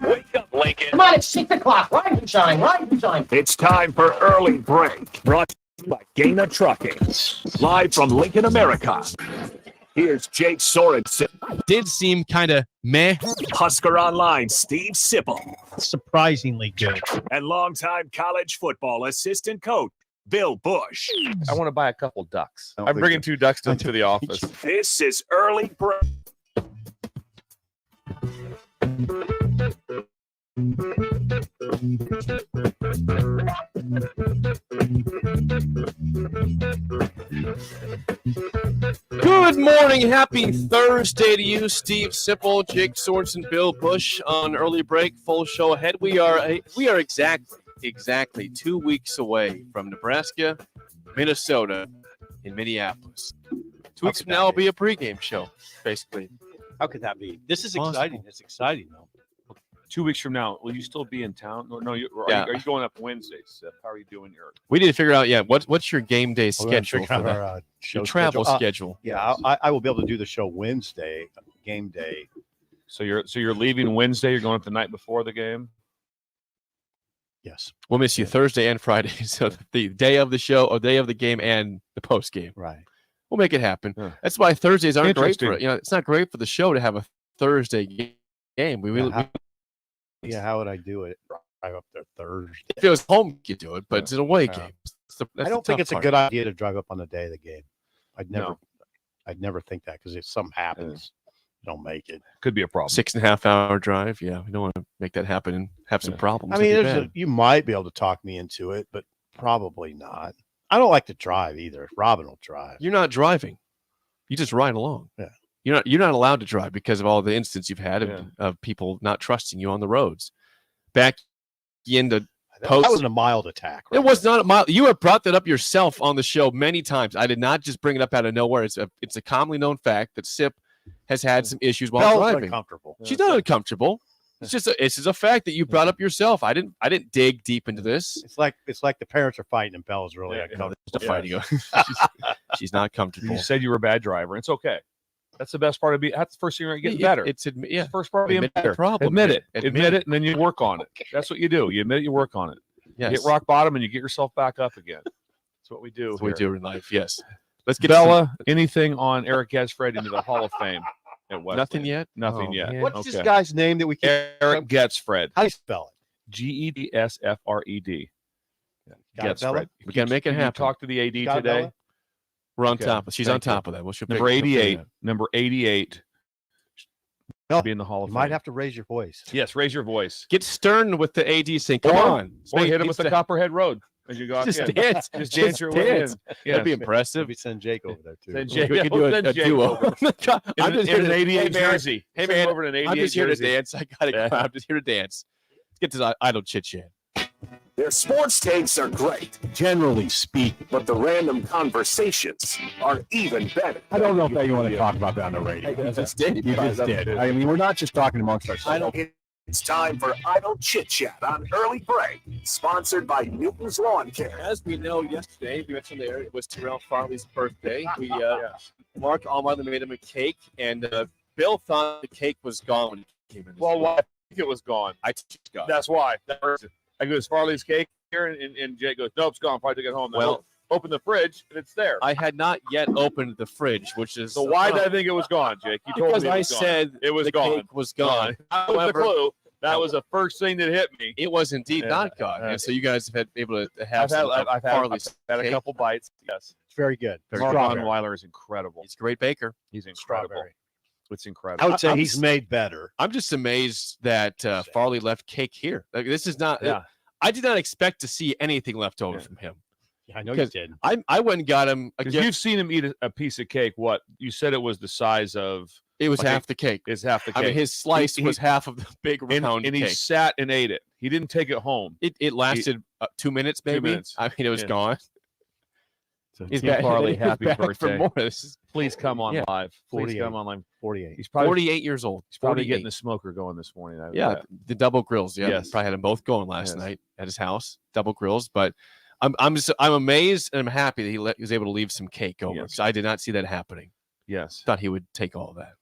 Wake up, Lincoln. Come on, it's 6 o'clock. Rise and shine, rise and shine. It's time for Early Break, brought to you by Gaina Trucking. Live from Lincoln, America. Here's Jake Sorensen. Did seem kind of meh. Husker Online, Steve Sipple. Surprisingly good. And longtime college football assistant coach, Bill Busch. I want to buy a couple ducks. I'm bringing 2 ducks to the office. This is Early Break. Good morning. Happy Thursday to you, Steve Sipple, Jake Sorensen, Bill Busch on Early Break. Full show ahead. We are exactly 2 weeks away from Nebraska, Minnesota, in Minneapolis. 2 weeks from now will be a pregame show, basically. How could that be? This is Possible. exciting. It's exciting, though. 2 weeks from now, will you still be in town? No, are you going up Wednesdays? How are you doing your? We need to figure out, what's your game day schedule Figure for out that? our Your travel schedule. Yeah, I will be able to do the show Wednesday, game day. So you're leaving Wednesday. You're going up the night before the game. Yes. We'll miss you Thursday and Friday, so the day of the show, or day of the game, and the post game. Right. We'll make it happen. Yeah. That's why Thursdays aren't great for it. Interesting. It's not great for the show to have a Thursday game. How would I do it? Drive up there Thursday. If it was home, you do it, but it's an away Yeah. game. I don't think it's a good idea to drive up on the day of the game. I'd never think that, because if something happens, you don't make it. Could be a problem. 6.5 hour drive. Yeah, we don't want to make that happen and have some problems. I mean, It'd be bad. you might be able to talk me into it, but probably not. I don't like to drive either. Robin will drive. You're not driving. You just ride along. Yeah. You're not allowed to drive because of all the instances you've had of people not trusting you on the roads. Back into That was a mild attack. Right? It was not a mild. You have brought that up yourself on the show many times. I did not just bring it up out of nowhere. It's a commonly known fact that Sip has had some issues while Belle's driving. uncomfortable. She's not uncomfortable. It's just a fact that you brought up yourself. I didn't dig deep into this. It's like the parents are fighting and Belle's really uncomfortable. There's no fighting. She's not comfortable. You said you were a bad driver. It's okay. That's the best part of being. That's the first thing you're getting better. It's the first part of being better. Problem. Admit it, and then you work on it. That's what you do. You admit it, you work on it. Yes. You hit rock bottom, and you get yourself back up again. That's what we do. That's what we do in life. Yes. Let's get Bella. Anything on Eric Getzfred into the Hall of Fame at Wesleyan? Nothing yet. Nothing yet. Man. What's this guy's name that we can Eric Getzfred. How do you spell it? Gedsfred. Got it, Bella? We gotta make it Can you happen. talk to the AD Got it, today. Bella? We're on Okay. top. She's Thank on top you. of that. She'll Number pick 88. that. Number 88. No, Be in the Hall of You Fame. might have to raise your voice. Yes, raise your voice. Get stern with the AD saying, "Come on!" Or hit him Needs with the to- Copperhead Road as you go out. Just Yeah. dance. Just dance your way in. dance. Yes. That'd be impressive. Maybe send Jake over there too. Send Jake. We could do Send a Jake duo. over. I'm just here in an to 88 hey, man, jersey. Hey Send him man, over in an 88 I'm just here to jersey. dance. I gotta go. I'm just here to dance. Let's get to the idle chit chat. Their sports takes are great, generally speaking, but the random conversations are even better. I don't know if you want to talk about that on the radio. You just did. You just did. I mean, we're not just talking amongst ourselves. It's time for Idle Chit Chat on Early Break, sponsored by Newton's Lawn Care. As we know, yesterday we mentioned there it was Terrell Farley's birthday. We Mark Almeier made him a cake, and Bill thought the cake was gone when he came in. Well, why? I think it was gone. I think it's gone. That's why. I go, is Farley's cake here? And Jake goes, nope, it's gone. Probably took it home. Then Well, open the fridge, and it's there. I had not yet opened the fridge, which is So why did I think it was gone, Jake? You told because me it I was gone. said it was the gone. cake was gone. That was the However, clue. That was the first thing that hit me. it was indeed Yeah. not gone. And so you guys have been able to have I've Farley's had a cake. couple bites. Yes. It's very good. Mark Onweiler is incredible. He's a great baker. He's incredible. Strawberry. It's I incredible. would say I'm he's just- made better. I'm just amazed that Farley left cake here. Like, this is not. Yeah. I did not expect to see anything left over Yeah. from him. I know you 'Cause did. I went and got him a Because gift. you've seen him eat a piece of cake. What? You said it was the size of It was like half the cake. is half the cake. I mean, his slice He- was half of the big and round he cake. sat and ate it. He didn't take it home. It lasted 2 minutes, maybe. minutes. I mean, it was Yeah. gone. So He's Tim back- Farley, he's happy back birthday. for more. This is Please come on Yeah. live. Please 48. come on live. 48. He's probably 48 years old. He's probably 48. getting the smoker going this morning. I Yeah, bet. the double grills. Yeah, Yes. probably had them both going last Yes. night at his house. Double grills, but I'm amazed and I'm happy that he was able to leave some cake over. Yes. 'Cause I did not see that happening. Yes. Thought he would take all of that.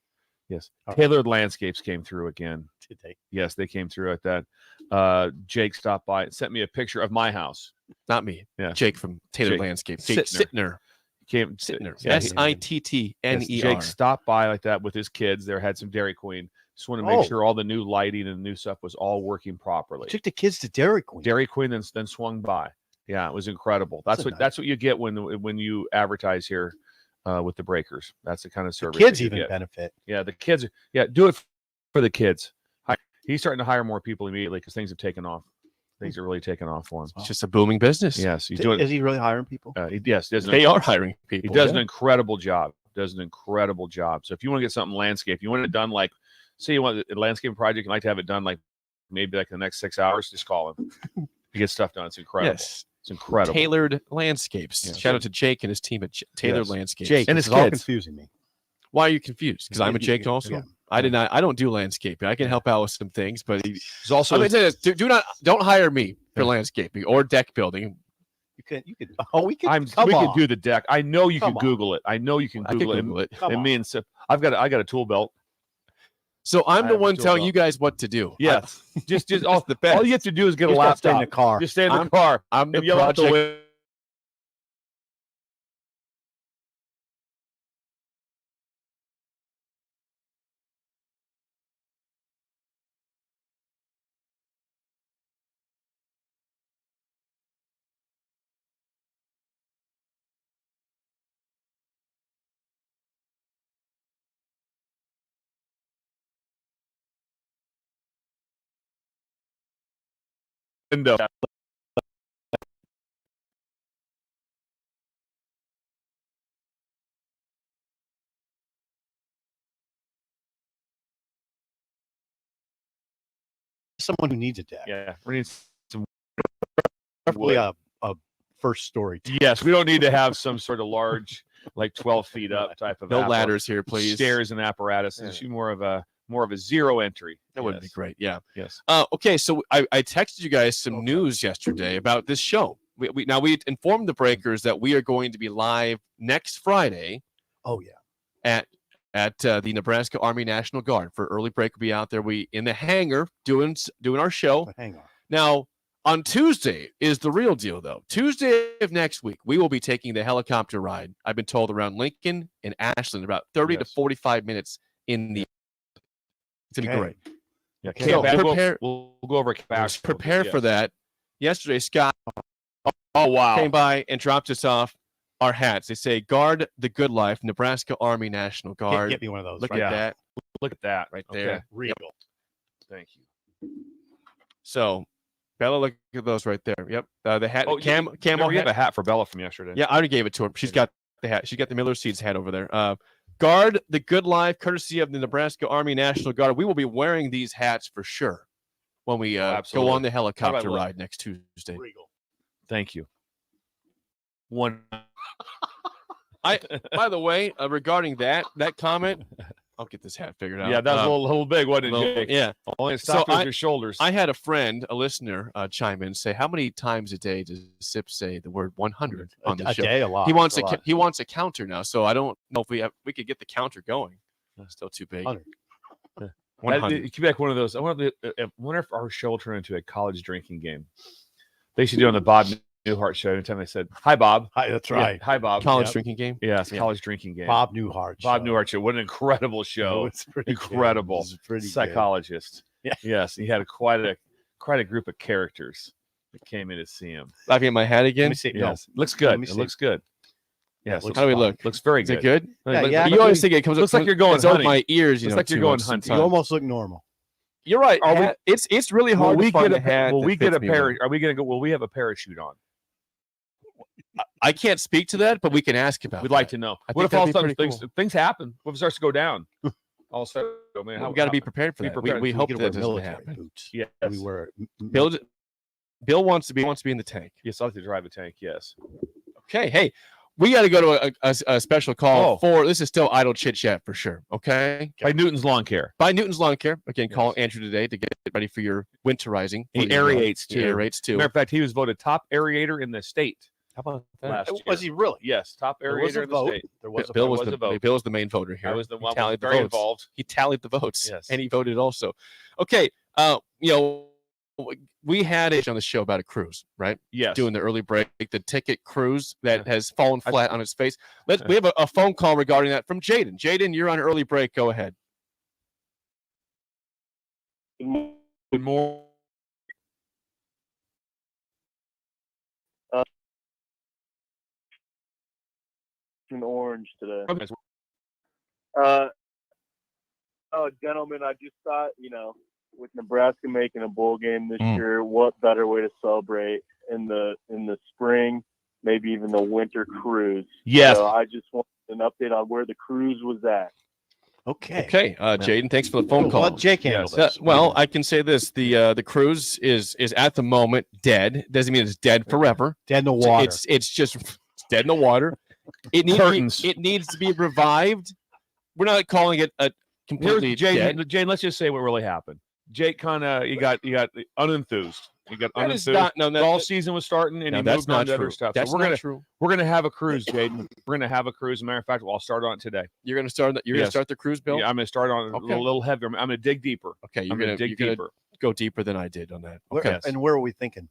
Yes. All right. Tailored Landscapes came through again. Did they? Yes, they came through at that. Jake stopped by and sent me a picture of my house. Not me. Yeah. Jake from Tailored Jake. Landscapes. Jake Sittner. Came Sittner. yeah, Sittner. Jake stopped by like that with his kids. There had some Dairy Queen. Just want to make sure all the new lighting and the new stuff was all working properly. Took the kids to Dairy Queen. Dairy Queen then swung by. Yeah, it was incredible. That's what you get when you advertise here with the Breakers. That's the kind of service. The kids even benefit. Yeah, the kids. Yeah, do it for the kids. He's starting to hire more people immediately because things have taken off. Things are really taking off for him. It's just a booming business. Yes, he's doing. Is he really hiring people? Yes, they are hiring people. He does an incredible job. So if you want to get something landscape, you want it done like, say you want a landscaping project, you like to have it done like maybe like the next 6 hours, just call him. You get stuff done. It's incredible. Yes. It's incredible. Tailored Landscapes. Yes. Shout out to Jake and his team at Tailored Landscapes. Jake, and it's his all kids. confusing me. Why are you confused? Because I'm a Jake also. Yeah. I don't do landscaping. I can help out with some things, but He's also I'm gonna say this, don't hire me for landscaping or deck building. You could. Oh, we could. we can do the deck. I know you can Google it. I know you can I can Google it. Google it. And me and Sip, I got a tool belt. So I'm I the have a one tool telling belt. you guys what to do. Just all the best. All you have to do is get a Just gotta stay laptop in the car. Just stay in the car. I'm the and yell out the project. window. Someone who needs a deck. Yeah, we need some. Preferably a first story. Yes, we don't need to have some sort of large, like 12 feet up type of No ladders here, please. stairs and apparatus. It's more of a zero entry. That would be great. Yeah. Yes. Okay, so I texted you guys some news yesterday about this show. We informed the Breakers that we are going to be live next Friday. Oh yeah. At the Nebraska Army National Guard for early break. We'll be out there. We in the hangar doing our show. Hang on. Now on Tuesday is the real deal, though. Tuesday of next week, we will be taking the helicopter ride. I've been told around Lincoln and Ashland, about 30 to 45 minutes in the. It's gonna be great. Yeah. So prepare. We'll go over cash. Prepare for that. Yesterday, Scott. Oh wow! Came by and dropped us off our hats. They say "Guard the Good Life, Nebraska Army National Guard." Get me one of those. Look right at now. that. Look at that right Okay. there. Regal. Thank you. So, Bella, look at those right there. Yep. The hat. Oh, camo you have hat. a hat for Bella from yesterday. Yeah, I already gave it to her. She's got the hat. She got the Miller Seeds hat over there. Guard the Good Life, courtesy of the Nebraska Army National Guard. We will be wearing these hats for sure when we go on the helicopter ride next Tuesday. Regal. Thank you. One. By the way, regarding that comment, I'll get this hat figured out. Yeah, that was a little big, wasn't it, Jake? Yeah. Only stopped with your shoulders. I had a friend, a listener, chime in and say, "How many times a day does Sip say the word 100 on the show?" A day, a lot. He wants a counter now, so I don't know if we could get the counter going. Still too big. 100. 100. Quebec, one of those. I wonder if our show will turn into a college drinking game. They should do on the Bob Newhart show. Anytime they said, "Hi, Bob." Hi, that's right. Yeah, hi, Bob. College drinking game. Yeah, it's a college drinking game. Bob Newhart. Newhart show. What an incredible show! It's pretty incredible. It's pretty psychologist. Yeah. Yes, he had quite a group of characters that came in to see him. Laughing at my hat again. Let me see. Yes, No. looks good. Let me It see. looks good. Yes, How do we look? Looks very Is good. it good? Yeah, You always think it comes. Looks like you're going it's over hunting. my ears. You Looks know, like you're too going much hunting. sometimes. You almost look normal. You're right. Are we- It's really hard to find a hat. Will that we get fits a me well. parachute? Are we going to go? Will we have a parachute on? I can't speak to that, but we can ask about. We'd that. like to know. I What think if all of a that'd sudden be pretty things happen? What if it starts to go down? All of a sudden, man, we got to be prepared for be that. prepared. We hope could that wear doesn't military happen. boots. Yes. We wear. Bill wants to be in the tank. Yes, I like to drive a tank. Yes. Okay, hey, we got to go to a special call Oh. for this is still idle chit chat for sure. Okay, By Newton's Lawn Care. by Newton's Lawn Care. Again, call Andrew today to get ready for your winterizing. He For your, aerates he too. aerates too. Matter of fact, he was voted top aerator in the state How about that? Last Last was year. he really? Yes, top There was aerator a in the vote. state. There was a Bill vote. was was the a vote. Bill was the main voter here. I was the He one tallied the very votes. involved. He tallied the votes. Yes. And he voted also. Okay. We had it on the show about a cruise, right? Yes. Doing the early break, the ticket cruise that has fallen I- flat on its face. We have a phone call regarding that from Jaden. Jaden, you're on early break. Go ahead. Good morning. In orange today. Okay. Gentlemen, I just thought, with Nebraska making a bowl game this Mm. year, what better way to celebrate in the spring, maybe even the winter cruise? Yes. So I just want an update on where the cruise was at. Okay. Okay, Jaden, thanks for the phone We'll call. let Jake handle Yes. this. Well, I can say this: the cruise is at the moment dead. Doesn't mean it's dead forever. dead in the water. It's just dead in the water. It Curtains. needs to be revived. We're not calling it a completely dead. Jane, let's just say what really happened. Jake kind of you got unenthused. You got That is unenthused. not no. Golf season was starting, and No, he that's moved on not to true. other stuff. That's So not true. we're gonna have a cruise, Jaden. We're gonna have a cruise. As a matter of fact, I'll start on it today. You're gonna start. You're gonna Yes. start the cruise, Bill. Yeah, I'm gonna start on Okay. a little heavier. I'm gonna dig deeper. Okay, I'm gonna dig deeper. Go deeper than I did on that. Where- Okay, And where are we thinking?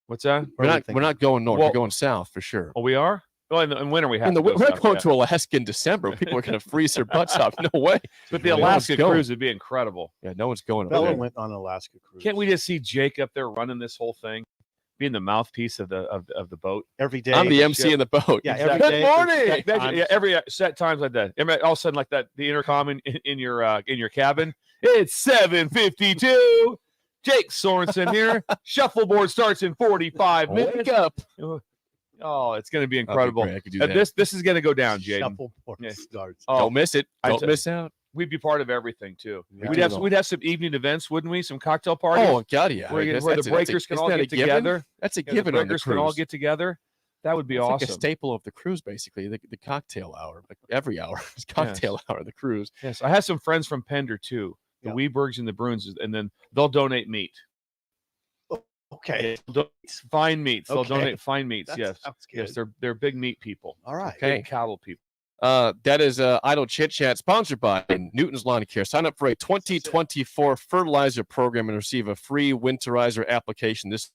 What's that? we're not going north. Well- we're going south for sure. Oh, we are. Oh, in winter we have. And to go we're south, going yeah. to Alaska in December. People are going to freeze their butts off. No way. But the No one's Alaska going. cruise would be incredible. Yeah, no one's going. Bella Okay. went on an Alaska cruise. Can't we just see Jake up there running this whole thing, being the mouthpiece of the boat? every day? I'm the the MC ship. in the boat. Yeah, every Good day. morning. set Imagine- times. yeah, every set times like that. All of a sudden, like that, the intercom in your cabin. It's 7:52. Jake Sorensen here. Shuffleboard starts in 45 Wake minutes. up. Oh, it's going to be That'd be incredible. great. I could do that. This is going to go down, Jaden. Shuffleboard Yeah. starts. Oh, Don't miss it. I Don't t- miss out. we'd be part of everything too. Yeah. We'd have some evening events, wouldn't we? Some cocktail parties. Oh, God, yeah. where, I guess where the that's a- breakers can isn't all that a get given? together. That's a Yeah, given the on the breakers cruise. can all get together. That would be It's awesome. like a staple of the cruise, basically. The cocktail hour, like every hour is cocktail hour of the cruise. Yes, I have some friends from Pender too, the Yeah. Weebergs and the Bruins, and then they'll donate meat. Okay. Fine meats. They'll Okay. donate fine meats. That Yes, sounds yes, good. they're big meat people. All right. Okay. Big cattle people. That is Idle Chit Chat, sponsored by Newton's Lawn Care. Sign up for a 2024 fertilizer program and receive a free winterizer application this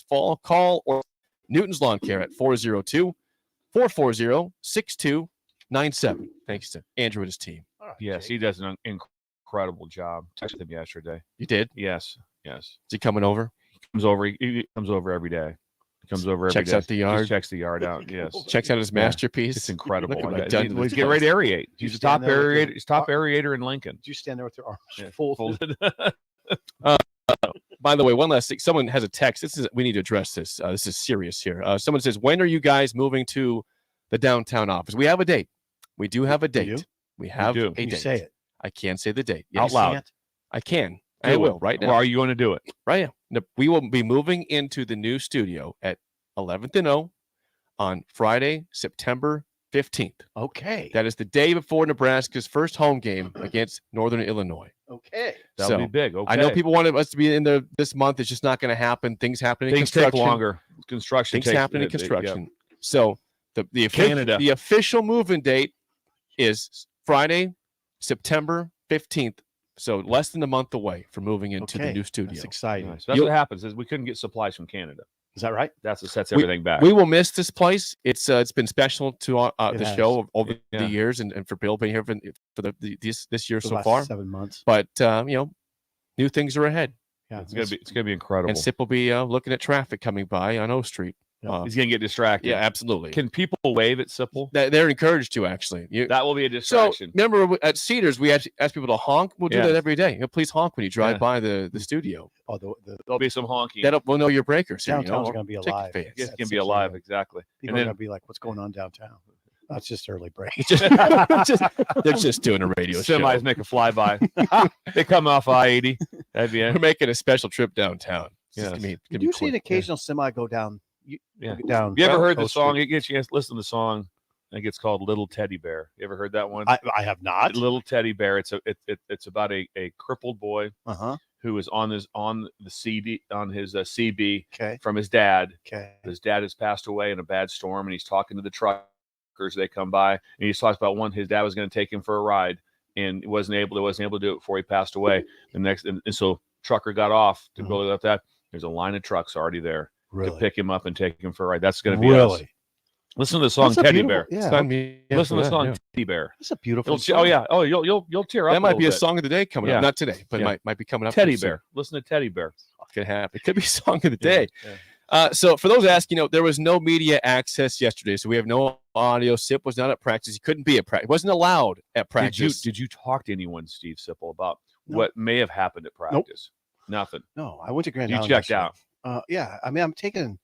fall. Call or Newton's Lawn Care at 402-440-6297. Thanks to Andrew and his team. All right, Yes, Jake. he does an incredible job. Texted him yesterday. You did? Yes. Is he coming over? Comes over. He comes over every day. He comes over every Checks day. out the yard. Just checks the yard out. Yes. Checks out his Yeah. masterpiece. It's incredible. Look at what Yeah, I've done to he's this getting ready to aerate. You He's a top stand there with your- aerator. He's top aerator in Lincoln. Did you stand there with your arms Yeah, folded? By the way, one last thing. Someone has a text. We need to address this. This is serious here. Someone says, when are you guys moving to the downtown office? We have a date. We do have a date. do? We have do. a Can you date. say it I can't say the date. Out Yes, loud. Can't? I can. Do I it. will right now. Or are you going to do it? Right now. No, we will be moving into the new studio at 11th and O on Friday, September 15th. Okay. That is the day before Nebraska's first home game against Northern Illinois. Okay. That'll So, be big. Okay. I know people wanted us to be in there this month. It's just not going to happen. Things happen in Things take construction. longer. Construction Things takes happen in yeah. construction. So the Canada. the official move-in date is Friday, September 15th. So less than a month away from moving into the Okay. new studio. That's exciting. Nice. That's You'll- what happens is we couldn't get supplies from Canada. Is that right? That's what sets everything back. We will miss this place. It's been special to It the has. show over Yeah. the years, and for Bill being here for this year The so last far. 7 months. But new things are ahead, Yeah. it's gonna be incredible. and Sip will be looking at traffic coming by on O Street. Yeah. He's gonna get distracted. Yeah, absolutely. Can people wave at Sipple? They're encouraged to actually. That will be a So distraction. remember at Cedars, we ask people to honk. We'll do Yeah. that every day. Please honk when you drive Yeah. by the studio. Oh, the There'll be some honking. We'll know your breakers. Here, downtown's you know, going to be take your alive. fans. It's at gonna be 6 alive, a.m. exactly. People And are then- going to be like, what's going on downtown? That's just early break. They're just doing a radio show. Semis make a flyby. They come off I-80. That'd be We're it. making a special trip downtown. It's Yes. gonna be Did you see quick. an occasional semi go down? Yeah. Down. You ever heard O the song? Street? It gets you guys listen to the song. I think it's called "Little Teddy Bear." You ever heard that one? I have not. Little Teddy Bear. It's about a crippled boy Uh-huh. who was on his CB Okay. from his dad. Okay. His dad has passed away in a bad storm, and he's talking to the truckers. They come by, and he talks about his dad was going to take him for a ride, and wasn't able to do it before he passed away. And so trucker got off to go up that. There's a line of trucks already there to pick him up and take him for a ride. That's going to be us. Listen to the song Teddy Bear. Yeah. Listen to the song Teddy Bear. It's a beautiful song. Oh yeah. Oh, you'll tear up. That might be a bit. song of the day coming up. Not today, but might be coming up. Teddy Bear. Listen to Teddy Bear. Could happen. It could be song of the day. So for those asking, there was no media access yesterday, so we have no audio. Sip was not at practice. He couldn't be at practice. Wasn't allowed at practice. Did you talk to anyone, Steve Sipple, about what may have happened at practice? Nothing. No, I went to Grand You Island checked yesterday. out. Yeah. I mean, I'm taking.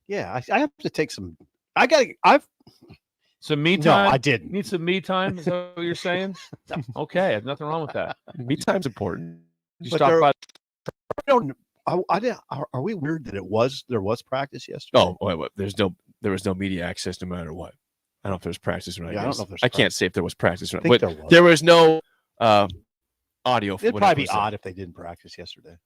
Yeah, I have to take some. Some me time? No, I didn't. Need some me time? Is that what you're saying? Okay, there's nothing wrong with that. Me time's important. You stop by. I didn't. Are we weird that there was practice yesterday? Oh, wait. There was no media access no matter what. I don't know if there's practice or not. Yeah, I don't know if there's I can't say if there was practice or not. I think But there was no audio. It'd probably be odd if they didn't practice yesterday.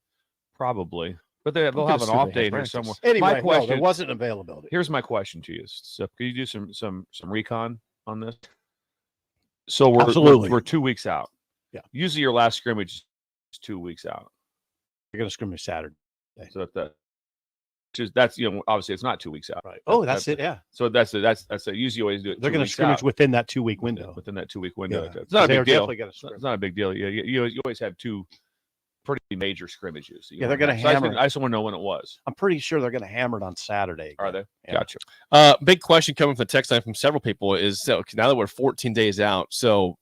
Probably. But they'll have an off day here somewhere. Anyway, my question, there wasn't availability. Here's my question to you. So could you do some recon on this? So we're 2 weeks out. Yeah. Usually your last scrimmage is 2 weeks out. You're going to scrimmage Saturday. So that's obviously it's not 2 weeks out. Right. Oh, that's it. Yeah. So that's it. Usually you always do it. They're going to scrimmage within that 2 week window. Within that 2 week window. Yeah. It's not a big deal. It's not a big deal. You always have two pretty major scrimmages. Yeah, they're going to hammer. I just want to know when it was. I'm pretty sure they're going to hammer it on Saturday. Are they? Yeah. Gotcha. Big question coming from the text line from several people is now that we're 14 days out. So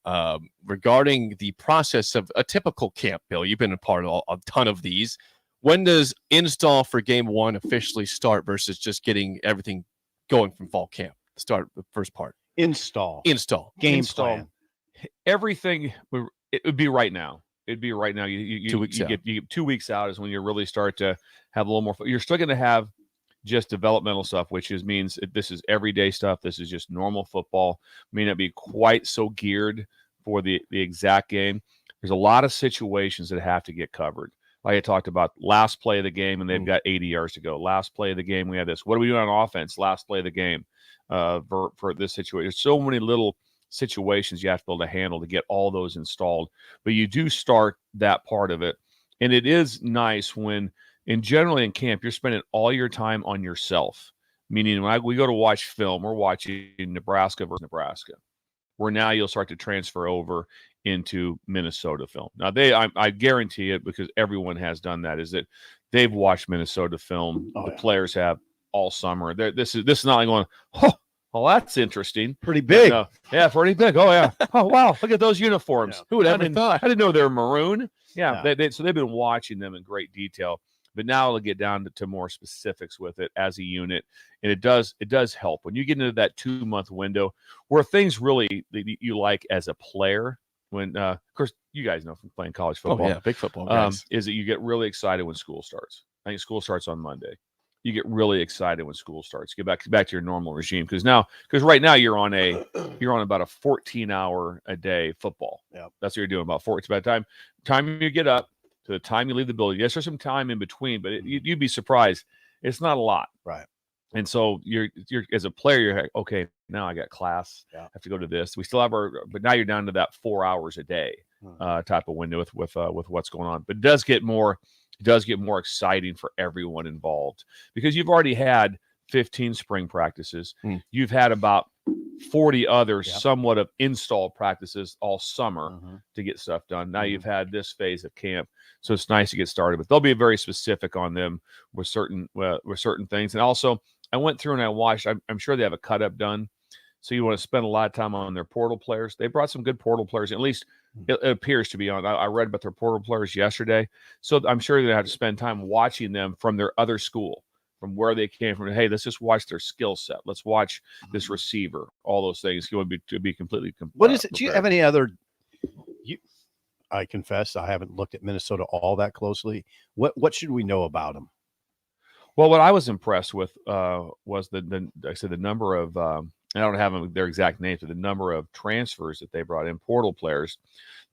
regarding the process of a typical camp, Bill, you've been a part of a ton of these. When does install for game one officially start versus just getting everything going from fall camp? Start the first part. Install. Game plan. Everything. It would be right now. It'd be right now. You 2 weeks out. You get 2 weeks out is when you really start to have a little more. You're still going to have just developmental stuff, which means this is everyday stuff. This is just normal football. May not be quite so geared for the exact game. There's a lot of situations that have to get covered. Like I talked about, last play of the game, and they've got 80 yards to go. Last play of the game, we have this. What are we doing on offense? Last play of the game for this situation. There's so many little situations you have to be able to handle to get all those installed. But you do start that part of it. And it is nice when, generally in camp, you're spending all your time on yourself. Meaning when we go to watch film, we're watching Nebraska versus Nebraska, where now you'll start to transfer over into Minnesota film. Now I guarantee it, because everyone has done that, is that they've watched Minnesota film. The players have all summer. This is not like going, oh, well, that's interesting. Pretty big. Yeah, pretty big. Oh, yeah. Oh, wow. Look at those uniforms. Yeah. Who would ever thought? I didn't know they were maroon. Yeah. So they've been watching them in great detail. But now they'll get down to more specifics with it as a unit. And it does help. When you get into that 2 month window where things really that you like as a player, when, of course, you guys know from playing college football. Oh, yeah, big football guys. Is that you get really excited when school starts. I think school starts on Monday. You get really excited when school starts. Get back to your normal regime because right now you're on about a 14-hour a day football. Yeah, that's what you're doing. It's about time you get up to the time you leave the building. Yes, there's some time in between, but you'd be surprised. It's not a lot, right? And so you're as a player, you're like, okay, now I got class. Yeah. I have to go to this. We still have but now you're down to that 4 hours a day type of window with what's going on. But it does get more exciting for everyone involved because you've already had 15 spring practices. You've had about 40 others somewhat of install practices all summer to get stuff done. Now you've had this phase of camp, so it's nice to get started. But they'll be very specific on them with certain things. And also, I went through and I watched. I'm sure they have a cut up done. So you want to spend a lot of time on their portal players. They brought some good portal players. At least it appears to be on. I read about their portal players yesterday. So I'm sure they have to spend time watching them from their other school, from where they came from. Hey, let's just watch their skill set. Let's watch this receiver. All those things. You want to be completely. What is it? Do you have any other? I confess I haven't looked at Minnesota all that closely. What should we know about them? Well, what I was impressed with was the number of I don't have their exact names, but the number of transfers that they brought in, portal players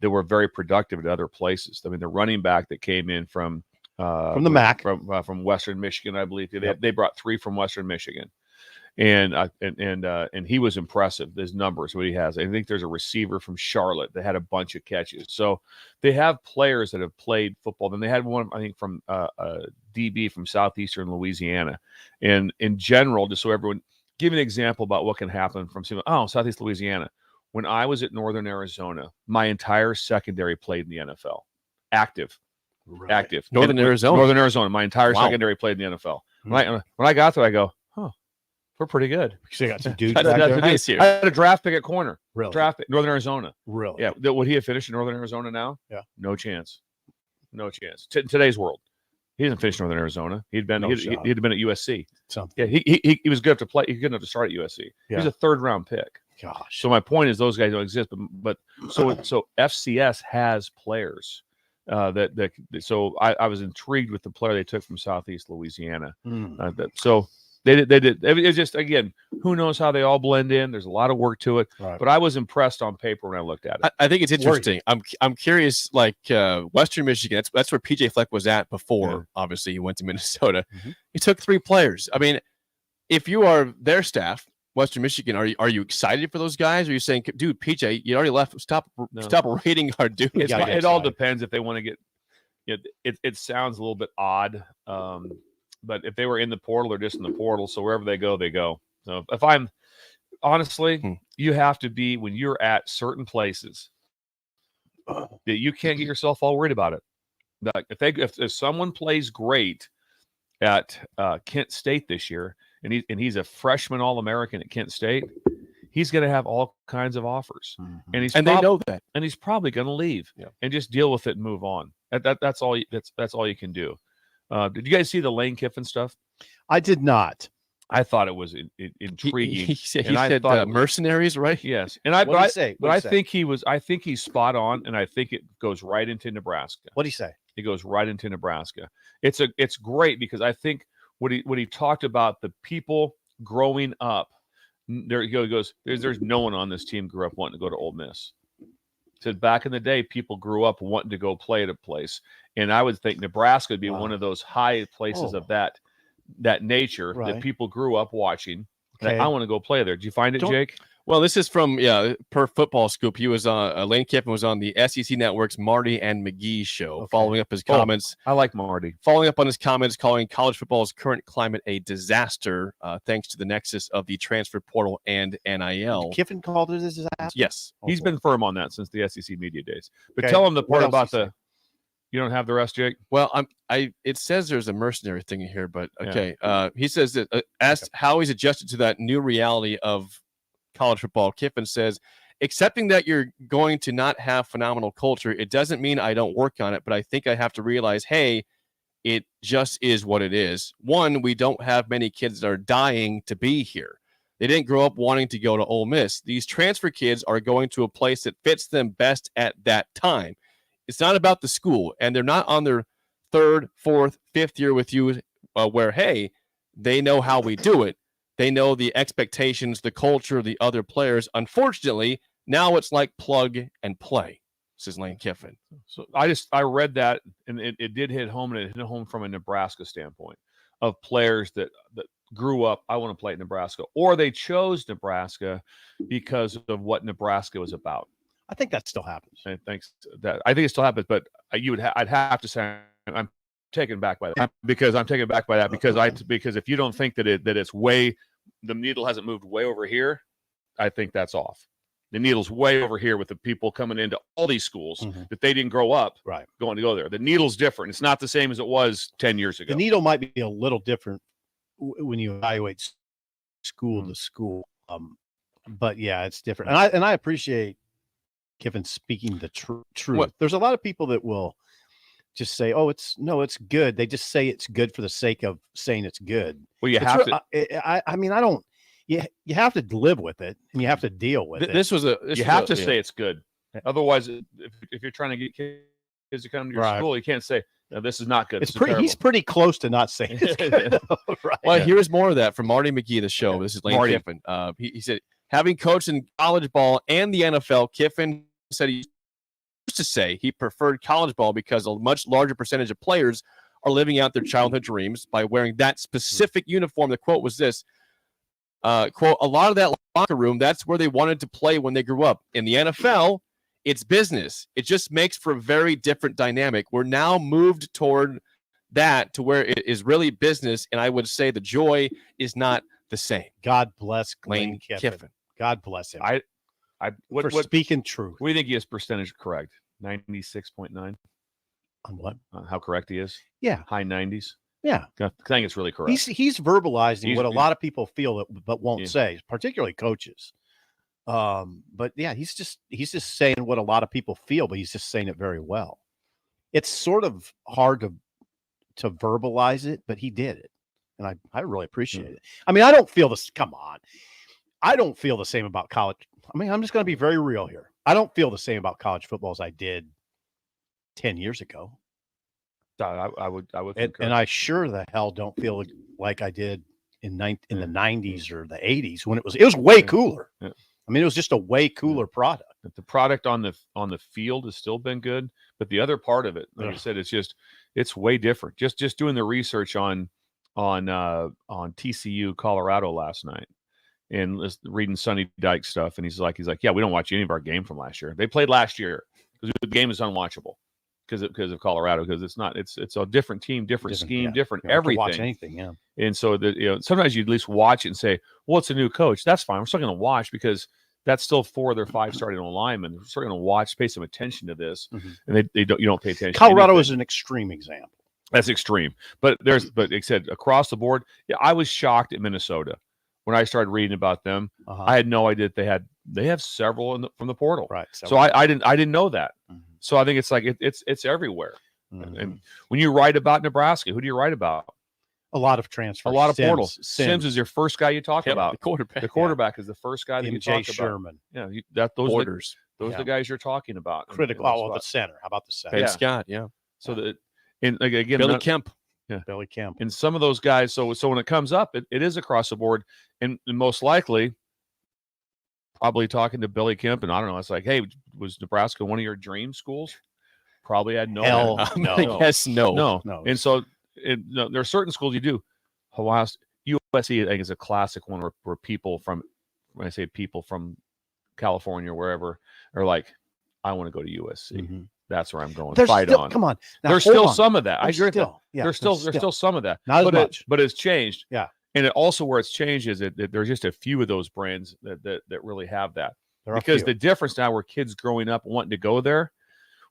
that were very productive at other places. I mean, the running back that came in from the MAC, from Western Michigan, I believe they brought 3 from Western Michigan, and he was impressive. His numbers, what he has. I think there's a receiver from Charlotte that had a bunch of catches. So they have players that have played football. Then they had one, I think, from a DB from southeastern Louisiana, and in general, just so everyone. Give an example about what can happen from Southeast Louisiana. When I was at Northern Arizona, my entire secondary played in the NFL. Active. Northern Arizona. My entire secondary played in the NFL. Mm-hmm. When I got there, I go, we're pretty good. So you got some dudes That's back there? nice here. I had a draft pick at corner. Really? Draft pick, Northern Arizona. Really? Yeah. Would he have finished in Northern Arizona now? Yeah. No chance. No chance. Today's world. He didn't finish Northern Arizona. He'd been been at USC. Something. Yeah, he was good enough to play. He was good enough to start at USC. Yeah. He's a 3rd round pick. Gosh. So my point is those guys don't exist. But so FCS has players so I was intrigued with the player they took from Southeast Louisiana. So they did. It's just, again, who knows how they all blend in. There's a lot of work to it. Right. But I was impressed on paper when I looked at it. I think it's interesting. I'm curious, like Western Michigan, that's where PJ Fleck was at before. Yeah. Obviously, he went to Minnesota. Mm-hmm. He took 3 players. I mean, if you are their staff, Western Michigan, are you excited for those guys? Or are you saying, dude, PJ, you already left. Stop rating our dudes. It all depends if they want to get. It sounds a little bit odd, but if they were in the portal, they're just in the portal. So wherever they go, they go. So if I'm honestly, you have to be, when you're at certain places that you can't get yourself all worried about it. Like if someone plays great at Kent State this year, and he's a freshman All-American at Kent State, he's going to have all kinds of offers, and they know that, and he's probably going to leave and just deal with it and move on. That's all. That's all you can do. Did you guys see the Lane Kiffin stuff? I did not. I thought it was intriguing. He said mercenaries, right? Yes, and What did he say? I think he's spot on, and I think it goes right into Nebraska. What did he say? It goes right into Nebraska. It's great because I think what he talked about, the people growing up. There he goes. There's no one on this team grew up wanting to go to Ole Miss. Said back in the day, people grew up wanting to go play at a place, and I would think Nebraska would be one of those high places of that nature that people grew up watching. Okay. I want to go play there. Did you find it, Jake? Well, this is from Per Football Scoop. He was on Lane Kiffin was on the SEC Network's Marty and McGee show, following up his comments. I like Marty. Following up on his comments, calling college football's current climate a disaster, thanks to the nexus of the transfer portal and NIL. Kiffin called it a disaster. Yes, he's been firm on that since the SEC media days. But tell him the part about the. You don't have the rest, Jake? Well, it says there's a mercenary thing in here, but okay. Yeah. He says that asked how he's adjusted to that new reality of college football. Kiffin says, accepting that you're going to not have phenomenal culture, it doesn't mean I don't work on it, but I think I have to realize, hey, it just is what it is. One, we don't have many kids that are dying to be here. They didn't grow up wanting to go to Ole Miss. These transfer kids are going to a place that fits them best at that time. It's not about the school, and they're not on their 3rd, 4th, 5th year with you where, hey, they know how we do it. They know the expectations, the culture of the other players. Unfortunately, now it's like plug and play, says Lane Kiffin. So I read that, and it did hit home, and it hit home from a Nebraska standpoint of players that grew up, I want to play at Nebraska, or they chose Nebraska because of what Nebraska was about. I think that still happens. I think it still happens, but I'd have to say I'm taken back by that because if you don't think that it's way, the needle hasn't moved way over here, I think that's off. The needle's way over here with the people coming into all these schools that they didn't grow up going to go there. The needle's different. It's not the same as it was 10 years ago. The needle might be a little different when you evaluate school to school. But yeah, it's different. And I appreciate Kiffin speaking the truth. There's a lot of people that will just say, "Oh, it's good." They just say it's good for the sake of saying it's good. Well, you have to. I mean, I don't. You have to live with it, and you have to deal with it. You have to say it's good. Otherwise, if you're trying to get kids to come to your school, you can't say This is not good. It's This is pretty. terrible. He's pretty close to not saying it's good. Right. Well, here's more of that from Marty McGee, the show. This is Lane Marty. Kiffin. He said, having coached in college ball and the NFL, Kiffin said he used to say he preferred college ball because a much larger percentage of players are living out their childhood dreams by wearing that specific uniform. The quote was this, quote, a lot of that locker room, that's where they wanted to play when they grew up. In the NFL, it's business. It just makes for a very different dynamic. We're now moved toward that to where it is really business, and I would say the joy is not the same. God bless Lane Kiffin. Kiffin. God bless him. What speaking truth. do you think he is percentage correct? 96.9. On what? How correct he is? Yeah. High 90s. Yeah. I think it's really correct. He's verbalizing He's- what a lot of people feel but won't Yeah. say, particularly coaches. But yeah, he's just saying what a lot of people feel, but he's just saying it very well. It's sort of hard to verbalize it, but he did it. And I really appreciate it. I mean, I don't feel this. Come on. I don't feel the same about college. I mean, I'm just going to be very real here. I don't feel the same about college football as I did 10 years ago. I would And I sure the hell don't feel like I did in the 90s or the 80s when it was way cooler. Yeah. I mean, it was just a way cooler product. the product on the field has still been good, but the other part of it, like I said, it's way different. Just doing the research on TCU Colorado last night and reading Sonny Dyke stuff, and he's like, yeah, we don't watch any of our game from last year. They played last year because the game is unwatchable because of Colorado, because it's a different team, different scheme, different everything. Watch anything, yeah. And so sometimes you at least watch it and say, well, it's a new coach. That's fine. We're still going to watch because that's still 4 of their 5 starting linemen. We're still going to watch, pay some attention to this, and you don't pay attention. Colorado is an extreme example. That's extreme, but like I said, across the board, yeah, I was shocked at Minnesota when I started reading about them. I had no idea that they have several from the portal, right? So I didn't know that. So I think it's like it's everywhere. And when you write about Nebraska, who do you write about? A lot of transfers, a lot of portal. Sims is your first guy you talk about. The quarterback. The quarterback is the first guy that you talk Sherman. about. Yeah, those Borders. Those are the guys you're talking about. Critical. Oh, the center. How about the center? Ben Scott. Yeah. So again, Billy Kemp. Yeah, Billy Kemp. And some of those guys. So when it comes up, it is across the board, and most likely, probably talking to Billy Kemp, and I don't know. It's like, hey, was Nebraska one of your dream schools? Probably had no. Hell, no. I guess no. And so there are certain schools you do. USC, I think, is a classic one where people from, when I say people from California or wherever, are like, I want to go to USC. That's where I'm going. Fight on. Come on. Now, There's still some of that. I agree. There's still some of that. Not as much. But it's changed. Yeah. And it also, where it's changed is that there's just a few of those brands that really have that. Because the difference now, where kids growing up wanting to go there,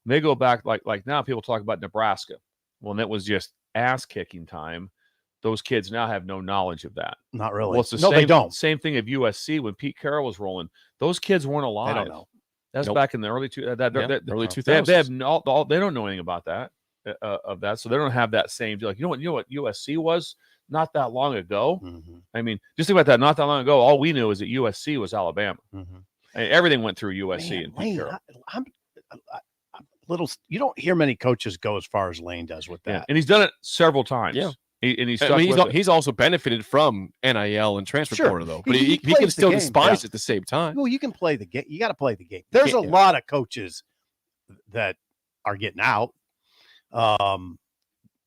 when they go back, like now people talk about Nebraska. Well, and that was just ass kicking time. Those kids now have no knowledge of that. Not really. Well, it's the they don't. Same thing of USC when Pete Carroll was rolling. Those kids weren't alive. They don't know. That's back in the early early 2000s. They have they don't know anything about that of that, so they don't have that same. Like, you know what USC was not that long ago. I mean, just think about that. Not that long ago, all we knew is that USC was Alabama. And everything went through USC and Pete Carroll. I'm little. You don't hear many coaches go as far as Lane does with that. Yeah. And he's done it several times. Yeah. He's also benefited from NIL and transfer portal, though. But he can still despise it at the same time. Well, you can play the game. You got to play the game. There's a lot of coaches that are getting out. But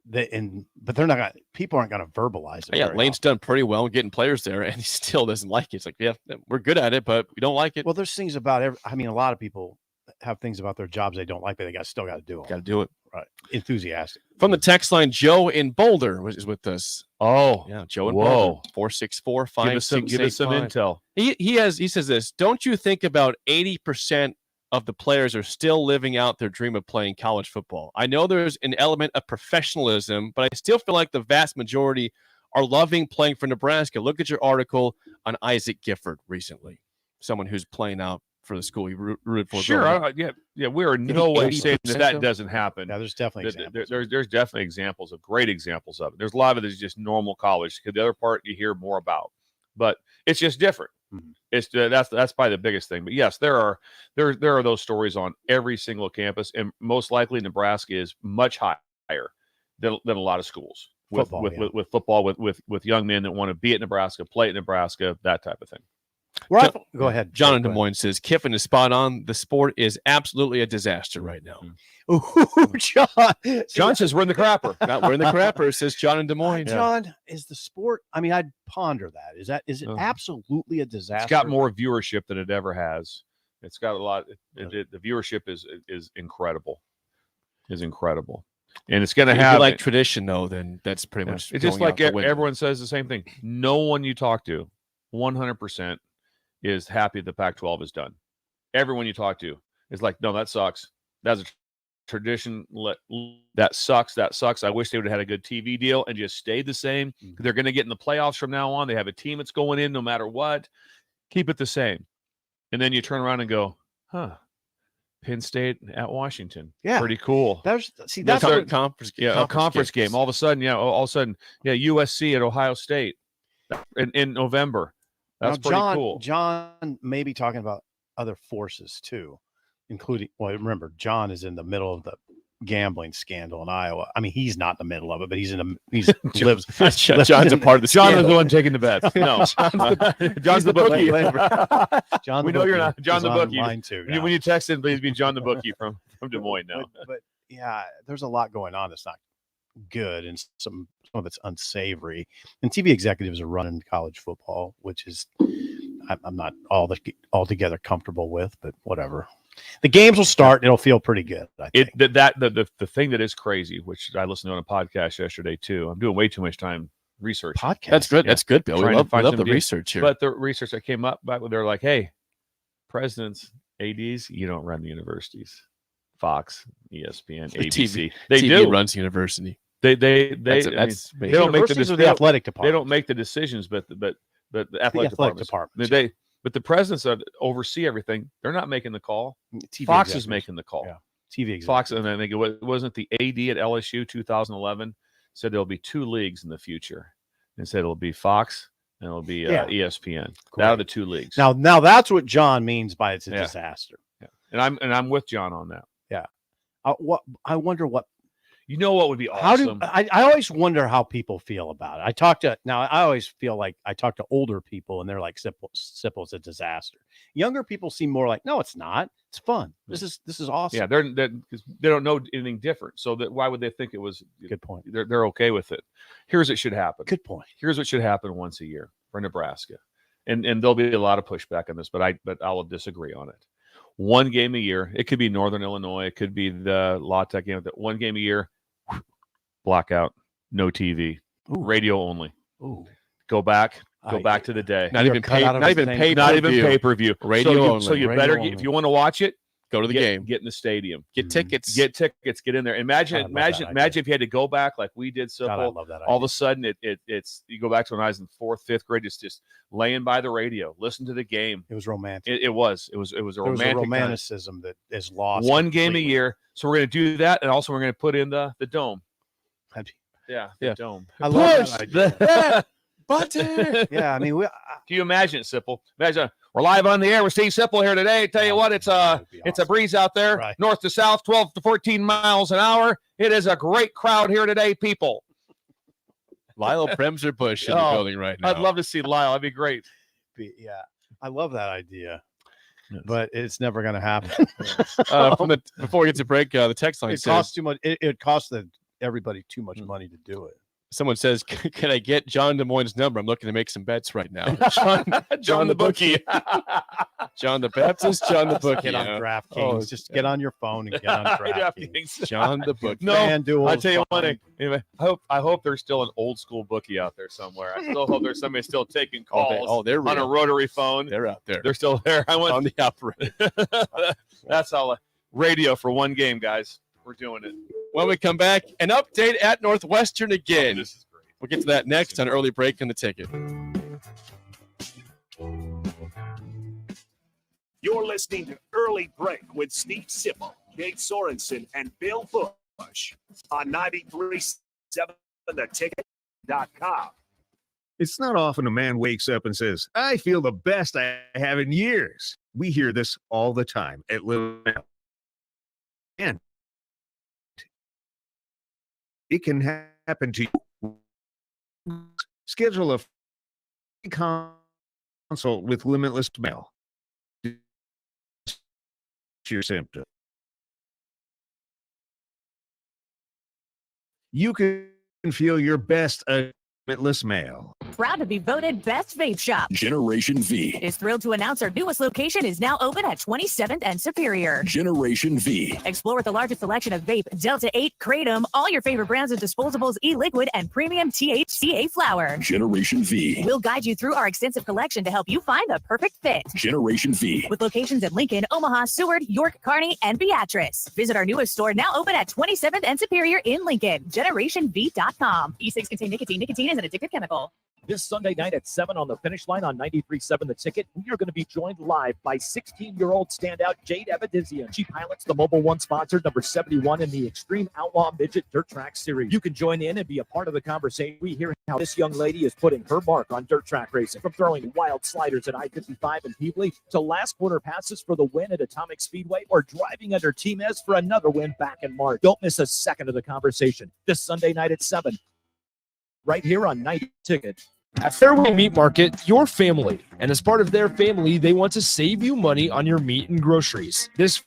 they're not gonna. People aren't going to verbalize it. Yeah, Lane's done pretty well getting players there, and he still doesn't like it. It's like, yeah, we're good at it, but we don't like it. Well, there's things about a lot of people have things about their jobs they don't like, but they still got to do them. Got to do it. Right. Enthusiastic. From the text line, Joe in Boulder is with us. Oh, yeah, Joe in Boulder. 464-5685. Give us some intel. He says this. Don't you think about 80% of the players are still living out their dream of playing college football? I know there's an element of professionalism, but I still feel like the vast majority are loving playing for Nebraska. Look at your article on Isaac Gifford recently, someone who's playing out for the school he rooted for. Sure, yeah. We are no way saying that doesn't happen. Yeah, there's definitely examples. There's definitely examples of great examples of it. There's a lot of it is just normal college. The other part you hear more about, but it's just different. It's that's probably the biggest thing. But yes, there are those stories on every single campus, and most likely Nebraska is much higher than a lot of schools with Football, with young men that want to be at Nebraska, play at Nebraska, that type of thing. Right. Go ahead. John in Go Des Moines says Kiffin is spot on. The sport is absolutely a disaster right now. Ooh, John. John says we're in the crapper. We're in the crapper, says John in Des Moines. John, is the sport? I mean, I'd ponder that. Is it absolutely a disaster? It's got more viewership than it ever has. It's got a lot. The viewership is incredible. Is incredible, and it's going to have. If you like tradition, though, then that's pretty much. It's just like everyone says the same thing. No one you talk to, 100%, is happy the Pac-12 is done. Everyone you talk to is like, no, that sucks. That's a tradition. That sucks. That sucks. I wish they would have had a good TV deal and just stayed the same. They're going to get in the playoffs from now on. They have a team that's going in no matter what. Keep it the same. And then you turn around and go, Penn State at Washington. Yeah. Pretty cool. That's a conference. A conference game. All of a sudden, USC at Ohio State in November. That's pretty cool. John may be talking about other forces too, including, remember, John is in the middle of the gambling scandal in Iowa. I mean, he's not in the middle of it, but he's lives. John's a part of the John scandal. is the one taking the bets. No, John's the bookie. John, we know you're not John the bookie. Mine too. When you text in, please be John the bookie from Des Moines now. But yeah, there's a lot going on that's not good, and some of it's unsavory. And TV executives are running college football, which is I'm not altogether comfortable with, but whatever. The games will start. It'll feel pretty good. I think. The thing that is crazy, which I listened to on a podcast yesterday too. I'm doing way too much time researching. Podcast. That's good. That's good, Bill. We love the deals. research here. But the research that came up, they're like, hey, presidents, ADs, you don't run the universities. Fox, ESPN, ABC. TV do runs the university. They They don't make the athletic department. They don't make the decisions, but the athletic department. But the presidents that oversee everything, they're not making the call. TV Fox is making the call. Yeah. TV executives. Fox, and then they go, wasn't the AD at LSU 2011 said there'll be 2 leagues in the future, and said it'll be Fox and it'll be ESPN. That are the 2 leagues. Now that's what John means by it's a disaster. Yeah. And I'm with John on that. Yeah. I wonder what. You know what would be awesome? I always wonder how people feel about it. I always feel like I talk to older people and they're like, Sipple's a disaster. Younger people seem more like, no, it's not. It's fun. This is awesome. Yeah, they don't know anything different. So why would they think it was? Good point. They're okay with it. Here's what should happen. Good point. Here's what should happen once a year for Nebraska, and there'll be a lot of pushback on this, but I will disagree on it. 1 game a year. It could be Northern Illinois. It could be the La Tech game. 1 game a year. Blackout, no TV, radio only. Ooh. Go back to the day. Not even pay-per-view. Radio only. So you better get, if you want to watch it, go to the game. Get in the stadium. Get tickets. Get in there. Imagine if you had to go back like we did. So all of a sudden it's you go back to when I was in 4th, 5th grade. It's just laying by the radio, listen to the game. It was romantic. It was a romanticism that is lost. 1 game a year. So we're going to do that, and also we're going to put in the dome. The dome. I love that button. Yeah, I mean, can you imagine it, Sipple? Imagine we're live on the air with Steve Sipple here today. Tell you what, it's a breeze out there, right. North to south, 12 to 14 miles an hour. It is a great crowd here today, people. Lyle Premser Busch in the building right now. I'd love to see Lyle. That'd be great. Yeah, I love that idea. Yes. But it's never going to happen. Before we get to break, the text line says costs too much. It costs everybody too much money to do it. Someone says, "Can I get John Des Moines' number? I'm looking to make some bets right now." John the bookie. John the Baptist, John the bookie. Get on DraftKings. Just get on your phone and get on DraftKings. John the bookie. No, I tell you what. Anyway, I hope there's still an old school bookie out there somewhere. I still hope there's somebody still taking calls. They're on a rotary phone. They're out there. They're still there. On the operator. That's all. Radio for 1 game, guys. We're doing it. When we come back, an update at Northwestern again. This is great. We'll get to that next on Early Break on the Ticket. You're listening to Early Break with Steve Sipple, Jake Sorensen, and Bill Busch on 93.7 theticket.com. It's not often a man wakes up and says, I feel the best I have in years. We hear this all the time at Little and it can happen to you. Schedule a free consult with Limitless Mail. Your symptom. You can feel your best Limitless Mail. Proud to be voted Best Vape Shop. Generation V. Is thrilled to announce our newest location is now open at 27th and Superior. Generation V. Explore the largest selection of vape, Delta 8, Kratom, all your favorite brands of disposables, e-liquid, and premium THCA flower. Generation V. We'll guide you through our extensive collection to help you find the perfect fit. Generation V. With locations in Lincoln, Omaha, Seward, York, Kearney, and Beatrice. Visit our newest store now open at 27th and Superior in Lincoln. GenerationV.com. E-cigs contain nicotine. Nicotine is an addictive chemical. This Sunday night at 7 on the finish line on 93.7 The Ticket, we are going to be joined live by 16-year-old standout Jade Evadizian. She pilots the Mobile One sponsored number 71 in the Extreme Outlaw Midget Dirt Track Series. You can join in and be a part of the conversation. We hear how this young lady is putting her mark on dirt track racing, from throwing wild sliders at I-55 and Peebly to last quarter passes for the win at Atomic Speedway, or driving under Team S for another win back in March. Don't miss a second of the conversation this Sunday night at 7. Right here on 90 Ticket. At Fairway Meat Market, your family, and as part of their family, they want to save you money on your meat and groceries. This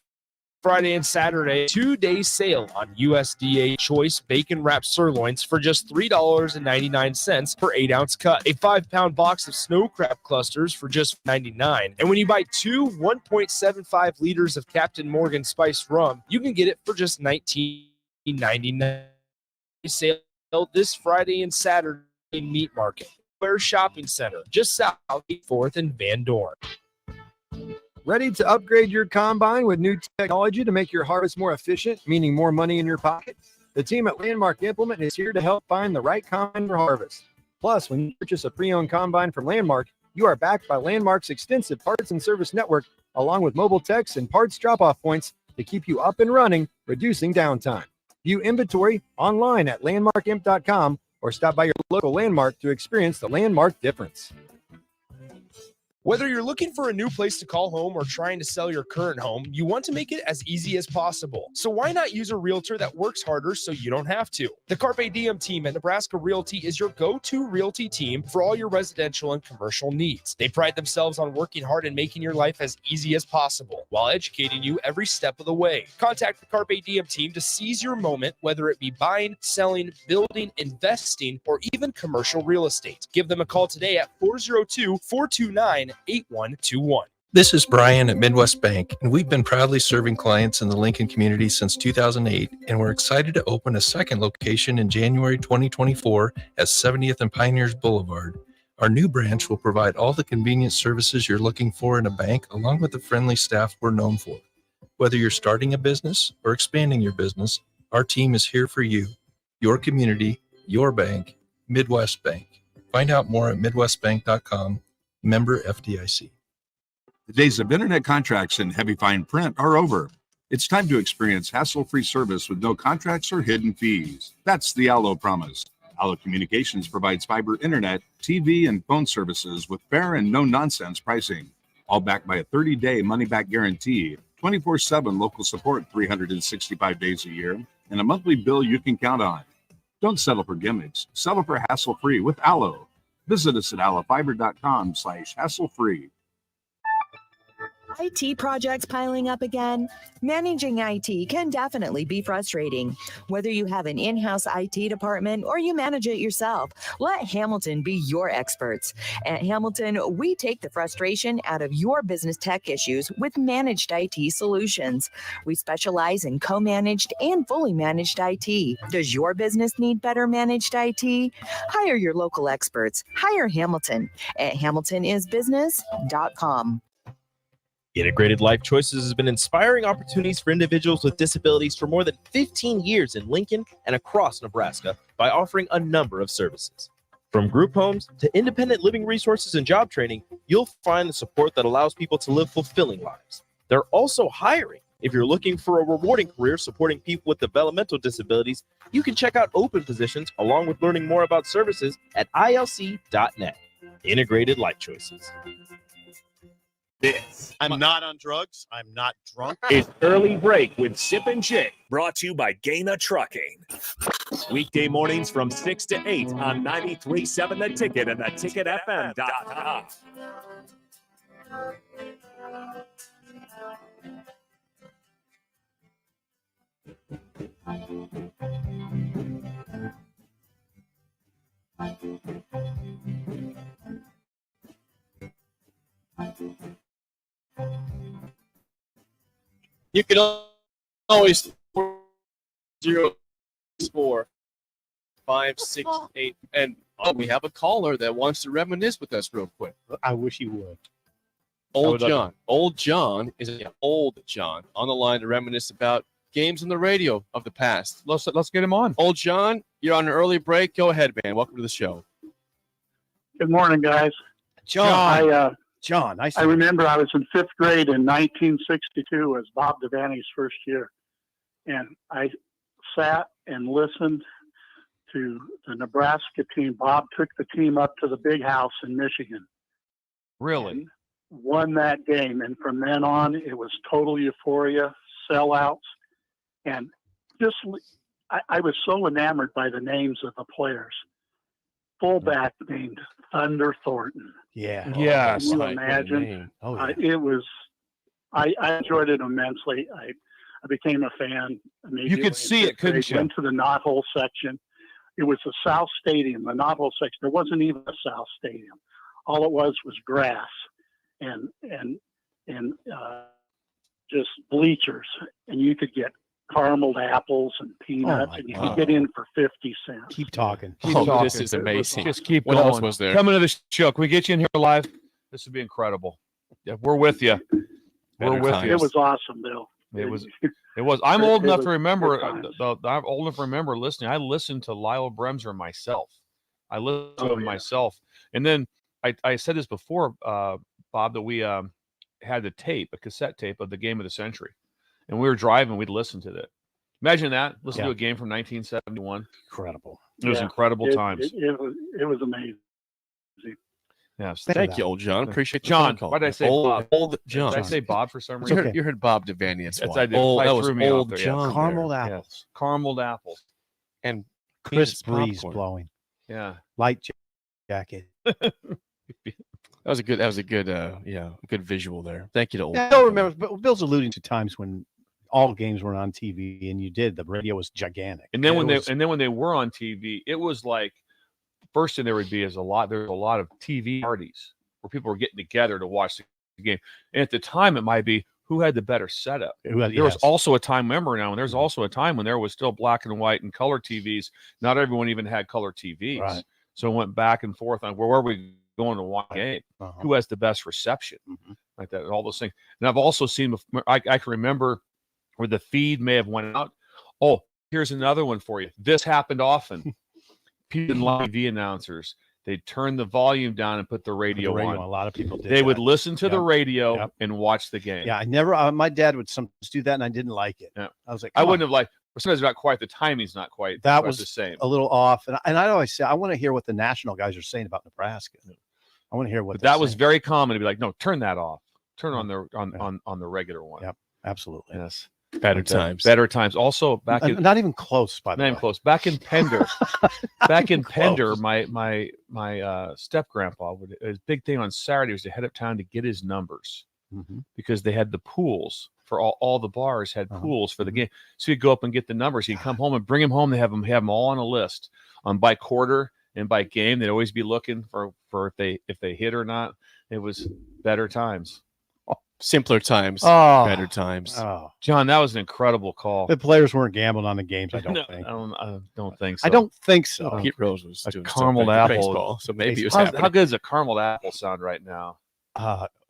Friday and Saturday, 2-day sale on USDA choice bacon wrapped sirloins for just $3.99 per 8-ounce cut. A 5-pound box of snow crab clusters for just $99. And when you buy 2 1.75 liters of Captain Morgan spiced rum, you can get it for just $19.99. Sale this Friday and Saturday Meat Market. Shopping Center, just south of 4th and Van Dorn. Ready to upgrade your combine with new technology to make your harvest more efficient, meaning more money in your pocket? The team at Landmark Implement is here to help find the right combine for harvest. Plus, when you purchase a pre-owned combine from Landmark, you are backed by Landmark's extensive parts and service network, along with mobile techs and parts drop-off points to keep you up and running, reducing downtime. View inventory online at landmarkimp.com or stop by your local Landmark to experience the Landmark difference. Whether you're looking for a new place to call home or trying to sell your current home, you want to make it as easy as possible. So why not use a realtor that works harder so you don't have to? The Carpe Diem team at Nebraska Realty is your go-to realty team for all your residential and commercial needs. They pride themselves on working hard and making your life as easy as possible while educating you every step of the way. Contact the Carpe Diem team to seize your moment, whether it be buying, selling, building, investing, or even commercial real estate. Give them a call today at 402-429-8121. This is Brian at Midwest Bank, and we've been proudly serving clients in the Lincoln community since 2008, and we're excited to open a second location in January 2024 at 70th and Pioneers Boulevard. Our new branch will provide all the convenient services you're looking for in a bank, along with the friendly staff we're known for. Whether you're starting a business or expanding your business, our team is here for you, your community, your bank, Midwest Bank. Find out more at midwestbank.com. Member FDIC. The days of internet contracts and heavy fine print are over. It's time to experience hassle-free service with no contracts or hidden fees. That's the Allo promise. Allo Communications provides fiber internet, TV, and phone services with fair and no-nonsense pricing. All backed by a 30-day money-back guarantee, 24/7 local support 365 days a year, and a monthly bill you can count on. Don't settle for gimmicks. Settle for hassle-free with Allo. Visit us at allofiber.com/hassle-free. IT projects piling up again? Managing IT can definitely be frustrating. Whether you have an in-house IT department or you manage it yourself, let Hamilton be your experts. At Hamilton, we take the frustration out of your business tech issues with managed IT solutions. We specialize in co-managed and fully managed IT. Does your business need better managed IT? Hire your local experts. Hire Hamilton at hamiltonisbusiness.com. Integrated Life Choices has been inspiring opportunities for individuals with disabilities for more than 15 years in Lincoln and across Nebraska by offering a number of services. From group homes to independent living resources and job training, you'll find the support that allows people to live fulfilling lives. They're also hiring. If you're looking for a rewarding career supporting people with developmental disabilities, you can check out open positions along with learning more about services at ilc.net. Integrated Life Choices. This I'm not on drugs. I'm not drunk. is Early Break with Sip and Jake, brought to you by Gaina Trucking. Weekday mornings from 6 to 8 on 93.7 The Ticket and theticketfm.com. You can always 0-4-5-6-8, and we have a caller that wants to reminisce with us real quick. I wish he would. Old John. Old John is old John on the line to reminisce about games on the radio of the past. Let's get him on. Old John, you're on an early break. Go ahead, man. Welcome to the show. Good morning, guys. John, I remember I was in fifth grade in 1962. It was Bob Devaney's first year. And I sat and listened to the Nebraska team. Bob took the team up to the big house in Michigan. Really? Won that game. And from then on, it was total euphoria, sellouts. And just, I was so enamored by the names of the players. Fullback named Thunder Thornton. Yeah. Yes. Can you imagine? It was, I enjoyed it immensely. I became a fan immediately. You could see it, couldn't you? Went to the knothole section. It was the South Stadium, the knothole section. There wasn't even a South Stadium. All it was grass and just bleachers. And you could get carameled apples and peanuts, and you could get in for 50 cents. Keep talking. This is amazing. Just keep What going. else was there? Coming to the show. Can we get you in here live? This would be incredible. Yeah, we're with you. We're with you. It was awesome, Bill. It was. I'm old enough to remember. good I'm old enough to remember listening. I listened to Lyle Bremser myself. I listened to him myself, and then I said this before, Bob, that we had a cassette tape of the game of the century, and we were driving. We'd listen to that. Imagine that. Listen to a game from 1971. Incredible. It was incredible times. It was amazing. Yes. Thank you, old John. Appreciate the John. phone call. Why did I say old, Bob? Old John. Did I say Bob for some You reason? heard, you heard Bob Devaney. That's Yes, why. I did. Old, I that was threw me off old there, John. yes. Carameled there. apples. Yes. Carameled apples. And Crisp peanuts, breeze popcorn. blowing. Yeah. Light jacket. That was a good. That was a good. Good visual there. Thank you to old. I don't remember, but Bill's alluding to times when all games were on TV and the radio was gigantic. And then when they were on TV, it was like first thing there would be is there's a lot of TV parties where people were getting together to watch the game. And at the time, it might be who had the better setup. There was also a time, remember now, and there's also a time when there was still black and white and color TVs. Not everyone even had color TVs. Right. So it went back and forth on where are we going to watch a game? Who has the best reception? Like that, all those things. And I've also seen, I can remember where the feed may have went out. Oh, here's another one for you. This happened often. People in TV announcers, they'd turn the volume down and put the radio on. A lot of people did. They would listen to the radio and watch the game. Yeah, I never. My dad would sometimes do that, and I didn't like it. Yeah. I was like, I wouldn't have liked. Sometimes not quite. The timing's not quite. That quite was the same. a little off, and I always say I want to hear what the national guys are saying about Nebraska. I want to hear what But that was very common to be like, no, turn that off. Turn on the on the regular one. Yep, absolutely. Yes. Better times. Better times. Also, back in not even close. By the not way, even close. Back in Pender, my step grandpa would his big thing on Saturday was to head up town to get his numbers because they had the pools for all the bars had pools for the game. So he'd go up and get the numbers. He'd come home and bring them home. They have them all on a list by quarter and by game. They'd always be looking for if they hit or not. It was better times. Simpler times, Oh. better times. Oh, John, that was an incredible call. the players weren't gambling on the games. I don't No, think. I don't think so. I don't think so. Pete Rose was A doing caramel something apple. baseball, so maybe it was how happening. good does a caramel apple sound right now?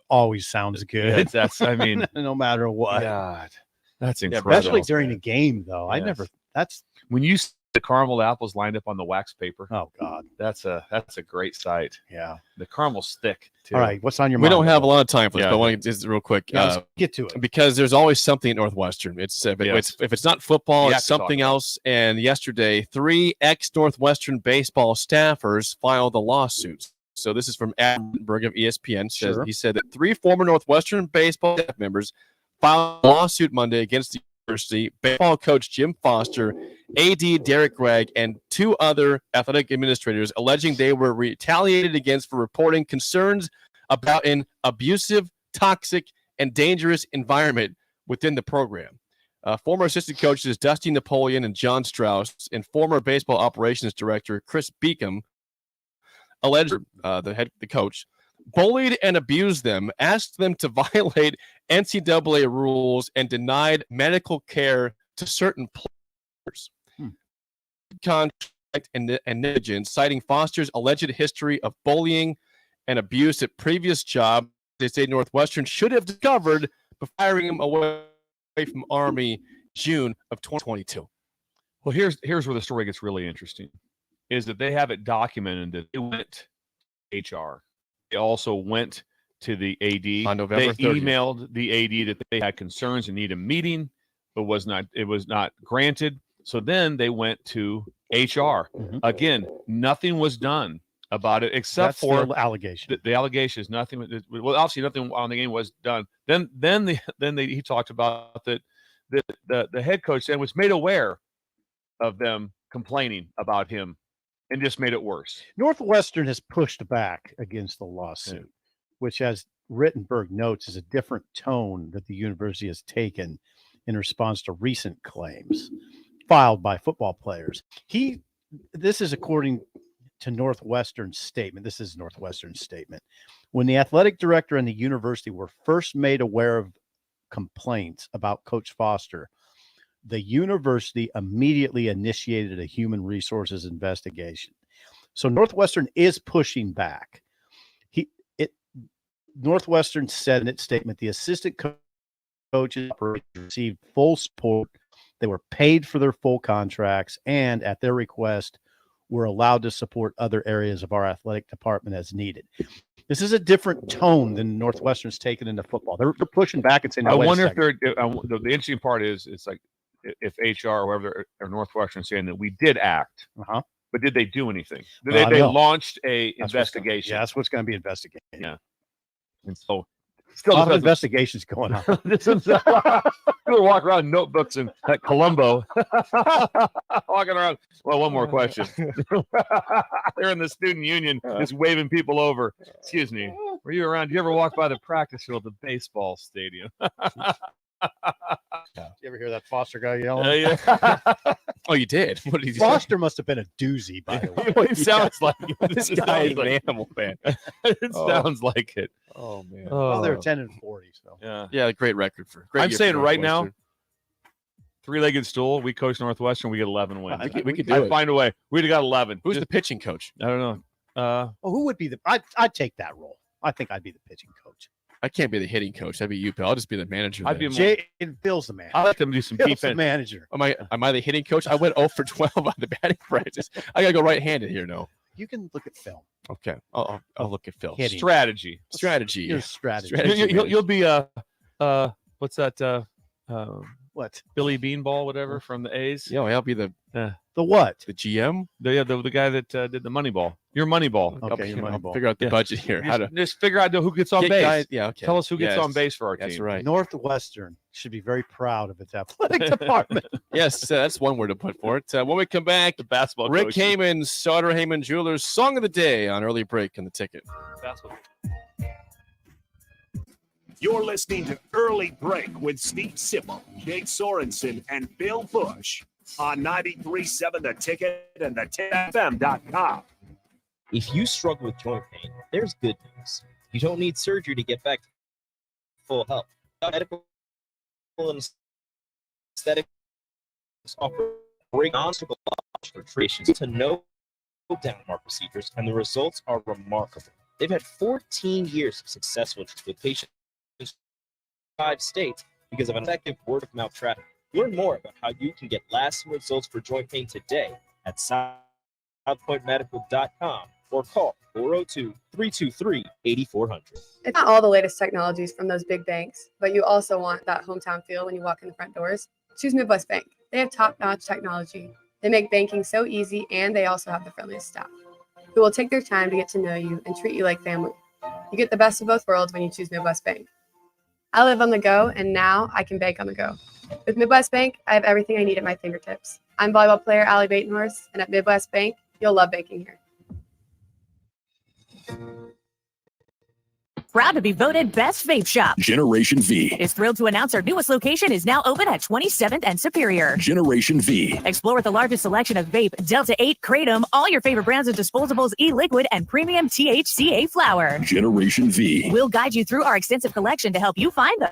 Always sounds good. That's I mean, no matter what. God, that's Yeah, incredible. especially during the game, though. I Yes. never. That's when you see the caramel apples lined up on the wax paper. Oh God, that's a great sight. Yeah, the caramel's thick too. all right. What's on your We mind? don't have a lot of time for this, Yeah. but I want to just real quick. Yeah, let's get to it. Because there's always something at Northwestern. If it's not football, We have it's to talk something about it. else. And yesterday, 3 ex-Northwestern baseball staffers filed a lawsuit So this is from Adam Berg of ESPN. Sure. He said that 3 former Northwestern baseball staff members filed a lawsuit Monday against the university. Baseball coach Jim Foster, AD Derek Gregg, and 2 other athletic administrators, alleging they were retaliated against for reporting concerns about an abusive, toxic, and dangerous environment within the program. Former assistant coaches Dusty Napoleon and John Strauss, and former baseball operations director Chris Beacom, alleged the coach bullied and abused them, asked them to violate NCAA rules, and denied medical care to certain players. Contract and negligence, citing Foster's alleged history of bullying and abuse at previous jobs. They say Northwestern should have discovered before firing him away from Army June of 2022. Well, here's where the story gets really interesting, is that they have it documented that they went to HR. They also went to the AD. On November 30th. They emailed the AD that they had concerns and need a meeting, but it was not granted. So then they went to HR. Again, nothing was done about it except for the allegation. The allegation is nothing. Well, obviously nothing on the game was done. Then he talked about that the head coach then was made aware of them complaining about him and just made it worse. Northwestern has pushed back against the lawsuit, which, as Rittenberg notes, is a different tone that the university has taken in response to recent claims filed by football players. This is according to Northwestern's statement. This is Northwestern's statement. When the athletic director and the university were first made aware of complaints about Coach Foster, the university immediately initiated a human resources investigation. So Northwestern is pushing back. Northwestern said in its statement, the assistant coaches received full support. They were paid for their full contracts, and at their request, were allowed to support other areas of our athletic department as needed. This is a different tone than Northwestern's taken into football. They're pushing back and saying, I wonder if the interesting part is, it's like if HR or whoever or Northwestern saying that we did act, but did they do anything? They launched a investigation. That's what's going to be investigated. Yeah. And so still a lot of investigations going on. People walk around notebooks and at Columbo walking around. Well, one more question. They're in the student union just waving people over. Excuse me. Were you around? Did you ever walk by the practice field of the baseball stadium? Did you ever hear that Foster guy yelling? Oh, you did? What did he Foster must have been a doozy, by the way. It sounds like this guy is an animal fan. It sounds like it. Oh man. Well, they're 10-40, so yeah, great record for. I'm saying right now, 3-legged stool. We coach Northwestern. We get 11 wins. We could do it. Find a way. We'd have got 11. Who's the pitching coach? I don't know. Who would be the? I'd take that role. I think I'd be the pitching coach. I can't be the hitting coach. That'd be you, Bill. I'll just be the manager. I'd be Bill's the manager. I like them to do some Bill's defense. the manager. Am I the hitting coach? I went 0 for 12 on the batting practice. I gotta go right-handed here. No. You can look at film. Okay, I'll look at film. Hitting. Strategy. Your strategy. You'll be what's that? What? Billy Beanball, whatever, from the A's. Yeah, I'll be the what? The GM. The guy that did the Moneyball. Your Moneyball. Okay, your I'll Moneyball. figure out the budget here. Just figure out who gets on base. Okay. Tell us who gets on base for our team. That's right. Northwestern should be very proud of its athletic department. Yes, that's one word to put for it. When we come back, the basketball Rick coach. Heyman, Sauter Heyman Jewelers Song of the Day on Early Break in the Ticket. Basketball. You're listening to Early Break with Steve Sipple, Jake Sorensen, and Bill Busch on 93.7 The Ticket and theticketfm.com. If you struggle with joint pain, there's good news. You don't need surgery to get back to full health. Medical and aesthetics offer great non-surgical operations to no down mark procedures, and the results are remarkable. They've had 14 years of success with patients in 5 states because of an effective word-of-mouth traffic. Learn more about how you can get lasting results for joint pain today at southpointmedical.com or call 402-323-8400. It's not all the latest technologies from those big banks, but you also want that hometown feel when you walk in the front doors. Choose Midwest Bank. They have top-notch technology. They make banking so easy, and they also have the friendliest staff. who will take their time to get to know you and treat you like family. You get the best of both worlds when you choose Midwest Bank. I live on the go, and now I can bank on the go. With Midwest Bank, I have everything I need at my fingertips. I'm volleyball player Allie Batenhorst, and at Midwest Bank, you'll love banking here. Proud to be voted Best Vape Shop. Generation V. Is thrilled to announce our newest location is now open at 27th and Superior. Generation V. Explore the largest selection of vape, Delta 8, Kratom, all your favorite brands of disposables, e-liquid, and premium THCA flower. Generation V. We'll guide you through our extensive collection to help you find the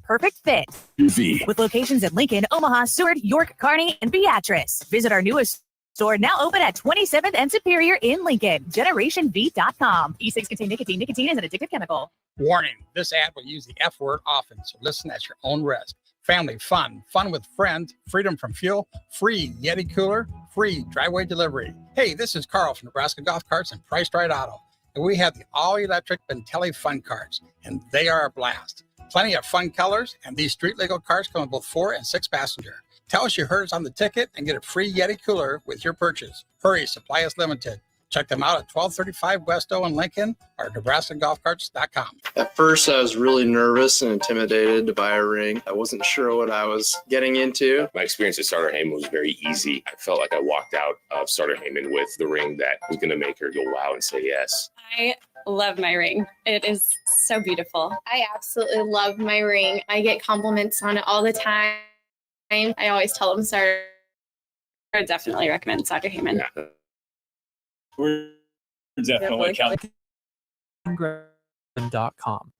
perfect fit. V. With locations in Lincoln, Omaha, Seward, York, Kearney, and Beatrice. Visit our newest store now open at 27th and Superior in Lincoln. GenerationV.com. E6 contain nicotine. Nicotine is an addictive chemical. Warning, this ad will use the F word often, so listen at your own risk. Family fun, fun with friends, freedom from fuel, free Yeti cooler, free driveway delivery. Hey, this is Carl from Nebraska Golf Carts and Priced Right Auto. And we have the all-electric Bentelli Fun Carts, and they are a blast. Plenty of fun colors, and these street-legal carts come with both 4 and 6 passenger. Tell us you heard us on the ticket and get a free Yeti cooler with your purchase. Hurry, supply is limited. Check them out at 1235 West O in Lincoln or NebraskaGolfCarts.com. At first, I was really nervous and intimidated to buy a ring. I wasn't sure what I was getting into. My experience at Starter Heyman was very easy. I felt like I walked out of Starter Heyman with the ring that was going to make her go wow and say yes. I love my ring. It is so beautiful. I absolutely love my ring. I get compliments on it all the time. I always tell them Starter. I would definitely recommend Starter Heyman. Yeah. We're definitely counting.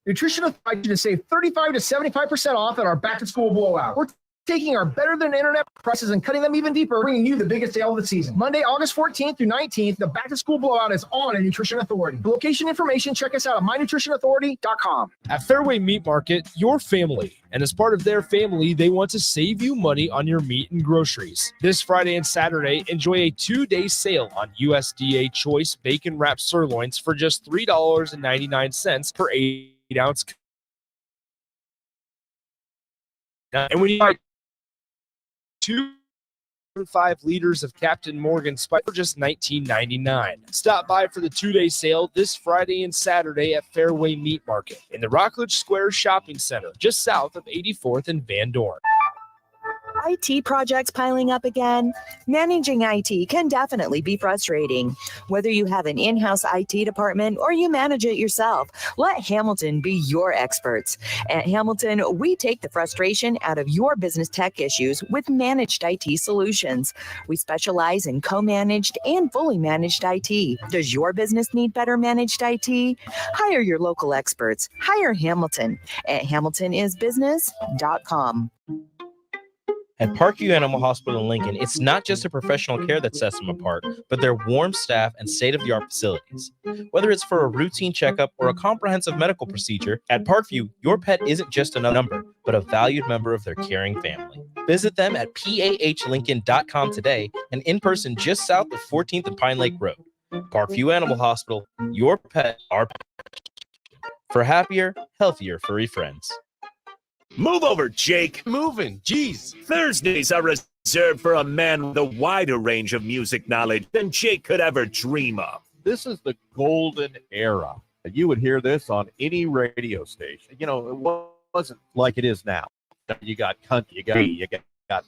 Nutrition Authority to save 35 to 75% off at our back to school blowout. We're taking our better than internet prices and cutting them even deeper, bringing you the biggest sale of the season. Monday, August 14th through 19th, the back to school blowout is on at Nutrition Authority. For location information, check us out at mynutritionauthority.com. At Fairway Meat Market, your family. And as part of their family, they want to save you money on your meat and groceries. This Friday and Saturday, enjoy a 2-day sale on USDA choice bacon wrapped sirloins for just $3.99 per 8-ounce. And when you buy 2.5 liters of Captain Morgan Spice for just $19.99. Stop by for the 2-day sale this Friday and Saturday at Fairway Meat Market in the Rockledge Square Shopping Center, just south of 84th and Van Dorn. IT projects piling up again? Managing IT can definitely be frustrating. Whether you have an in-house IT department or you manage it yourself, let Hamilton be your experts. At Hamilton, we take the frustration out of your business tech issues with managed IT solutions. We specialize in co-managed and fully managed IT. Does your business need better managed IT? Hire your local experts. Hire Hamilton at hamiltonisbusiness.com. At Parkview Animal Hospital in Lincoln, it's not just a professional care that sets them apart, but their warm staff and state-of-the-art facilities. Whether it's for a routine checkup or a comprehensive medical procedure, at Parkview, your pet isn't just a number, but a valued member of their caring family. Visit them at pahlincoln.com today and in person just south of 14th and Pine Lake Road. Parkview Animal Hospital, your pet, our pet. For happier, healthier furry friends. Move over, Jake. Moving. Jeez. Thursdays are reserved for a man with a wider range of music knowledge than Jake could ever dream of. This is the golden era. You would hear this on any radio station. You know, it wasn't like it is now. You got country, you got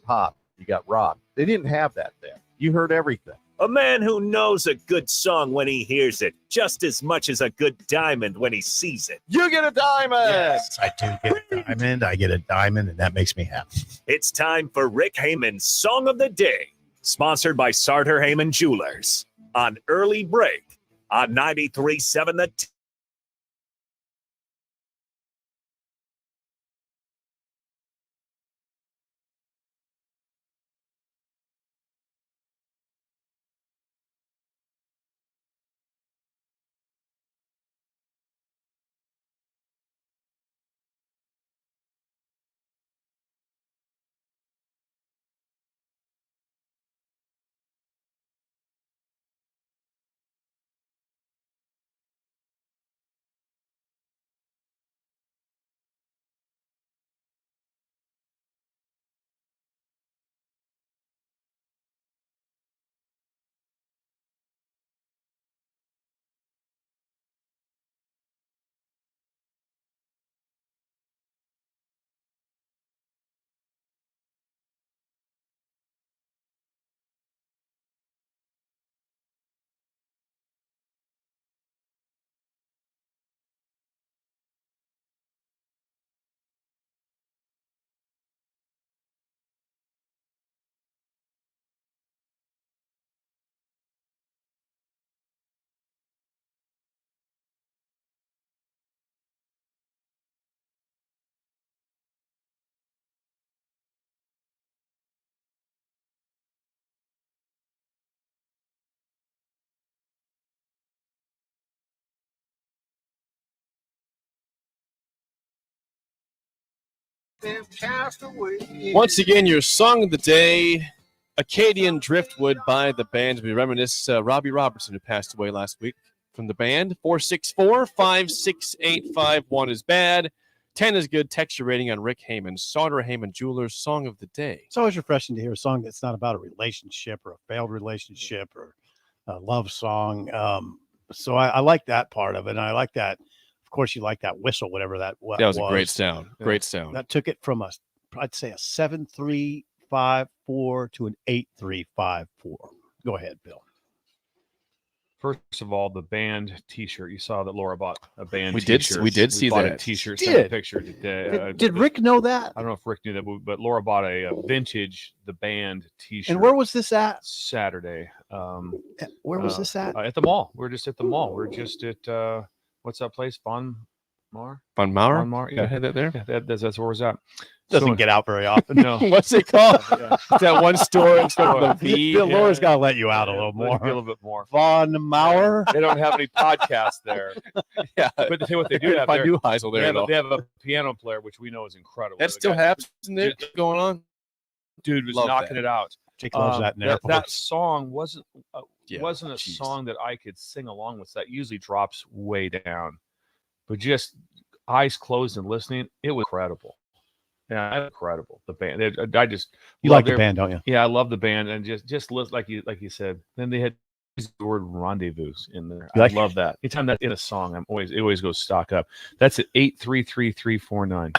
pop, you got rock. They didn't have that then. You heard everything. A man who knows a good song when he hears it, just as much as a good diamond when he sees it. You get a diamond! Yes, I do get a diamond. I get a diamond, and that makes me happy. It's time for Rick Heyman's Song of the Day, sponsored by Sartor Heyman Jewelers, on Early Break on 93.7 The Once again, your song of the day, Acadian Driftwood by the band. We reminisce Robbie Robertson, who passed away last week, from the band. 464-56851 is bad. 10 is good. Texture rating on Rick Heyman, Sauter Heyman Jewelers Song of the Day. It's always refreshing to hear a song that's not about a relationship or a failed relationship or a love song. So I like that part of it. And I like that. Of course, you like that whistle, whatever that was. That was a great sound. Yeah. Great sound. That took it from I'd say a 7.354 to an 8.354. Go ahead, Bill. First of all, the band T-shirt. You saw that Laura bought a band We T-shirt. did see bought that. a T-shirt. Did. Sent a picture today. Did Rick know that? I don't know if Rick knew that, but Laura bought a vintage the band T-shirt. And where was this at? Saturday. Where was this at? At the mall. We're just at the mall. We're just at what's that place? Von Mar. Von Mauer? Von Mar. Yeah, had that there. Yeah, that's where it's at. Doesn't get out very often. No. What's it called? That one store in front of the V. Bill, Laura's got to let you out a little Let more. it be a little bit more. Von Mauer. They don't have any podcasts there. Yeah, but what they do have there, Heisel there, they have a piano player, which we know is incredible. That still happens there going on. Dude was Love knocking that. it out. Jake loves that in that airports. song wasn't a jeez. song that I could sing along with. That usually drops way down, but just eyes closed and listening, it was incredible. Yeah, incredible. The band. You like the band, don't you? Yeah, I love the band, and just listen, like you said. Then they had the word rendezvous in there. I love that. Anytime that's in a song, it always goes stock up. That's at 8333349.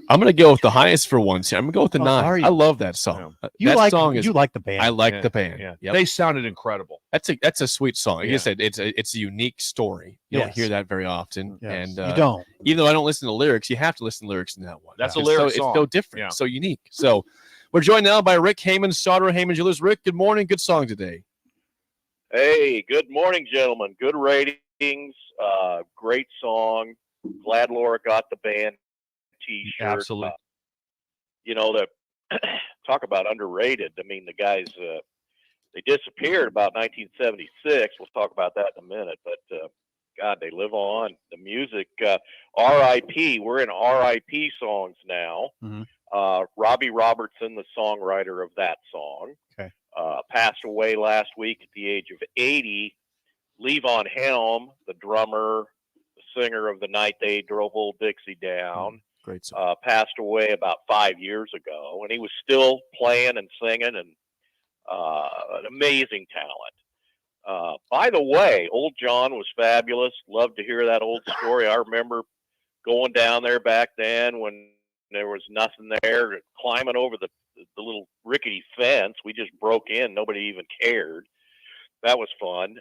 I'm gonna go with the highest for once here. I'm gonna go with the 9. are you? I love that song. You that like song is. you like the band. I like the band. Yeah, Yep. they sounded incredible. That's a sweet song. Like Yeah. you said, it's a unique story. You don't Yes. hear that very often. Yes. And You don't. Even though I don't listen to lyrics, you have to listen to lyrics in that one. That's a It's lyric so, song. It's so different, Yeah. so unique. So we're joined now by Rick Heyman, Sauter Heyman Jewelers. Rick, good morning. Good song today. Hey, good morning, gentlemen. Good ratings. Great song. Glad Laura got the band T-shirt. Absolutely. The talk about underrated. I mean, the guys they disappeared about 1976. We'll talk about that in a minute. But God, they live on. The music. R.I.P. We're in R.I.P. songs now. Mm-hmm. Robbie Robertson, the songwriter of that song. Okay. Passed away last week at the age of 80. Levon Helm, the drummer, the singer of The Night They Drove Old Dixie Down, Great song. passed away about 5 years ago, and he was still playing and singing, and an amazing talent. By the way, Old John was fabulous. Loved to hear that old story. I remember going down there back then when there was nothing there, climbing over the little rickety fence. We just broke in. Nobody even cared. That was fun.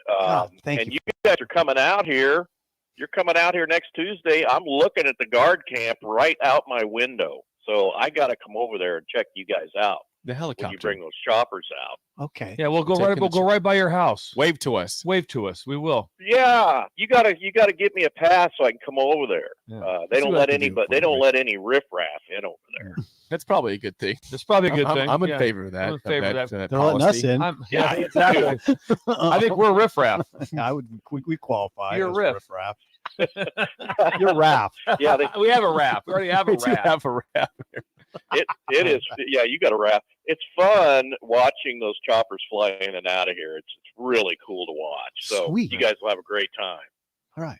Thank you guys are coming out here. You're coming out here next Tuesday. I'm looking at the guard camp right out my window. So I got to come over there and check you guys out. The helicopter. When you bring those choppers out. Okay. Yeah, we'll go Taking right by your house. Wave to us. Wave to us. We will. Yeah, you gotta get me a pass so I can come over there. Yeah. They See don't what I let can do anybody. for They you, don't Rick. let any riffraff in over there. That's probably a good thing. That's probably a good I'm- thing. I'm in Yeah. favor of that. I'm in favor of that. They're letting us policy. in. Yeah, exactly. I think we're riffraff. I would. We qualify. You're as riff. riffraff. You're Raff. Yeah, we have a rap. We already have a We do rap. have a rap. It is. Yeah, you got a wrap. It's fun watching those choppers fly in and out of here. It's really cool to watch. So Sweet. you guys will have a great time. All right.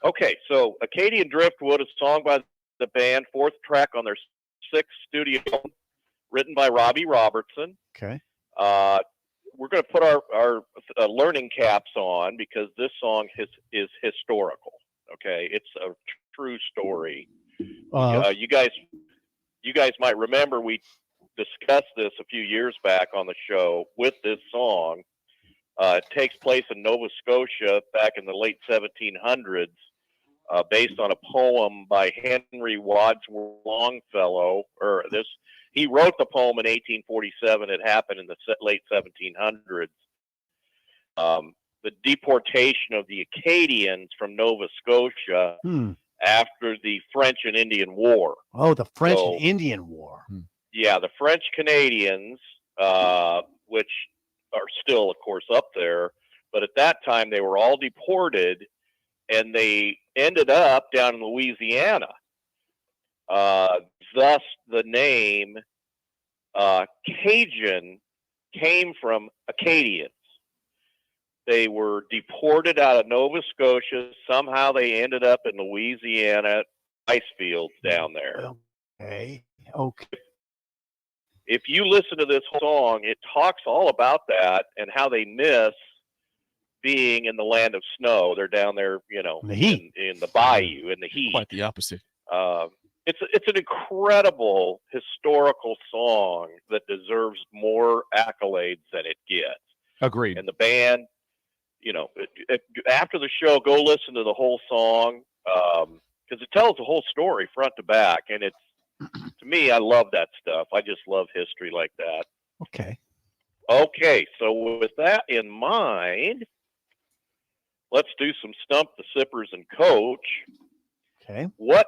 Okay, so Acadian Driftwood, a song by the band, 4th track on their 6th studio album, written by Robbie Robertson. Okay. We're going to put our learning caps on because this song is historical. Okay, it's a true story. You guys might remember we discussed this a few years back on the show with this song. It takes place in Nova Scotia back in the late 1700s, based on a poem by Henry Wadsworth Longfellow. He wrote the poem in 1847. It happened in the late 1700s. The deportation of the Acadians from Nova Scotia after the French and Indian War. Oh, the French and Indian War. Yeah, the French Canadians, which are still, of course, up there, but at that time they were all deported, and they ended up down in Louisiana. thus the name Cajun came from Acadians. They were deported out of Nova Scotia. Somehow they ended up in Louisiana ice fields down there. Okay. If you listen to this song, it talks all about that and how they miss being in the land of snow. They're down there, you know, in the heat, in the bayou, in the heat. Quite the opposite. It's an incredible historical song that deserves more accolades than it gets. Agreed. And the band, you know, after the show, go listen to the whole song because it tells the whole story front to back. And it's, to me, I love that stuff. I just love history like that. Okay. So with that in mind, let's do some Stump the Sippers and Coach. Okay. What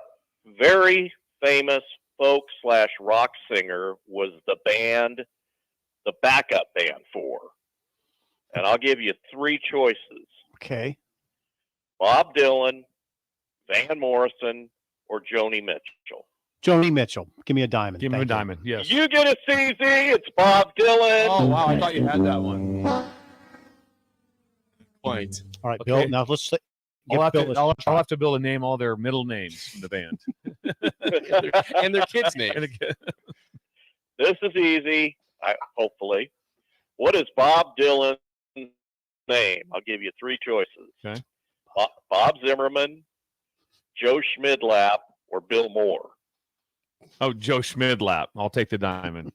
very famous folk / rock singer was the backup band for? And I'll give you 3 choices. Okay. Bob Dylan, Van Morrison, or Joni Mitchell. Joni Mitchell. Give me a diamond. Give him a diamond. Yes. You get a CZ. It's Bob Dylan. Oh, wow. I thought you had that one. Point. All right, Bill. Now let's I'll have to build a name, all their middle names in the band. and their kids' names. This is easy, hopefully. What is Bob Dylan's name? I'll give you 3 choices. Okay. Bob Zimmerman, Joe Schmidlap, or Bill Moore. Oh, Joe Schmidlap. I'll take the diamond.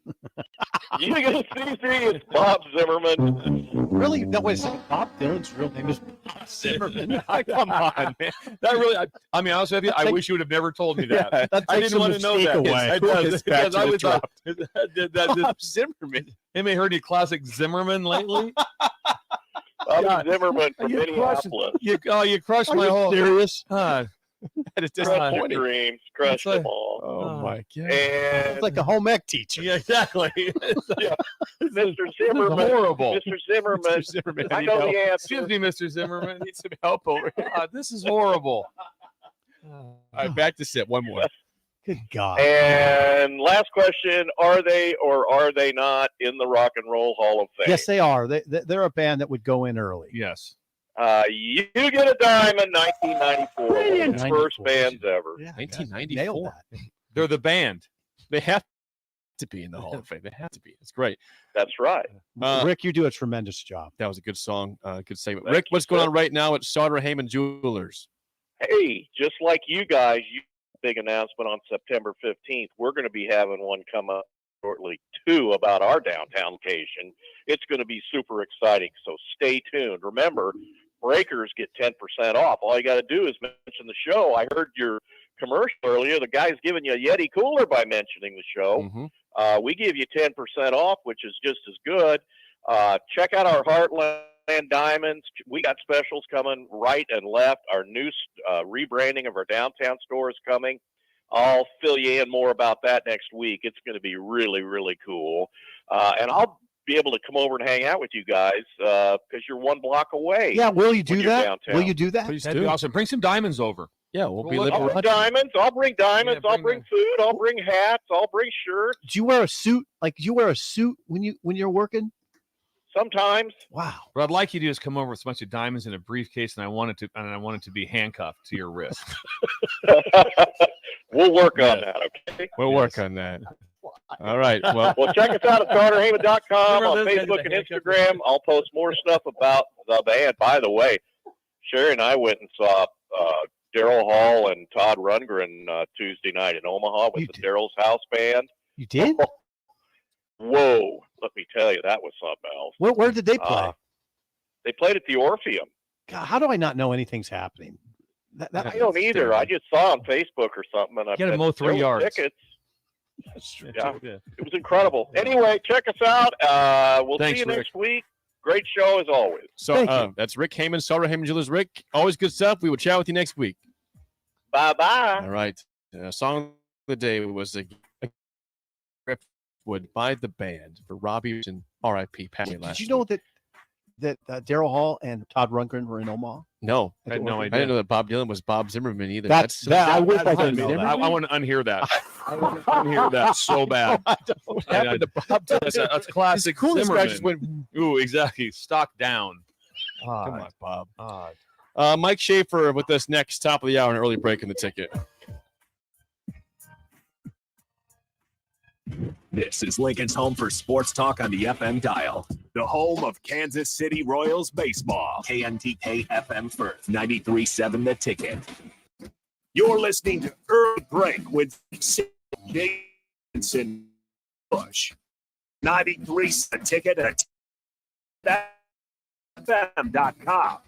You get a CZ. It's Bob Zimmerman. Really? No, wait a second. Bob Dylan's real name is Bob Zimmerman. Come on, man. That really, I mean, honestly, I wish you would have never told me that. Yeah, that I takes didn't want to know that. away. It does. Because I was Dropped. Bob Zimmerman. Anybody heard any classic Zimmerman lately? Bob Zimmerman from You Minneapolis. You crushed Are my you whole. serious? That is Crushed your disappointing. dreams. Crushed them all. Oh my god. And It's like a home ec teacher. Yeah, exactly. yeah, Mr. Zimmerman. Horrible. Mr. Zimmerman. Mr. Zimmerman, I I need know help. the answer. Excuse me, Mr. Zimmerman. Need some help over here. God, this is horrible. All right, back to Sip. One more. Good God. And last question: are they or are they not in the Rock and Roll Hall of Fame? Yes, they are. They're a band that would go in early. Yes. You get a diamond. 1994. Brilliant. First bands ever. Yeah, 1994. nailed that. They're the band. They have to be in the Hall of Fame. They have to be. It's great. That's right. Rick, you do a tremendous job. That was a good song. Good segment. Thank Rick, you, what's going sir. on right now at Sauter Heyman Jewelers? Hey, just like you guys, big announcement on September 15th. We're going to be having one come up shortly too about our downtown location. It's going to be super exciting. So stay tuned. Remember, breakers get 10% off. All you got to do is mention the show. I heard your commercial earlier. The guy's giving you a Yeti cooler by mentioning the show. Mm-hmm. We give you 10% off, which is just as good. Check out our Heartland Diamonds. We got specials coming right and left. Our new rebranding of our downtown store is coming. I'll fill you in more about that next week. It's going to be really, really cool. And I'll be able to come over and hang out with you guys because you're 1 block away. Yeah, will you do when you're that? downtown. Will you do that? Please That'd be do. awesome. Bring some diamonds over. Yeah, we'll be Well, living I'll bring lunch. diamonds. I'll bring diamonds. Yeah, I'll bring food. I'll bring hats. I'll bring shirts. Do you wear a suit? Like, do you wear a suit when you're working? Sometimes. Wow. What I'd like you to do is come over with a bunch of diamonds in a briefcase, and I want it to be handcuffed to your wrist. We'll work on that, okay? We'll work on that. All right. Well, Check us out at SauterHeyman.com on Remember those Facebook guys and that Instagram. I'll post more stuff about the band. By the way, Sherry and I went and saw Daryl Hall and Todd Rundgren Tuesday night in Omaha with the Daryl's House Band. You did? Whoa. Let me tell you, that was something else. Where did they play? They played at the Orpheum. God, how do I not know anything's happening? I don't either. I just saw on Facebook or something, and I Get him said, mow 3 "There were yards." tickets." Yeah, it was incredible. Anyway, check us out. We'll Thanks, see you Rick. next week. Great show as always. so that's Rick Heyman, Sauter Heyman Jewelers. Rick, always good stuff. We will chat with you next week. Bye-bye. All right. Song of the day was a Driftwood by the band for Robbie and R.I.P. Patty last Did you know that that Daryl Hall and Todd Rundgren were in Omaha? No, I had no I idea. didn't know that Bob Dylan was Bob Zimmerman either. I wish I could know I that. want to unhear that. I want to unhear that so bad. What happened to Bob Dylan? That's classic Coolest guy Zimmerman. just went. Ooh, exactly. Stock down. Come on, Bob. Mike Schaefer with us next, top of the hour, an early break in the ticket. This is Lincoln's home for sports talk on the FM dial. The home of Kansas City Royals baseball. KNTK FM First, 93.7 The Ticket. You're listening to Early Break with Jason Busch. 93 The Ticket at FM.com.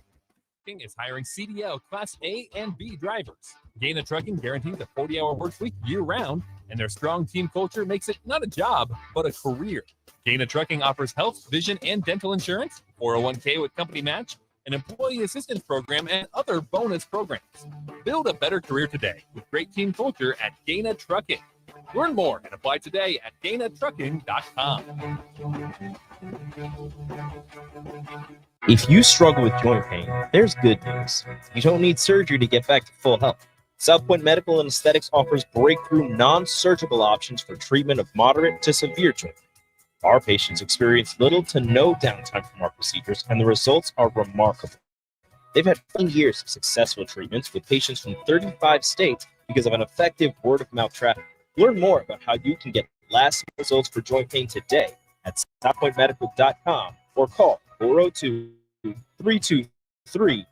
Is hiring CDL Class A and B drivers. Gaina Trucking guarantees a 40-hour work week year-round, and their strong team culture makes it not a job, but a career. Gaina Trucking offers health, vision, and dental insurance, 401k with company match, an employee assistance program, and other bonus programs. Build a better career today with great team culture at Gaina Trucking. Learn more and apply today at GainaTrucking.com. If you struggle with joint pain, there's good news. You don't need surgery to get back to full health. South Point Medical and Aesthetics offers breakthrough non-surgical options for treatment of moderate to severe joint pain. Our patients experience little to no downtime from our procedures, and the results are remarkable. They've had 10 years of successful treatments with patients from 35 states because of an effective word-of-mouth traffic. Learn more about how you can get lasting results for joint pain today at southpointmedical.com or call 402-323.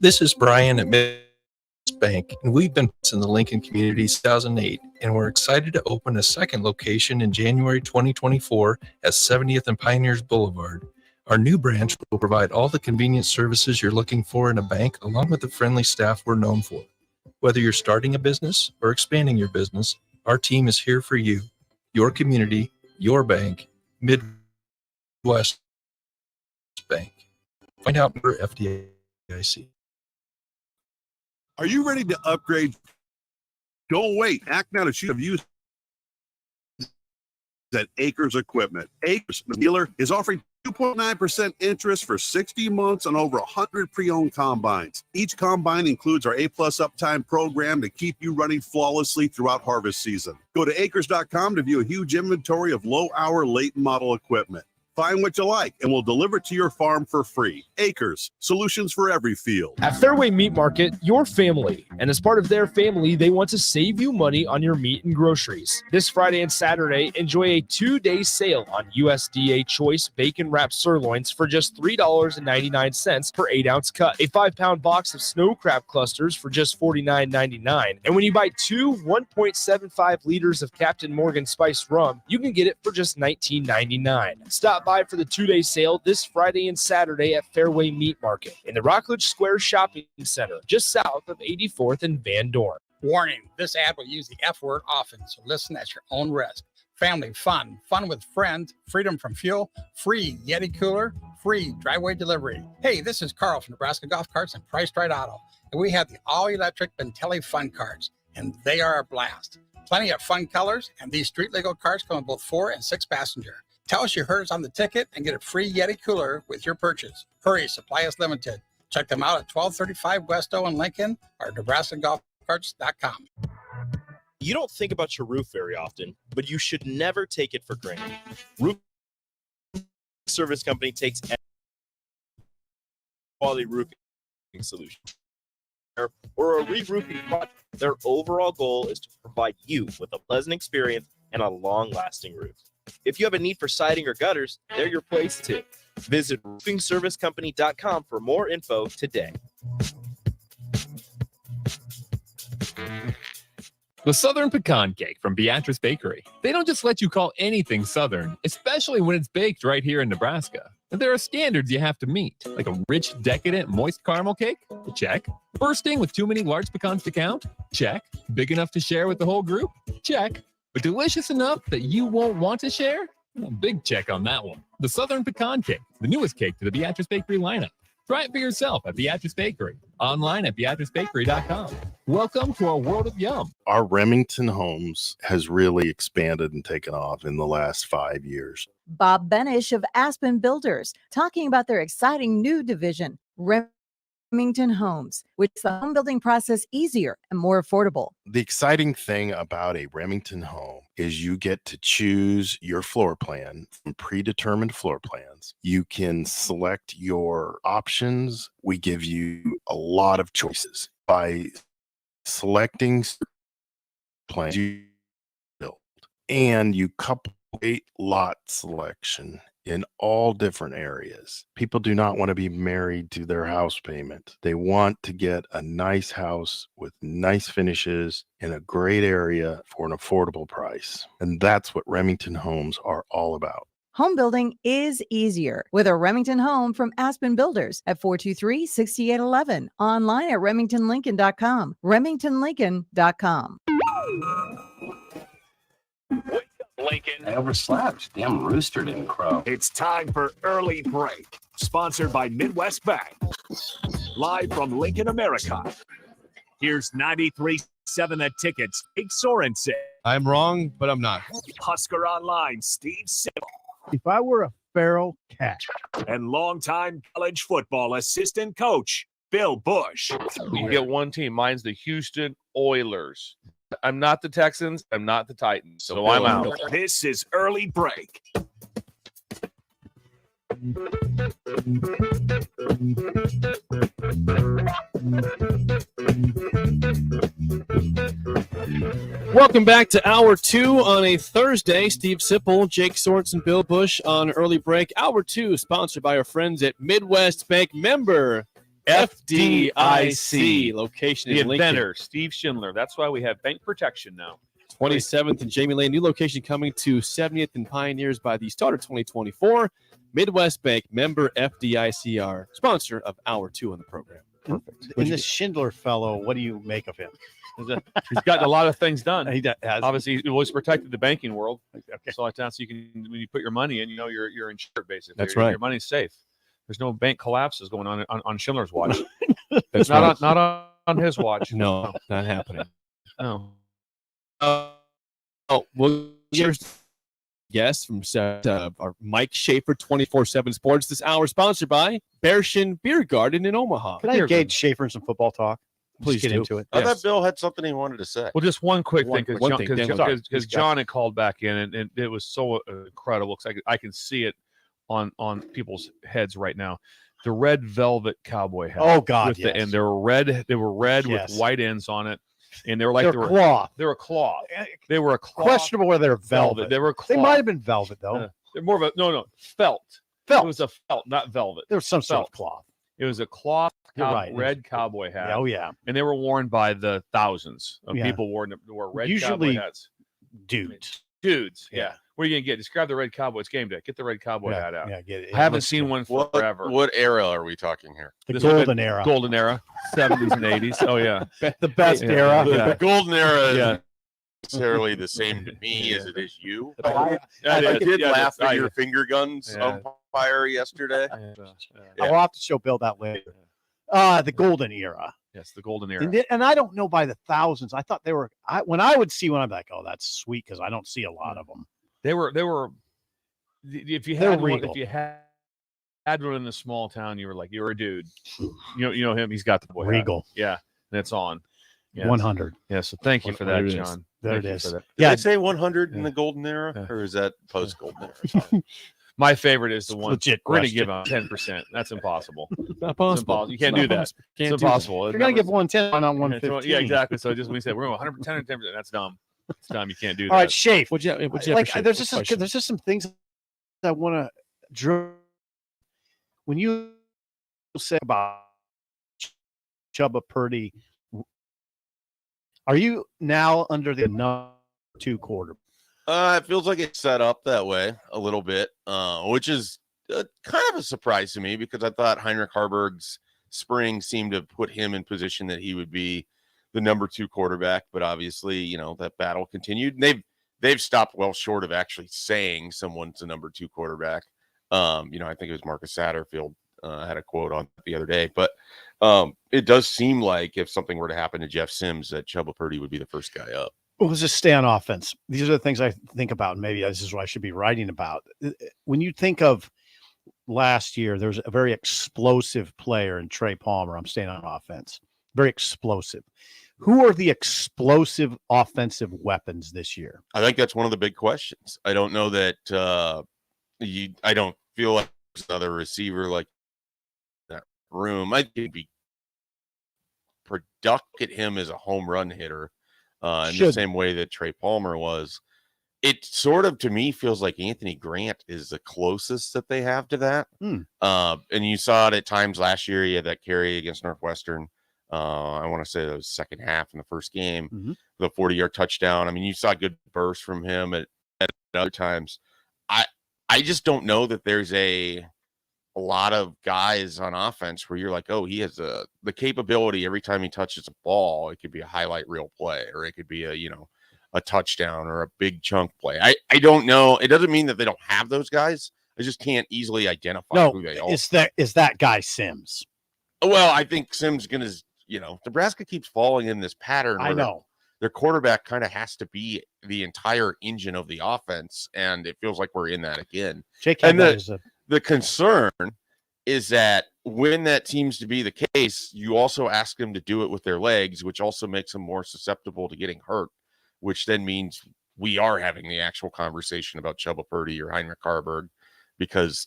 This is Brian at Midwest Bank, and we've been in the Lincoln community since 2008, and we're excited to open a second location in January 2024 at 70th and Pioneers Boulevard. Our new branch will provide all the convenient services you're looking for in a bank, along with the friendly staff we're known for. Whether you're starting a business or expanding your business, our team is here for you, your community, your bank, Midwest Bank. Find out more at FDIC. Are you ready to upgrade? Don't wait. Act now to shoot of use at Acres Equipment. Acres, the dealer, is offering 2.9% interest for 60 months on over 100 pre-owned combines. Each combine includes our A-plus uptime program to keep you running flawlessly throughout harvest season. Go to acres.com to view a huge inventory of low-hour, late-model equipment. Find what you like, and we'll deliver it to your farm for free. Acres, solutions for every field. At Fairway Meat Market, your family, and as part of their family, they want to save you money on your meat and groceries. This Friday and Saturday, enjoy a 2-day sale on USDA Choice Bacon Wrapped Sirloins for just $3.99 per 8-ounce cut. A 5-pound box of snow crab clusters for just $49.99. And when you buy 2 1.75 liters of Captain Morgan spiced rum, you can get it for just $19.99. Stop by for the 2-day sale this Friday and Saturday at Fairway Meat Market in the Rockledge Square Shopping Center, just south of 84th and Van Dorn. Warning, this ad will use the F word often, so listen at your own risk. Family fun, fun with friends, freedom from fuel, free Yeti cooler, free driveway delivery. Hey, this is Carl from Nebraska Golf Carts and Priced Right Auto, and we have the all-electric Bentelli Fun Carts, and they are a blast. Plenty of fun colors, and these street-legal carts come in both 4 and 6 passenger. Tell us you heard us on the ticket and get a free Yeti cooler with your purchase. Hurry, supply is limited. Check them out at 1235 West O in Lincoln or NebraskaGolfCarts.com. You don't think about your roof very often, but you should never take it for granted. Roof Service Company takes quality roofing solution or a re-roofing project. Their overall goal is to provide you with a pleasant experience and a long-lasting roof. If you have a need for siding or gutters, they're your place too. Visit roofingservicecompany.com for more info today. The Southern Pecan Cake from Beatrice Bakery. They don't just let you call anything Southern, especially when it's baked right here in Nebraska. And there are standards you have to meet, like a rich, decadent, moist caramel cake? Check. Bursting with too many large pecans to count? Check. Big enough to share with the whole group? Check. But delicious enough that you won't want to share? Big check on that one. The Southern Pecan Cake, the newest cake to the Beatrice Bakery lineup. Try it for yourself at Beatrice Bakery. Online at BeatriceBakery.com. Welcome to our world of yum. Our Remington Homes has really expanded and taken off in the last 5 years. Bob Benish of Aspen Builders talking about their exciting new division, Remington Homes, which makes the home building process easier and more affordable. The exciting thing about a Remington home is you get to choose your floor plan from predetermined floor plans. You can select your options. We give you a lot of choices. By selecting plans you build, and you couple a lot selection in all different areas. People do not want to be married to their house payment. They want to get a nice house with nice finishes in a great area for an affordable price. And that's what Remington Homes are all about. Home building is easier with a Remington home from Aspen Builders at 423-6811. Online at remingtonlincoln.com. remingtonlincoln.com. Lincoln. I overslept. Damn rooster didn't crow. It's time for Early Break, sponsored by Midwest Bank. Live from Lincoln, America. Here's 93.7 The Ticket's Jake Sorensen. I'm wrong, but I'm not. Husker Online, Steve Simmel. If I were a feral cat. And longtime college football assistant coach, Bill Busch. You get one team. Mine's the Houston Oilers. I'm not the Texans. I'm not the Titans. So I'm out. This is Early Break. Welcome back to Hour 2 on a Thursday. Steve Sipple, Jake Sorensen, Bill Busch on Early Break. Hour 2 sponsored by our friends at Midwest Bank, member FDIC, location The in Lincoln. inventor, Steve Schindler. That's why we have bank protection now. 27th and Jamie Lane. New location coming to 70th and Pioneers by the start of 2024. Midwest Bank, member FDICR, sponsor of Hour 2 on the program. Perfect. And this Schindler fellow, what do you make of him? He's gotten a lot of things done. He has. Obviously, he always protected the banking world. Okay. So you can, when you put your money in, you're insured basically. That's right. Your money's safe. There's no bank collapses going on Schindler's watch. That's not right. on his watch. No, not happening. No. Well, here's guest from our Mike Schaefer, 24/7 Sports. This hour sponsored by Bearshin Beer Garden in Omaha. Can I engage Schaefer in some football talk? Please get do. into it. I thought Bill had something he wanted to say. Well, just one quick thing, one thing, because John had called back in, and it was so incredible. Because I can see it on people's heads right now. The red velvet cowboy hat. Oh God! With Yes. and they were red. They were red Yes. with white ends on it, and they were like cloth. They were cloth. They were a cloth. Questionable whether they're velvet. They were cloth. They might have been velvet though. They're more of a no felt. Felt. It was a felt, not velvet. There was some sort Felt. of cloth. It was a cloth right. red cowboy hat. Oh yeah. And they were worn by the thousands of Yeah. people wore red Usually cowboy hats. Dudes. Dudes, Yeah. yeah. What are you gonna get? Describe the red cowboy. It's game day. Get the red cowboy hat out. Yeah, get it. I haven't seen one forever. What era are we talking here? The This would've golden been era. Golden era. 70s and 80s. Oh yeah. The best Yeah. era. The golden era is Yeah. necessarily the same to me as it is you. Yeah, I it is. did Yeah, laugh that's- at your finger guns Yeah. umpire yesterday. I'll have to show Bill that later. The golden era. Yes, the golden era. And I don't know by the thousands. I thought they were. When I would see one, I'm like, oh, that's sweet because I don't see a lot of them. They were. If you They're had one, regal. if you had one in a small town, you were like, you're a dude. You know him. He's got the boy hat. Regal. Yeah, and it's on. Yes. 100. Yeah. So thank you for that, There it is. John. There Thank it you is. for that. Did I say 100 in the golden era, or is that post golden era? My favorite is the one. Legit We're gonna question. give him 10%. That's impossible. Not It's possible. impossible. You can't do that. Can't It's do that. impossible. You're gonna give 110 on 115. Yeah, exactly. So just when we said we're going 110 and 10%, that's dumb. It's dumb. You can't do that. All right, Shafe. What'd you have for Like, Shafe? there's What question? just some things I want to drill. When you say about Chubba Purdy, are you now under the number 2 quarter? It feels like it's set up that way a little bit, which is kind of a surprise to me because I thought Heinrich Harburg's spring seemed to put him in position that he would be the number 2 quarterback. But obviously, that battle continued. And they've stopped well short of actually saying someone's the number 2 quarterback. I think it was Marcus Satterfield I had a quote on the other day, but it does seem like if something were to happen to Jeff Sims, that Chuba Purdy would be the first guy up. Well, let's just stay on offense. These are the things I think about, and maybe this is what I should be writing about. When you think of last year, there was a very explosive player in Trey Palmer. I'm staying on offense. Very explosive. Who are the explosive offensive weapons this year? I think that's one of the big questions. I don't know that I don't feel like there's another receiver like that room. I think it'd be productive at him as a home run hitter in the same way that Trey Palmer was. It sort of, to me, feels like Anthony Grant is the closest that they have to that. And you saw it at times last year. He had that carry against Northwestern. I want to say that was second half in the first game, the 40-yard touchdown. I mean, you saw good bursts from him at other times. I just don't know that there's a lot of guys on offense where you're like, oh, he has the capability every time he touches a ball. It could be a highlight reel play, or it could be a touchdown or a big chunk play. I don't know. It doesn't mean that they don't have those guys. I just can't easily identify who they are. Is that guy Sims? Well, I think Sims gonna, Nebraska keeps falling in this pattern. I know. Their quarterback kind of has to be the entire engine of the offense, and it feels like we're in that again. The concern is that when that seems to be the case, you also ask them to do it with their legs, which also makes them more susceptible to getting hurt, which then means we are having the actual conversation about Chuba Purdy or Heinrich Harburg, because,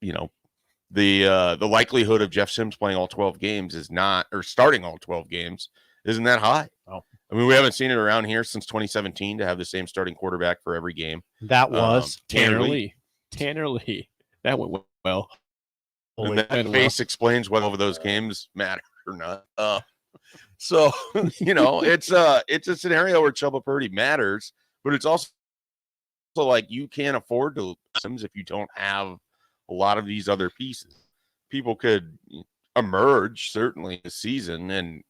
the likelihood of Jeff Sims playing all 12 games is not, or starting all 12 games isn't that high. Oh. I mean, we haven't seen it around here since 2017 to have the same starting quarterback for every game. That was Tanner Lee. Tanner Lee. That went well. And that face explains whether those games matter or not. So, it's a scenario where Chuba Purdy matters, but it's also like you can't afford to lose Sims if you don't have a lot of these other pieces. People could emerge certainly this season, and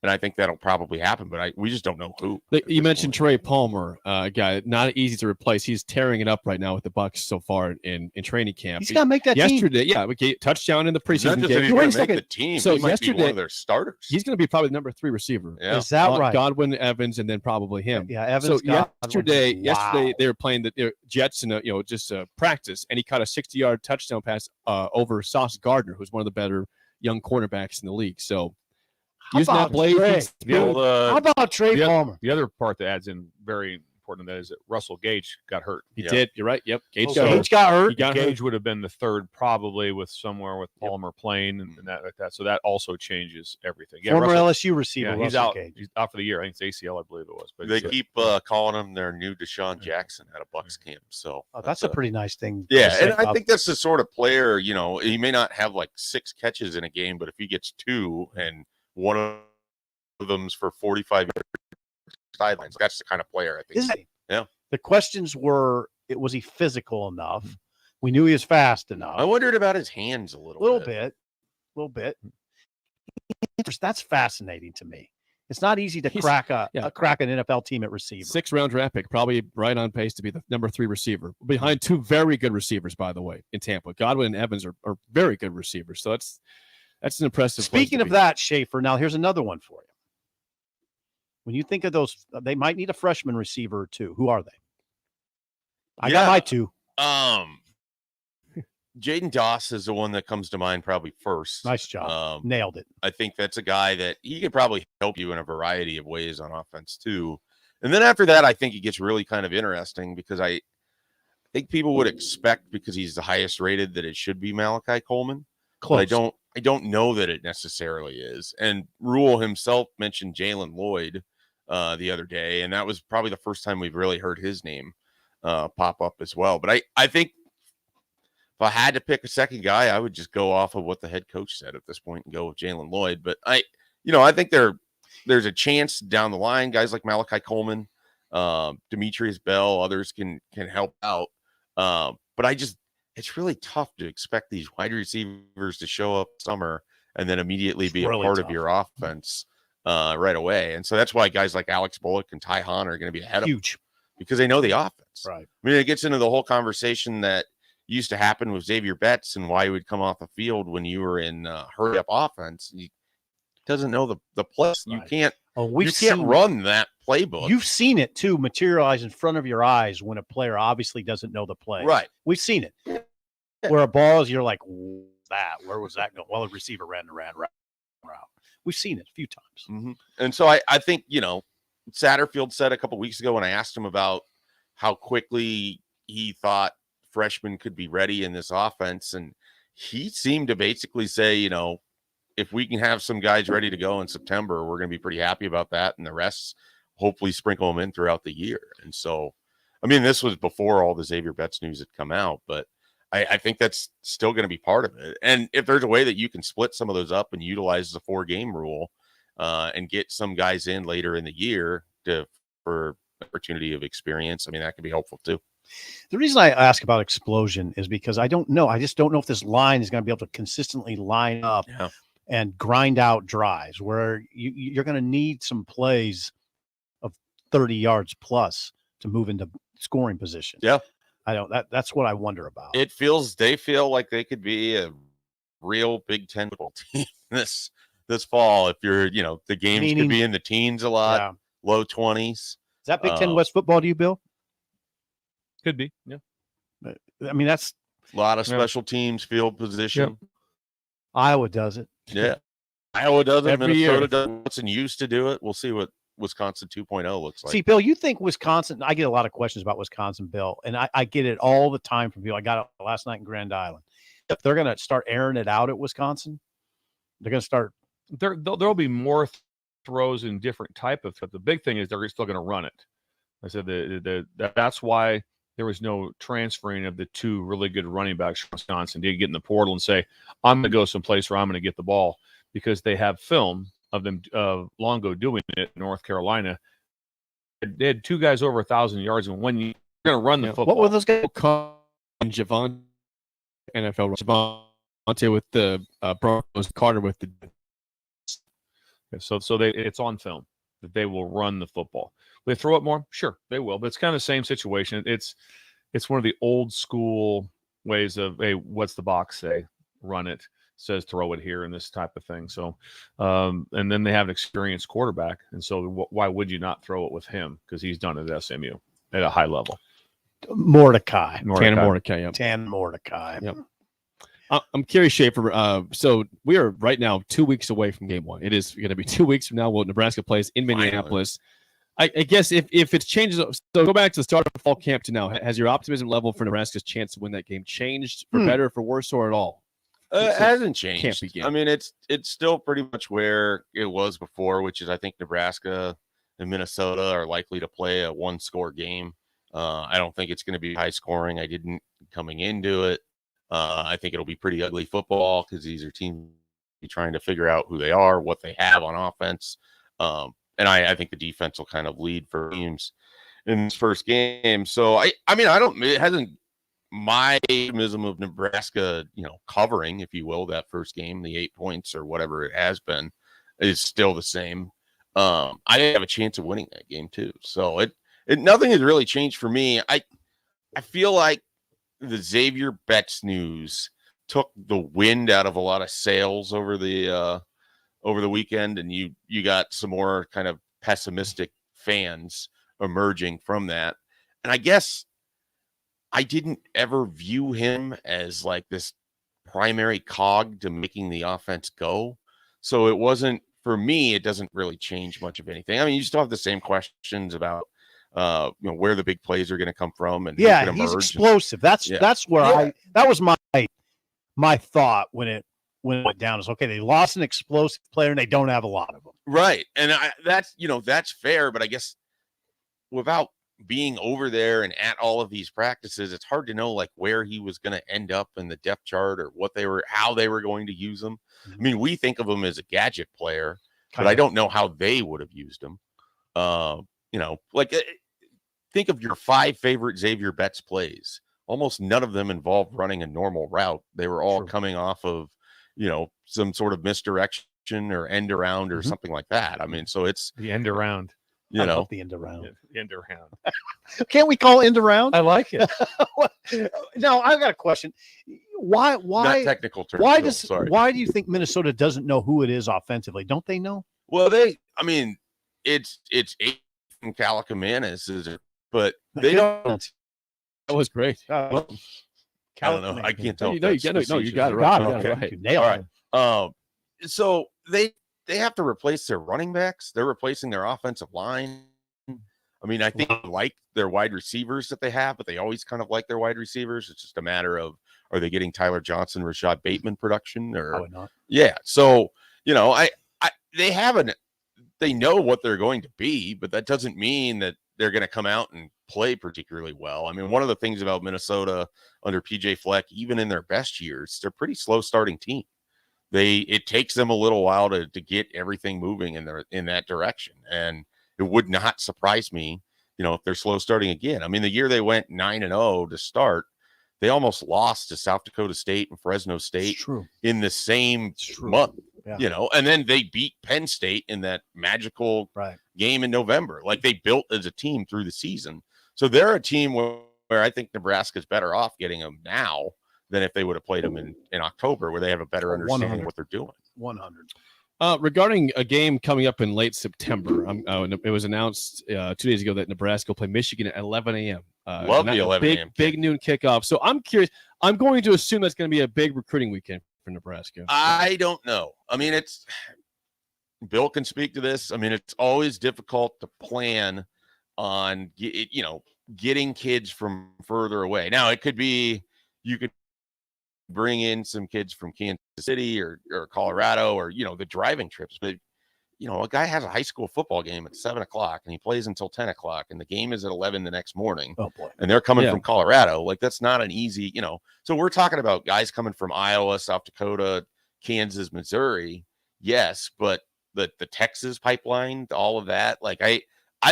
I think that'll probably happen, but we just don't know who. You mentioned Trey Palmer, a guy not easy to replace. He's tearing it up right now with the Bucks so far in training camp. He's got to make that yesterday. team. Yeah, we get touchdown in the preseason Not just game. Wait a second. The team. So he might be one of their starters. He's going to be probably the number 3 receiver. Yeah. Is that right? Godwin, Evans, and then probably him. Yeah, Evans. So yesterday they were playing the Jets in just practice, and he caught a 60-yard touchdown pass over Sauce Gardner, who's one of the better young cornerbacks in the league. So. How about Trey Palmer? The other part that adds in very important to that is that Russell Gage got hurt. He did. You're right. Yep. Gage got hurt. Gage would have been the third probably with Palmer playing and that like that. So that also changes everything. Yeah, Former LSU receiver. He's out. He's out for the year. I think it's ACL, I believe it was. But they keep calling him their new Deshaun Jackson at a Bucks camp. So that's a pretty nice thing. Yeah, and I think that's the sort of player. He may not have like 6 catches in a game, but if he gets 2 and one of them's for 45 sidelines, that's the kind of player I think. Is he? Yeah. The questions were: was he physical enough? We knew he was fast enough. I wondered about his hands a little bit. That's fascinating to me. It's not easy to crack an NFL team at receiver. 6th-round draft pick, probably right on pace to be the number 3 receiver, behind 2 very good receivers, by the way, in Tampa. Godwin and Evans are very good receivers. So that's an impressive. Speaking of that, Schaefer, now here's another one for you. When you think of those, they might need a freshman receiver or 2. Who are they? I got my 2. Jaden Doss is the one that comes to mind probably first. Nice job. Nailed it. I think that's a guy that he could probably help you in a variety of ways on offense too. And then after that, I think it gets really kind of interesting because I think people would expect, because he's the highest rated, that it should be Malachi Coleman. Close. But I don't know that it necessarily is. And Rule himself mentioned Jalen Lloyd the other day, and that was probably the first time we've really heard his name pop up as well. But I think if I had to pick a second guy, I would just go off of what the head coach said at this point and go with Jalen Lloyd. But I think there's a chance down the line, guys like Malachi Coleman, Demetrius Bell, others can help out. But it's really tough to expect these wide receivers to show up summer and then immediately be really a part of your offense right away. And so that's why guys like Alex Bullock and Ty Hahn are going to be ahead of them, because they know the offense. Right. I mean, it gets into the whole conversation that used to happen with Xavier Betts and why he would come off the field when you were in hurry up offense. He doesn't know the play. You can't. Oh, you can't run that playbook. You've seen it too materialize in front of your eyes when a player obviously doesn't know the play. Right. We've seen it. Where a ball is, you're like, where was that going? Well, the receiver ran route. We've seen it a few times. Mm-hmm. And so I think, Satterfield said a couple weeks ago when I asked him about how quickly he thought freshmen could be ready in this offense. And he seemed to basically say, if we can have some guys ready to go in September, we're going to be pretty happy about that. And the rest, hopefully sprinkle them in throughout the year. And so, this was before all the Xavier Betts news had come out, but I think that's still going to be part of it. And if there's a way that you can split some of those up and utilize the 4-game rule and get some guys in later in the year for opportunity of experience, that could be helpful too. The reason I ask about explosion is because I don't know. I just don't know if this line is going to be able to consistently line up and grind out drives where you're going to need some plays of 30 yards plus to move into scoring position. Yeah. That's what I wonder about. They feel like they could be a real Big Ten football team this fall. If you're, the games could be in the teens a lot, low 20s. Is that Big Ten West football to you, Bill? Could be. Yeah. That's a lot of special teams, field position. Yep. Iowa does it. Yeah. Iowa does it. Every Minnesota year. does it. Wisconsin used to do it. We'll see what Wisconsin 2.0 looks like. See, Bill, you think Wisconsin, I get a lot of questions about Wisconsin, Bill, and I get it all the time from people. I got it last night in Grand Island. If they're going to start airing it out at Wisconsin, they're going to start. There'll be more throws in different type of. The big thing is they're still going to run it. I said that's why there was no transferring of the two really good running backs from Wisconsin. They get in the portal and say, I'm going to go someplace where I'm going to get the ball, because they have film of them Longo doing it in North Carolina. They had two guys over 1,000 yards, and when you're going to run the football. What were those guys? Javon, NFL Javonte with the Broncos, Carter with the. So it's on film that they will run the football. Will they throw it more? Sure, they will. But it's kind of the same situation. It's one of the old school ways of, hey, what's the box say? Run it. Says throw it here and this type of thing. So, and then they have an experienced quarterback. And so why would you not throw it with him? Because he's done it at SMU at a high level. Mordecai. Tanner Mordecai. Yep. Tan Mordecai. Yep. I'm curious, Schaefer. So we are right now 2 weeks away from game one. It is going to be 2 weeks from now. Well, Nebraska plays in Minneapolis. I guess if it changes, so go back to the start of fall camp to now. Has your optimism level for Nebraska's chance to win that game changed for better, for worse, or at all? It hasn't changed. Can't begin. It's still pretty much where it was before, which is I think Nebraska and Minnesota are likely to play a one-score game. I don't think it's going to be high scoring. I didn't coming into it. I think it'll be pretty ugly football because these are teams trying to figure out who they are, what they have on offense. And I think the defense will kind of lead for teams in this first game. So it hasn't, my optimism of Nebraska, covering, if you will, that first game, the 8 points or whatever it has been, is still the same. I have a chance of winning that game too. So nothing has really changed for me. I feel like the Xavier Betts news took the wind out of a lot of sails over the weekend, and you got some more kind of pessimistic fans emerging from that. And I guess I didn't ever view him as like this primary cog to making the offense go. So it wasn't, for me, it doesn't really change much of anything. You still have the same questions about where the big plays are going to come from, and he's explosive. That's where that was my thought when it went down. Is okay, they lost an explosive player and they don't have a lot of them. Right. And that's fair, but I guess without being over there and at all of these practices, it's hard to know like where he was going to end up in the depth chart or how they were going to use him. We think of him as a gadget player, but I don't know how they would have used him. Think of your 5 favorite Xavier Betts plays. Almost none of them involved running a normal route. They were all coming off of, some sort of misdirection or end around or something like that. So it's the end around. I love the end around. The end around. Can't we call end around? I like it. Now I've got a question. Why Not technical terms. why Phil, does sorry. why do you think Minnesota doesn't know who it is offensively? Don't they know? Well, it's Aiden Calicomanis, but they don't. That was great. Well, I don't know. I can't tell. You got it right. Okay. You nailed it. So they have to replace their running backs. They're replacing their offensive line. I mean, I think they like their wide receivers that they have, but they always kind of like their wide receivers. It's just a matter of, are they getting Tyler Johnson, Rashad Bateman production, or probably not? Yeah. So they know what they're going to be, but that doesn't mean that they're going to come out and play particularly well. I mean, one of the things about Minnesota under PJ Fleck, even in their best years, they're a pretty slow starting team. It takes them a little while to get everything moving in that direction. And it would not surprise me, if they're slow starting again. I mean, the year they went 9-0 to start, they almost lost to South Dakota State and Fresno State in the same month, and then they beat Penn State in that magical game in November. Like, they built as a team through the season. So they're a team where I think Nebraska's better off getting them now than if they would have played them in October, where they have a better understanding of what they're doing. 100. Regarding a game coming up in late September, it was announced 2 days ago that Nebraska will play Michigan at 11 a.m. Love the 11 a.m. Big noon kickoff. So I'm curious. I'm going to assume that's going to be a big recruiting weekend for Nebraska. I don't know. I mean, Bill can speak to this. I mean, it's always difficult to plan on, getting kids from further away. Now, it could be you could bring in some kids from Kansas City or Colorado or, the driving trips. But, a guy has a high school football game at 7:00 and he plays until 10:00 and the game is at 11 the next morning. Oh boy. And they're coming from Colorado. Like, that's not an easy, so we're talking about guys coming from Iowa, South Dakota, Kansas, Missouri. Yes. But the Texas pipeline, all of that, like, I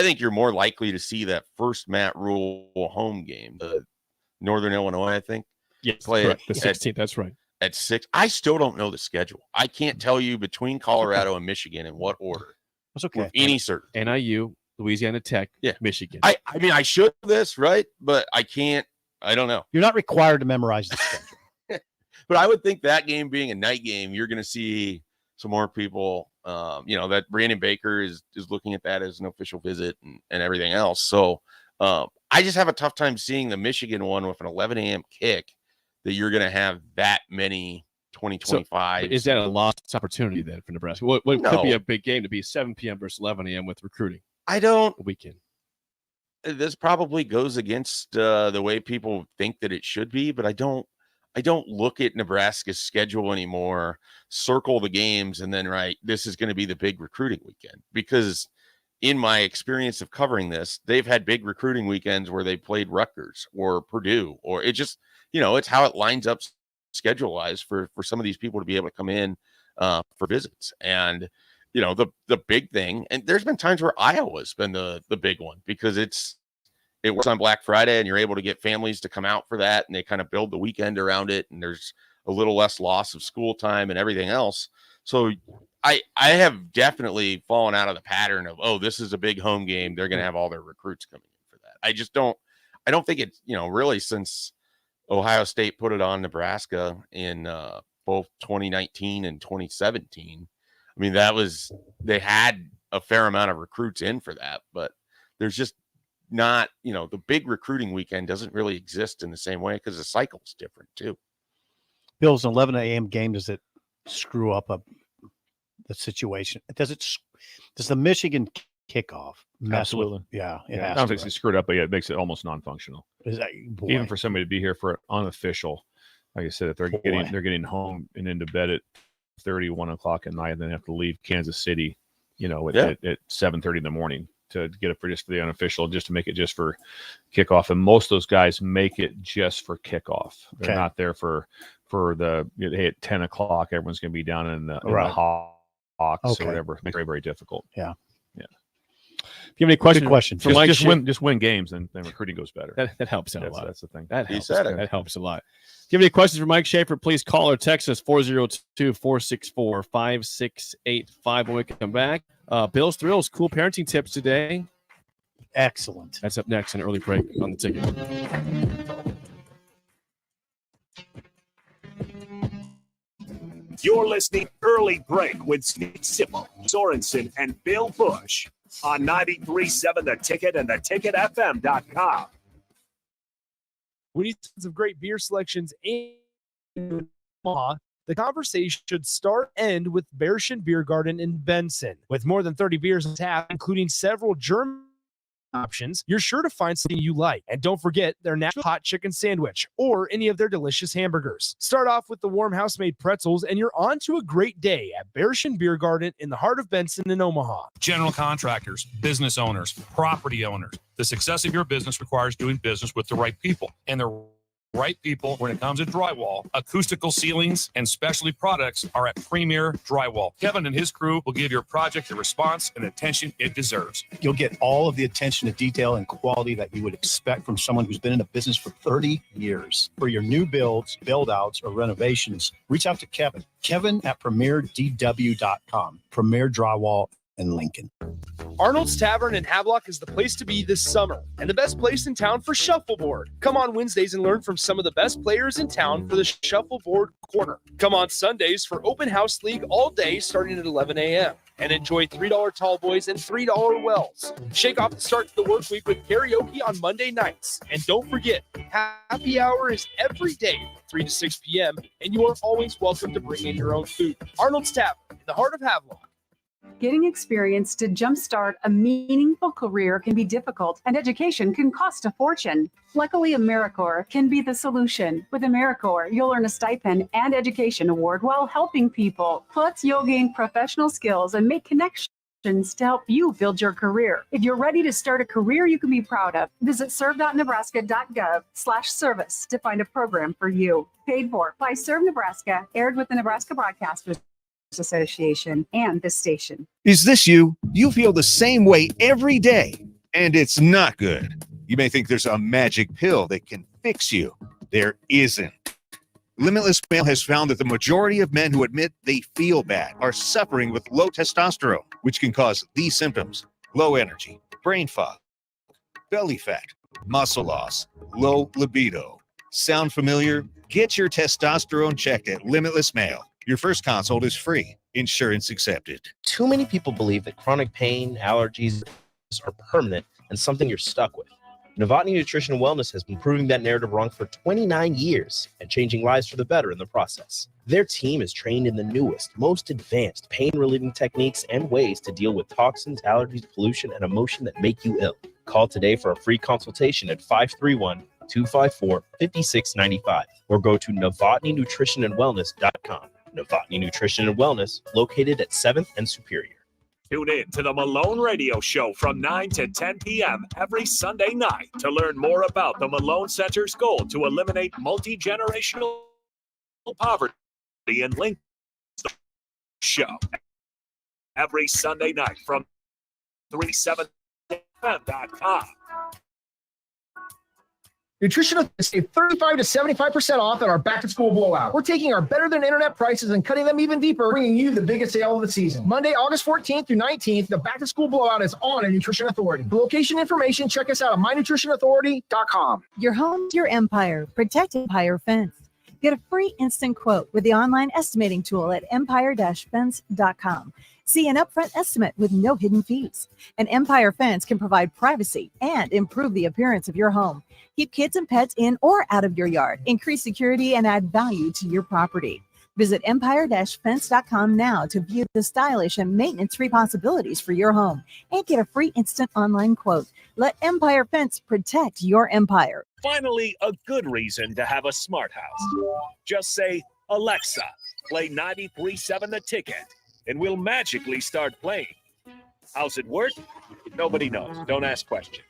think you're more likely to see that first Matt Rule home game, the Northern Illinois, I think. Yes, play correct. The 16th. That's right. At 6. I still don't know the schedule. I can't tell you between Colorado and Michigan in what order. That's okay. With any certainty. NIU, Louisiana Tech, Michigan. I mean, I should know this, right? But I can't. I don't know. You're not required to memorize the schedule. But I would think that game being a night game, you're going to see some more people. That Brandon Baker is looking at that as an official visit and everything else. So I just have a tough time seeing the Michigan one with an 11 a.m. kick, that you're going to have that many 2025. So is that a lost opportunity then for Nebraska? What could be a big game to be 7 p.m. versus 11 a.m. with recruiting? I don't. Weekend. This probably goes against the way people think that it should be, but I don't look at Nebraska's schedule anymore, circle the games, and then this is going to be the big recruiting weekend. Because in my experience of covering this, they've had big recruiting weekends where they played Rutgers or Purdue, or it just, it's how it lines up schedule-wise for some of these people to be able to come in for visits. And, the big thing, and there's been times where Iowa's been the big one, because it works on Black Friday and you're able to get families to come out for that, and they kind of build the weekend around it, and there's a little less loss of school time and everything else. So I have definitely fallen out of the pattern of, this is a big home game, they're going to have all their recruits coming in for that. I don't think it's, really, since Ohio State put it on Nebraska in both 2019 and 2017. I mean, they had a fair amount of recruits in for that, but there's just not, the big recruiting weekend doesn't really exist in the same way, because the cycle's different too. Bill's an 11 a.m. game. Does it screw up the situation? Does the Michigan kickoff mess Absolutely. with? Yeah. I don't think it's screwed up, but it makes it almost non-functional. Even for somebody to be here for unofficial, like I said, if they're getting home and into bed at 1 o'clock at night, and then have to leave Kansas City, at 7:30 in the morning to get it for the unofficial, just to make it just for kickoff. And most of those guys make it just for kickoff. They're not there for the, hey, at 10 o'clock, everyone's going to be down in the Hawks or whatever. It makes it very, very difficult. Yeah. If you have any questions, for Mike, just win games, and then recruiting goes better. That helps out a lot. That's the thing. That helps a lot. If you have any questions for Mike Schaefer, please call or text us 402-464-5685 when we come back. Bill's Thrills, cool parenting tips today. Excellent. That's up next, an early break on the ticket. You're listening Early Break with Steve Sipple, Sorensen, and Bill Busch on 93.7 The Ticket and theticketfm.com. We need some great beer selections in Omaha. The conversation should end with Bearschen Beer Garden in Benson. With more than 30 beers on tap, including several German options, you're sure to find something you like. And don't forget their Nashville hot chicken sandwich or any of their delicious hamburgers. Start off with the warm house-made pretzels and you're on to a great day at Bearschen Beer Garden in the heart of Benson in Omaha. General contractors, business owners, property owners. The success of your business requires doing business with the right people. And the right people when it comes to drywall, acoustical ceilings, and specialty products are at Premier Drywall. Kevin and his crew will give your project the response and attention it deserves. You'll get all of the attention to detail and quality that you would expect from someone who's been in a business for 30 years. For your new builds, build-outs, or renovations, reach out to Kevin. Kevin at premierdw.com. Premier Drywall in Lincoln. Arnold's Tavern in Havelock is the place to be this summer and the best place in town for shuffleboard. Come on Wednesdays and learn from some of the best players in town for the Shuffleboard Corner. Come on Sundays for Open House League all day starting at 11 a.m. and enjoy $3 tall boys and $3 wells. Shake off the start to the work week with karaoke on Monday nights. And don't forget, happy hour is every day from 3 to 6 p.m. and you are always welcome to bring in your own food. Arnold's Tavern in the heart of Havelock. Getting experience to jumpstart a meaningful career can be difficult, and education can cost a fortune. Luckily, AmeriCorps can be the solution. With AmeriCorps, you'll earn a stipend and education award while helping people. Plus, you'll gain professional skills and make connections to help you build your career. If you're ready to start a career you can be proud of, visit serve.nebraska.gov/service to find a program for you. Paid for by Serve Nebraska, aired with the Nebraska Broadcasters Association and this station. Is this you? You feel the same way every day, and it's not good. You may think there's a magic pill that can fix you. There isn't. Limitless Male has found that the majority of men who admit they feel bad are suffering with low testosterone, which can cause these symptoms: low energy, brain fog, belly fat, muscle loss, low libido. Sound familiar? Get your testosterone checked at Limitless Male. Your first consult is free. Insurance accepted. Too many people believe that chronic pain, allergies are permanent and something you're stuck with. Novotny Nutrition and Wellness has been proving that narrative wrong for 29 years and changing lives for the better in the process. Their team is trained in the newest, most advanced pain-relieving techniques and ways to deal with toxins, allergies, pollution, and emotion that make you ill. Call today for a free consultation at 531-254-5695 or go to novotnynutritionandwellness.com. Novotny Nutrition and Wellness, located at 7th and Superior. Tune in to the Malone Radio Show from 9 to 10 p.m. every Sunday night to learn more about the Malone Center's goal to eliminate multi-generational poverty in Lincoln. Show every Sunday night from 37fm.com. Nutritional save 35 to 75% off at our back-to-school blowout. We're taking our better-than-internet prices and cutting them even deeper, bringing you the biggest sale of the season. Monday, August 14th through 19th, the back-to-school blowout is on at Nutrition Authority. For location information, check us out at mynutritionauthority.com. Your home's your empire. Protect Empire Fence. Get a free instant quote with the online estimating tool at empire-fence.com. See an upfront estimate with no hidden fees. An Empire Fence can provide privacy and improve the appearance of your home. Keep kids and pets in or out of your yard. Increase security and add value to your property. Visit empire-fence.com now to view the stylish and maintenance-free possibilities for your home and get a free instant online quote. Let Empire Fence protect your empire. Finally, a good reason to have a smart house. Just say, Alexa, play 93.7 The Ticket, and we'll magically start playing. How's it work? Nobody knows. Don't ask questions.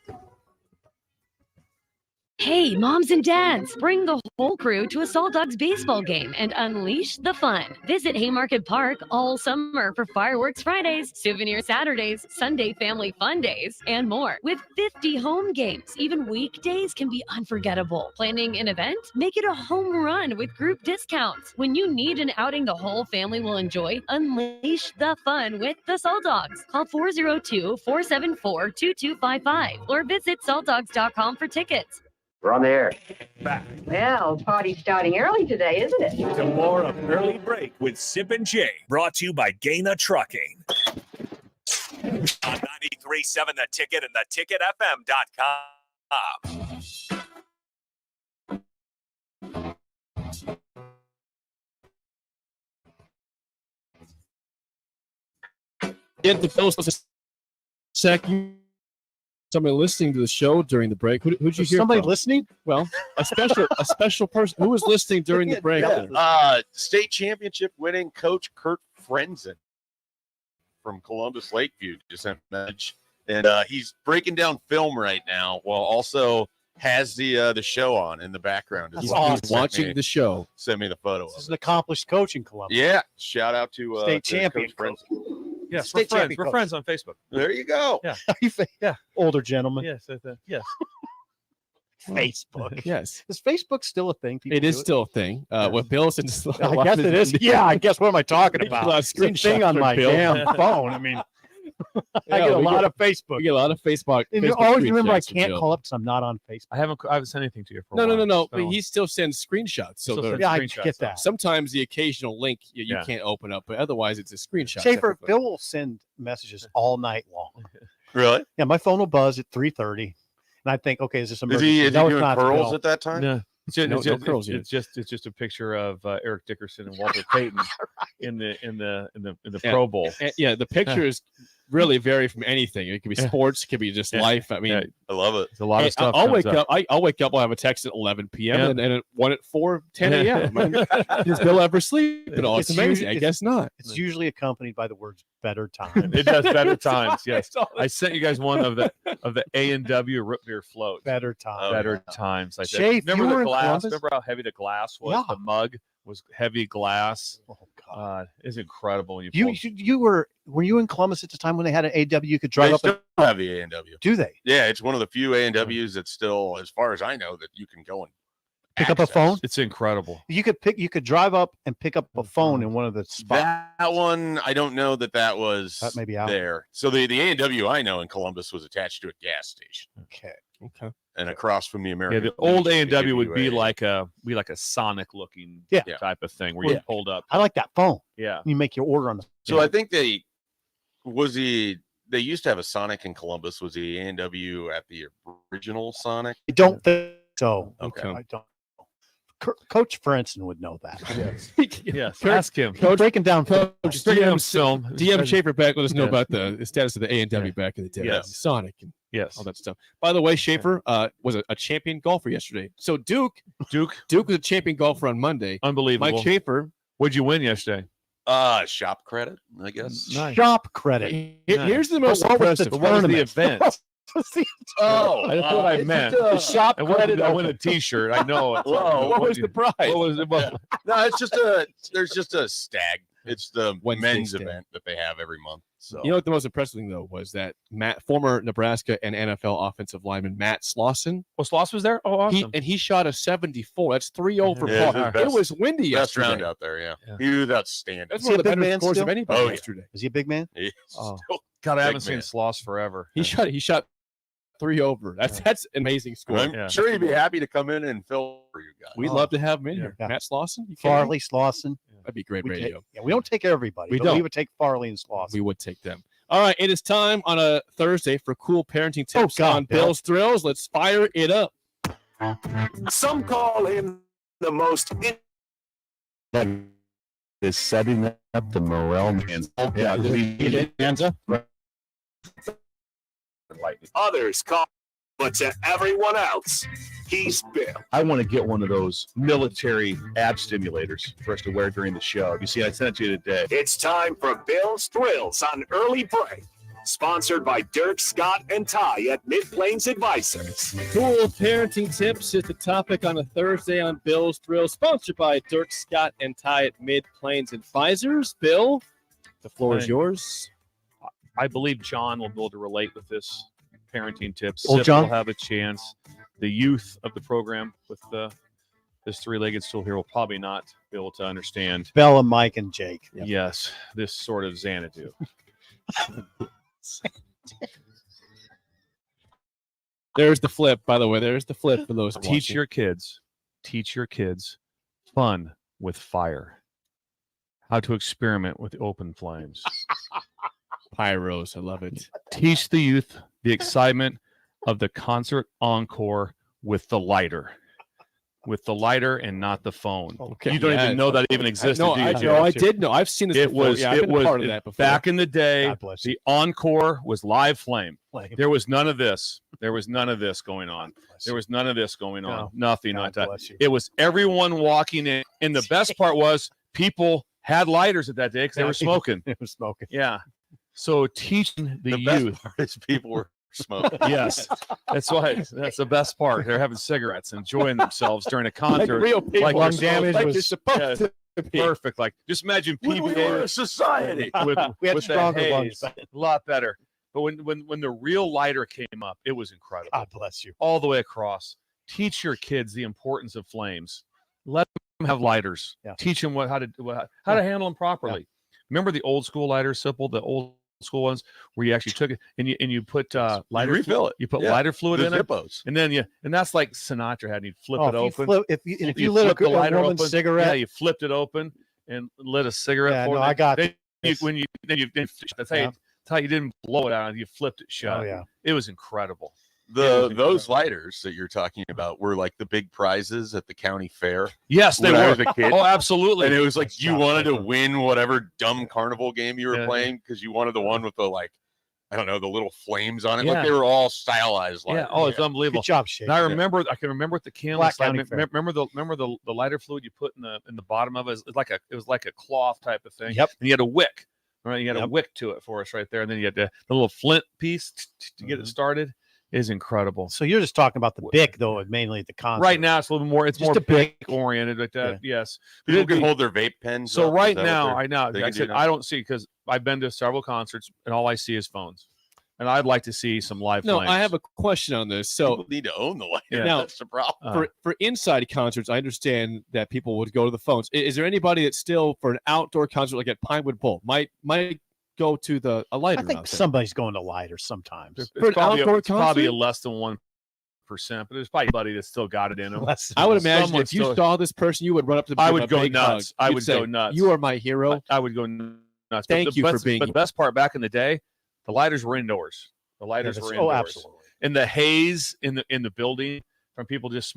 Hey, moms and dads, bring the whole crew to a Salt Dogs baseball game and unleash the fun. Visit Haymarket Park all summer for fireworks Fridays, souvenir Saturdays, Sunday family fun days, and more. With 50 home games, even weekdays can be unforgettable. Planning an event? Make it a home run with group discounts. When you need an outing the whole family will enjoy, unleash the fun with the Salt Dogs. Call 402-474-2255 or visit saltdogs.com for tickets. We're on the air. Back Well, party's starting early today, isn't it? to more of Early Break with Sip and Jay, brought to you by Gaina Trucking. On 93.7 The Ticket and theticketfm.com. Get the Bills for a second. Somebody listening to the show during the break. Who'd you hear? Somebody from? listening? Well, a special person who was listening during the break. State championship winning coach Kurt Frenzen from Columbus Lakeview just sent a message, and he's breaking down film right now while also has the show on in the background. He's watching the show. Send me the photo. This is an accomplished coach in Columbus. Yeah, shout out to State to champion. Coach Frenzen. Yes, State we're friends. champion We're coach. friends on Facebook. There you go. Yeah. Yeah. Older gentleman. Yes. Yes. Facebook. Yes. Is Facebook still a thing? People It is do still a thing. With Bills and I guess it is. Yeah, I guess what am I talking about? It's a It's a thing on my damn phone. I mean, I get a lot of Facebook. We get a lot of Facebook. And you Facebook always remember I screenshots from can't Bill. call up because I'm not on Facebook. I haven't sent anything to you for a No. while. But he still sends screenshots. So Still they're- sends Yeah, I screenshots, get though. that. sometimes the occasional link you Yeah. can't open up, but otherwise it's a screenshot. Schaefer, Bill will send messages all night long. Really? Yeah, my phone will buzz at 3:30, and I think, okay, is this Is emergency? he No, it's doing not, pearls Bill. at that time? No. No curls yet. It's just a picture of Eric Dickerson and Walter Payton in the Pro Bowl. And, yeah, the pictures really vary from anything. It could be sports, it could be just life. I mean, I love it. It's a lot of stuff. I'll comes wake up. I'll wake up. I'll have a text at 11 p.m. Yeah. and one at 4:10 a.m. Does Bill ever sleep at all? It's amazing. I guess not. It's usually accompanied by the words "better time." It does better times. Yes, I sent you guys one of the A&W root beer float. Better time. Better times. Like that. Shafe, you Remember were the in glass? Columbus? Remember how heavy the glass was? Yeah. The mug was heavy glass. Oh God! It's incredible when You were you in Columbus at the time when they had an AW? You could drive They up. still have the A&W. Do they Yeah, it's one of the few A&Ws that's still, as far as I know, that you can go and pick up a phone? It's incredible. You could drive up and pick up a phone in one of the spots. That one, I don't know that was That may be out. there. So the A&W I know in Columbus was attached to a gas station Okay. and across from the Yeah, American. the old Legion, they A&W give would you be like a Sonic looking Yeah. type of thing where you Yeah. pulled up. I like that phone. Yeah. You make your order on the. So I think they used to have a Sonic in Columbus. Was the A&W at the original Sonic? I don't think so. Okay. I don't. Coach Frenson would know that. Yes. Ask him. Coach, breaking down. Coach DM film. DM Schaefer back. Let us know Yeah. about the status of the A&W back in the day. Yes. Sonic and Yes. all that stuff. By the way, Schaefer was a champion golfer yesterday. So Duke was a champion golfer on Monday. Unbelievable. Mike Schaefer. What'd you win yesterday? Shop credit, I guess. Nice. Shop credit. Here's the most What was the impressive. What was the tournament? event? Oh, That's what I meant. Shop I wanted credit. to win a T-shirt. I know it. Whoa, What was the prize? What was it? No, it's just there's just a stag. It's the Wednesday men's stag. event that they have every month. So You know what the most impressive thing though was that former Nebraska and NFL offensive lineman Matt Slauson. Oh, Sloss was there? Oh, awesome. He shot a 74. That's 3 over Yeah, par. best- It was windy best yesterday. round out there, yeah. Yeah. He was outstanding. That's Is one he of the a big better man scores still? of anybody Oh, yeah. yesterday. Is he a big man? He's Oh. still God, I big haven't seen man. Sloss forever. He shot 3 over. That's amazing score. I'm Yeah. sure he'd be happy to come in and fill for you guys. We'd love to have him in Yeah. here. Yeah. Matt Slauson, you kidding me? Farley, Slauson. That'd be great We take, radio. yeah, we don't take everybody. We but don't. We would take Farley and Slauson. We would take them. All right, it is time on a Thursday for cool parenting tips God, on Bill. Bill's Thrills. Let's fire it up. Some call him the most Is setting up the morale man. others call, but to everyone else, he's Bill. I want to get one of those military ab stimulators for us to wear during the show. You see, I sent it to you today. It's time for Bill's Thrills on Early Break. Sponsored by Dirk, Scott, and Ty at Mid-Plains Advisors. Cool parenting tips is the topic on a Thursday on Bill's Thrills, sponsored by Dirk, Scott, and Ty at Mid-Plains Advisors. Bill, the floor is Hey. yours. I believe John will be able to relate with this parenting tips. Old Sip John? will have a chance. The youth of the program with this three-legged stool here will probably not be able to understand. Bella, Mike, and Jake. Yes, this sort of Xanadu. There's the flip, by the way. There's the flip for those. Teach your kids fun with fire. How to experiment with open flames. Pyros, I love it. Teach the youth the excitement of the concert encore with the lighter. With the lighter and not the phone. Okay. You don't even know that even existed. No, do you, I Jay? did know. I've seen this It before. was. Yeah, I've it been a was part of that before. back in the day. God bless you. The encore was live flame. Flame. There was none of this. There was none of this going on. There was none of this going on. No. Nothing God like that. bless you. It was everyone walking in. And the best part was people had lighters at that day because they were smoking. They were smoking. Yeah. So teaching the best youth. part is people were smoking. Yes, that's why. That's the best part. They're having cigarettes, enjoying themselves during a concert. real people. Like Lung you're damage supposed- was yeah, supposed to be. perfect. Like just imagine When we PBA were a society. with, We had with the stronger haze. lungs. A lot better. But when the real lighter came up, it was incredible. God bless you. All the way across. Teach your kids the importance of flames. Let them have lighters. Yeah. Teach them how to handle them properly. Remember the old school lighters, Simple, the old school ones where you actually took it and you put lighter refill it. You put Yeah. lighter fluid The in it, Zippos. and then and that's like Sinatra had. You flip it open. If you lit flip a woman's cigarette, yeah, you flipped it open and lit a cigarette. Yeah, for no, it. I got Then this. that's how you didn't blow it out. You flipped it shut. Oh, yeah. It was incredible. Those lighters that you're talking about were like the big prizes at the county fair. Yes, they when I were. was a kid. Oh, absolutely. And it was like Nice you job, wanted to Pepper. win whatever dumb carnival game you were Yeah. playing because you wanted the one with the like, I don't know, the little flames on it. Yeah. Like they were all stylized. Yeah. Lighters. Oh, it's unbelievable. Good job, Shake. And I remember. I can remember with the Black candles. County Fair. Remember the lighter fluid you put in the bottom of it. It was like a cloth type of thing. Yep. And you had a wick. Right. You had a Yep. wick to it for us right there, and then you had the little flint piece to get it started. Is incredible. So you're just talking about the Bic, though, mainly at the concert. Right now, it's a little more. It's Just more a Bic. oriented like that. Yes. But People it'd can be- hold their vape pens. So up. right Is that what now, they're- I know. they I can do said now? I don't see because I've been to several concerts and all I see is phones, and I'd like to see some live. No, flames. I have a question on this. So People need to own the lighter. Yeah. Now, That's the problem. for inside concerts, I understand that people would go to the phones. Is there anybody that still, for an outdoor concert like at Pinewood Bowl, might go to a lighter? I think out there? somebody's going to lighter sometimes. It's for an outdoor it's probably concert? less than 1%, but there's probably somebody that's still got it in them. I would imagine Someone if you still- saw this person, you would run up to them. I give would a go big nuts. hug. I You'd would say, go nuts. You are my hero. I would go nuts. Thank but you for best, being But the best part back in the day, the lighters were indoors. The lighters were indoors. Oh, absolutely. And the haze in the building from people just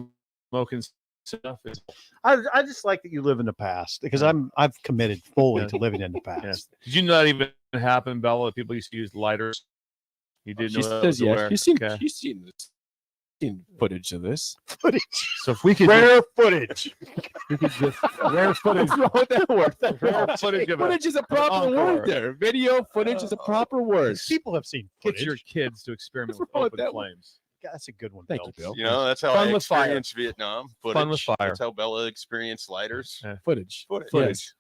smoking stuff is I just like that you live in the past because I've committed fully Yeah. to living in the past. Yes. Did you know that even happen, Bella? That people used to use lighters. You didn't She know that says was yes. aware? She's seen, Okay. she's seen footage of this. Footage. So if we could Rare footage. we could just rare footage. What's wrong with that word? Rare footage of Footage is a proper encore. word there. Video footage is a proper word. People have seen Get footage. your kids to experiment with wrong with open that one? flames. Yeah, that's a good one. Thank Bill. you, Bill. You know, that's how Fun I with fire. experienced Vietnam. Footage. Fun with fire. That's how Bella experienced lighters. Yeah. Footage. Footage. Yes.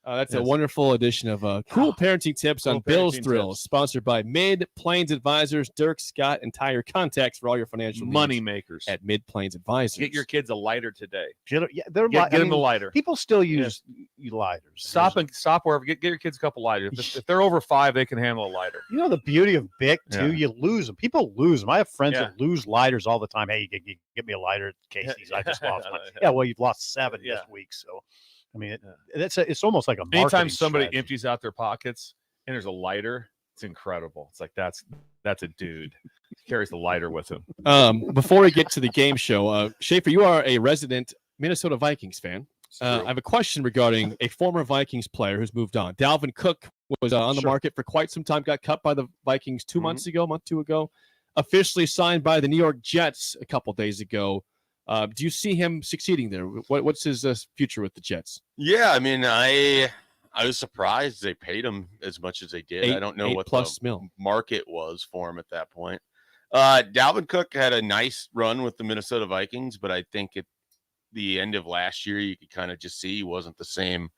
That's a Yes. wonderful edition of Cool Parenting Tips on Cool Bill's Parenting Thrills, Tips. sponsored by Mid Plains Advisors, Dirk Scott, and Tire Contacts for all your financial Money needs makers. at Mid Plains Advisors. Get your kids a lighter today. Yeah, they're Get I them a mean, lighter. People still use lighters. Stop wherever. Get your kids a couple lighters. If they're over 5, they can handle a lighter. You know the beauty of Bic too. Yeah. You lose them. People lose them. I have friends Yeah. that lose lighters all the time. Hey, you get me a lighter, Casey's. I just lost one. Yeah. Yeah, well, you've lost 7 Yeah. this week, so I mean, it's almost like a Anytime marketing somebody strategy. empties out their pockets and there's a lighter, it's incredible. It's like that's a dude. He carries the lighter with him. Before we get to the game show, Schaefer, you are a resident Minnesota Vikings fan. I have a question regarding a former Vikings player who's moved on. Dalvin Cook was on the market for quite some time, got cut by the Vikings 2 months ago, month 2 ago, officially signed by the New York Jets a couple days ago. Do you see him succeeding there? What's his future with the Jets? Yeah, I mean, I was surprised they paid him as much as they did. I don't know what plus the mil market was for him at that point. Dalvin Cook had a nice run with the Minnesota Vikings, but I think at the end of last year, you could kind of just see he wasn't the same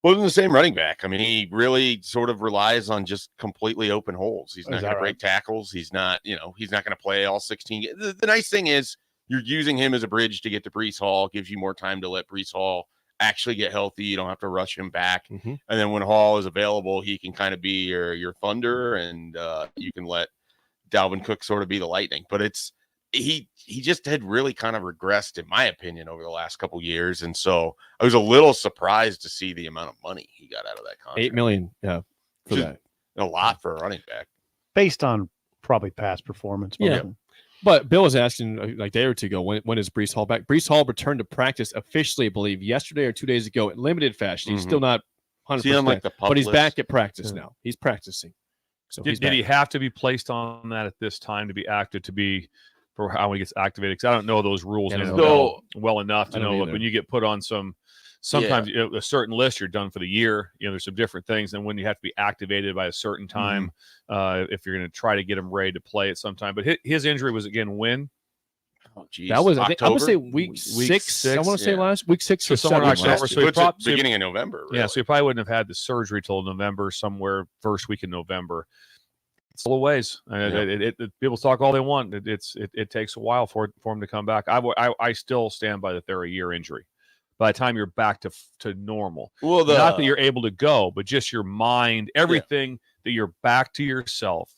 running back. I mean, he really sort of relies on just completely open holes. He's not going to break tackles. He's not going to play all 16. The nice thing is you're using him as a bridge to get to Breece Hall, gives you more time to let Breece Hall actually get healthy. You don't have to rush him back. And then when Hall is available, he can kind of be your thunder, and you can let Dalvin Cook sort of be the Lightning. But he just had really kind of regressed, in my opinion, over the last couple of years. And so I was a little surprised to see the amount of money he got out of that contract. $8 million, for that. A lot for a running back. Based on probably past performance. Yeah. But Bill was asking like a day or two ago, when is Breece Hall back? Breece Hall returned to practice officially, I believe, yesterday or 2 days ago in limited fashion. He's still not 100%, but he's back at practice now. He's practicing. So did he have to be placed on that at this time to be active, for how he gets activated? Because I don't know those rules well enough to know when you get put on sometimes a certain list, you're done for the year. There's some different things. And when you have to be activated by a certain time, if you're going to try to get him ready to play at some time. But his injury was again when? Oh, geez. That was, October? I want to say week six. I want to say last week 6 or 7. October. So beginning of November. Really. Yeah, so he probably wouldn't have had the surgery till November, somewhere first week in November. It's a little ways. People talk all they want. It takes a while for him to come back. I still stand by that they're a year injury. By the time you're back to normal, not that you're able to go, but just your mind, everything that you're back to yourself.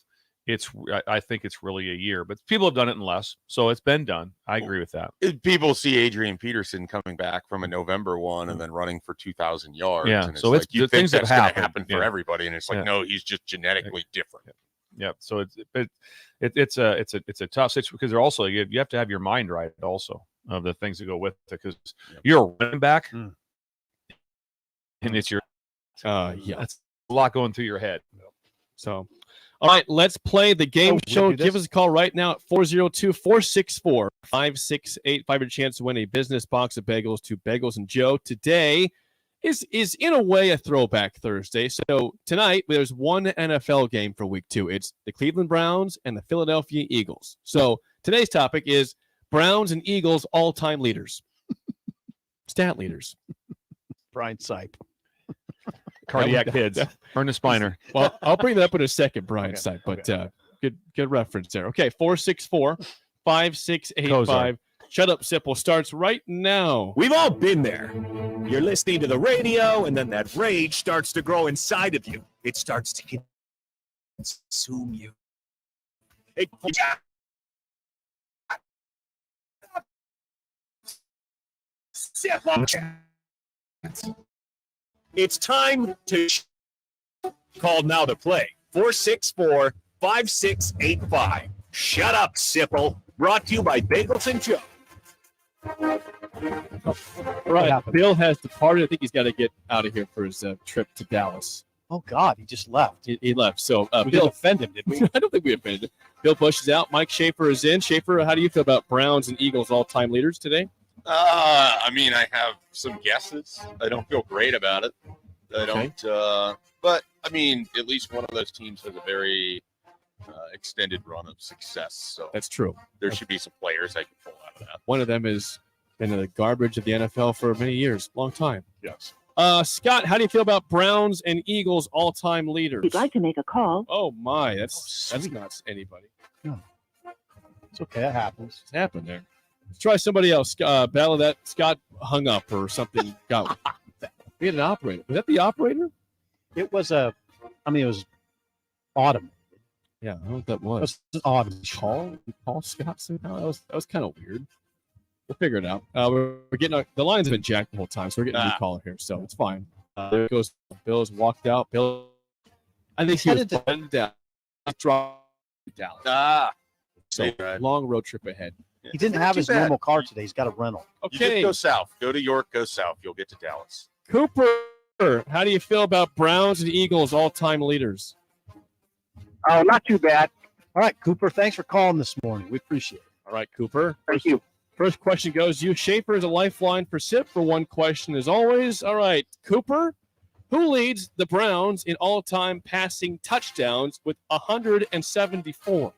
I think it's really a year, but people have done it in less, so it's been done. I agree with that. People see Adrian Peterson coming back from a November one and then running for 2,000 yards. Yeah, and so it's you think things that's have going to happened. happen for everybody, and it's like, no, he's just genetically different. Yeah, so it's a tough situation because they're also you have to have your mind right also of the things that go with it because you're a running back and it's your it's a lot going through your head. So, all right, let's play the game show. Give us a call right now at 402-464-5685. A chance to win a business box of bagels to Bagels and Joe. Today is in a way a throwback Thursday. So tonight there's one NFL game for week 2. It's the Cleveland Browns and the Philadelphia Eagles. So today's topic is Browns and Eagles all-time leaders. Stat leaders. Brian Sipe. Cardiac kids. Ernest Spiner. Well, I'll bring that up in a second, Brian Sipe, but good reference there. Okay, 464-5685. Shut Up Sipple starts right now. We've all been there. You're listening to the radio, and then that rage starts to grow inside of you. It starts to consume you. It's time to call now to play. 464-5685. Shut Up, Sipple. Brought to you by Bagels and Joe. Right. Bill has departed. I think he's got to get out of here for his trip to Dallas. Oh, God, he just left. He left. So, we Bill didn't offend him, did we? I don't think we offended him. Bill Busch is out. Mike Schaefer is in. Schaefer, how do you feel about Browns and Eagles all-time leaders today? I mean, I have some guesses. I don't feel great about it. I don't. But, I mean, at least one of those teams has a very extended run of success. So that's true. There should be some players I can pull out of that. One of them has been in the garbage of the NFL for many years, long time. Yes. Scott, how do you feel about Browns and Eagles all-time leaders? If you'd like to make a call. Oh my, that's not anybody. No. It's okay, that happens. It's happened there. Let's try somebody else. Battle that Scott hung up or something. Got. We had an operator. Was that the operator? It was it was autumn. Yeah, I don't know what that was. It was autumn. Paul Scott somehow. That was kind of weird. We'll figure it out. We're getting the lines have been jacked the whole time, so we're getting a new caller here, so it's fine. There goes Bill's walked out. Bill, I think he was headed down. Dropped Dallas. So long road trip ahead. He didn't have his normal car today. He's got a rental. You just go south. Go to York. Go south. You'll get to Dallas. Cooper, how do you feel about Browns and Eagles all-time leaders? Oh, not too bad. All right, Cooper. Thanks for calling this morning. We appreciate it. All right, Cooper. Thank you. First question goes you. Schaefer is a lifeline for SIP for one question as always. All right, Cooper, who leads the Browns in all-time passing touchdowns with 174?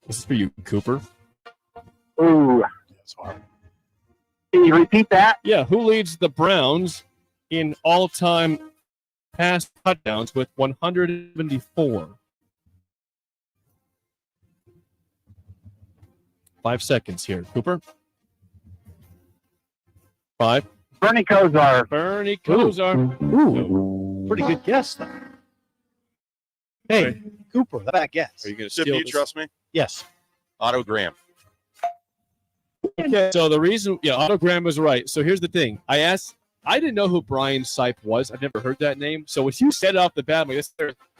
This is for you, Cooper. Ooh. That's hard. Can you repeat that? Yeah, who leads the Browns in all-time pass touchdowns with 174? 5 seconds here. Cooper? 5. Bernie Kosar. Bernie Kosar. Ooh. Pretty good guess, though. Hey, Cooper, that guess. Are you going to Sip, steal you this? trust me? Yes. Otto Graham. Okay. So the reason, Otto Graham was right. So here's the thing. I didn't know who Brian Sipe was. I've never heard that name. So when you said it off the bat, I'm like,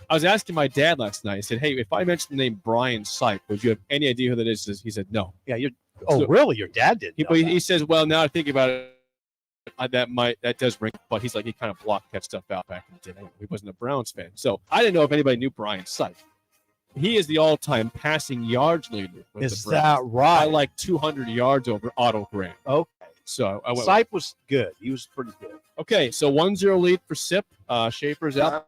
I was asking my dad last night. I said, hey, if I mentioned the name Brian Sipe, would you have any idea who that is? He said, no. Yeah, really? Your dad did? He says, well, now I think about it, that does ring, but he's like, he kind of blocked that stuff out back in the day. He wasn't a Browns fan. So I didn't know if anybody knew Brian Sipe. He is the all-time passing yards leader. Is that right? By like 200 yards over Otto Graham. Okay. So Sipe was good. He was pretty good. Okay, so 1-0 lead for Sip. Schaefer's out.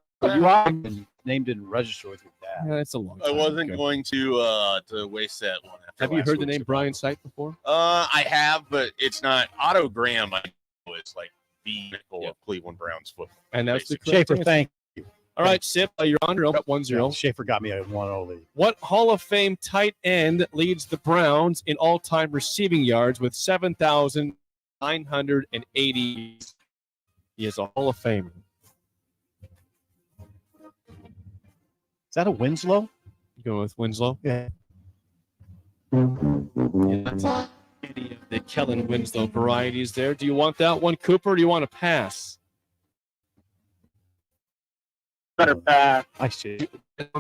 Name didn't register with your dad. Yeah, that's a long time. I wasn't going to waste that one. Have you heard the name Brian Sipe before? I have, but it's not Otto Graham. I know it's like the nickel of Cleveland Browns football. And that's the correct Schaefer, answer. thank you. All right, Sip, you're on your own. Got 1-0. Yeah, Schaefer got me a 1-0 lead. What Hall of Fame tight end leads the Browns in all-time receiving yards with 7,980? He is a Hall of Famer. Is that a Winslow? You going with Winslow? Yeah. That's any of the Kellen Winslow varieties there. Do you want that one, Cooper, or do you want to pass? Better pass. I see.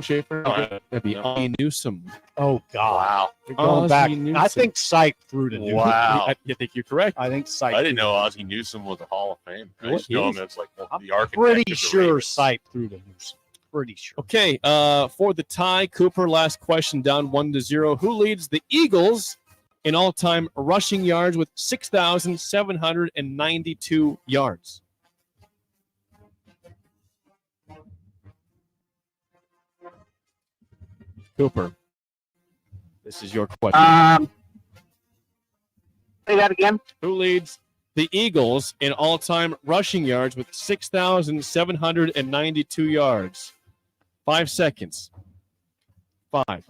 Schaefer? That'd be Ozzie Newsome. Oh, God. Wow. You're going back. Newsome. I think Sipe threw to Newsome. Wow. You think you're correct? I think Sipe. I didn't know Ozzie Newsome was a Hall of Fame. I just know him as like the architect. Pretty of the sure Ravens. Sipe threw to Newsome. Pretty sure. Okay, for the tie, Cooper, last question down 1-0. Who leads the Eagles in all-time rushing yards with 6,792 yards? Cooper, this is your question. Say that again. Who leads the Eagles in all-time rushing yards with 6,792 yards? 5 seconds. 5.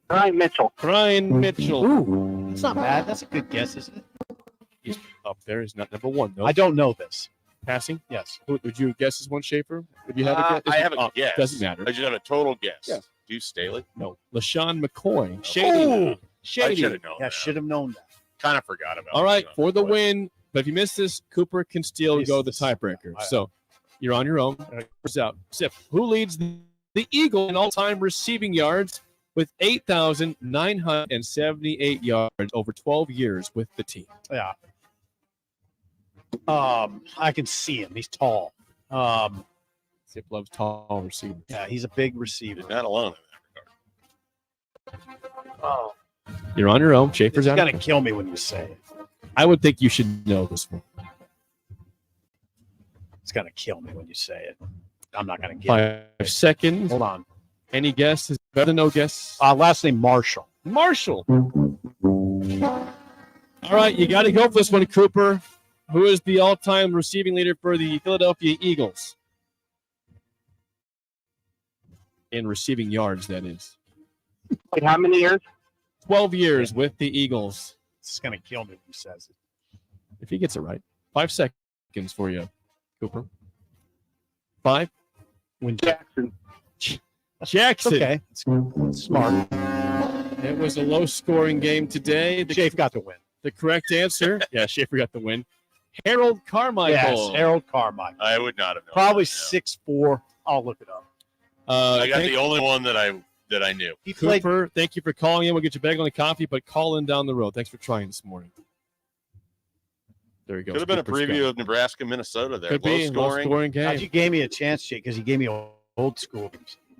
Brian Mitchell. Brian Mitchell. Ooh, that's not bad. That's a good guess, isn't it? He's up there. He's not number one, though. I don't know this. Passing? Yes. Who, would you guess as one, Schaefer? Would you have a guess? I have a guess. Doesn't matter. I just have a total guess. Yeah. Deuce Staley. No. LaShawn McCoy. Shady. I Shady. should have known. Yeah, should have known that. Kind of forgot about. All right, LaShawn for the McCoy. win. But if you miss this, Cooper can still go the tiebreaker. Yeah. So you're on your own. Cooper's out. Sip. Who leads the Eagle in all-time receiving yards with 8,978 yards over 12 years with the team? Yeah. I can see him. He's tall. Sip loves tall receivers. Yeah, he's a big receiver. He's not alone in Oh, You're on your own. Schaefer's It's out. gonna kill me when you say it. I would think you should know this one. It's gonna kill me when you say it. I'm not gonna get it. 5 seconds. Hold on. Any guess is better than no guess. Last name Marshall. Marshall. All right, you got to go for this one, Cooper. Who is the all-time receiving leader for the Philadelphia Eagles? In receiving yards, that is. wait, how many years? 12 years with the Eagles. It's gonna kill me when he says it. If he gets it right. 5 seconds for you, Cooper. 5. When Jackson. Jackson. Okay, it's smart. It was a low-scoring game today. Schaefer got the win. The correct answer. Yeah, Schaefer got the win. Harold Carmichael. Yes, Harold Carmichael. I would not have known. Probably that, 6'4". I'll look it up. I got the only one that I knew. He played. Cooper, thank you for calling in. We'll get you back on the coffee, but call in down the road. Thanks for trying this morning. There you go. Could have been a Cooper's preview got it. of Nebraska-Minnesota there. Could Low be scoring. low-scoring game. How'd you gave me a chance, Jake? Because he gave me old school.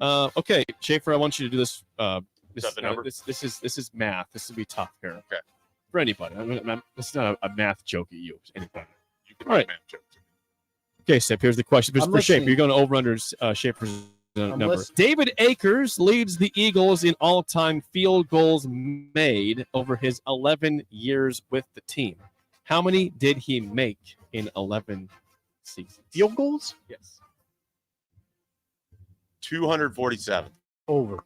Okay, Schaefer, I want you to do this. Is that the number? This is math. This will be tough here. Okay. For anybody. This is not a math joke at you. Anybody. You can All right. make math jokes. Okay, Sip, here's the question. I'm For Schaefer, listening. you're going to over-under Schaefer's number. listening. David Akers leads the Eagles in all-time field goals made over his 11 years with the team. How many did he make in 11 seasons? Field goals? Yes. 247. Over.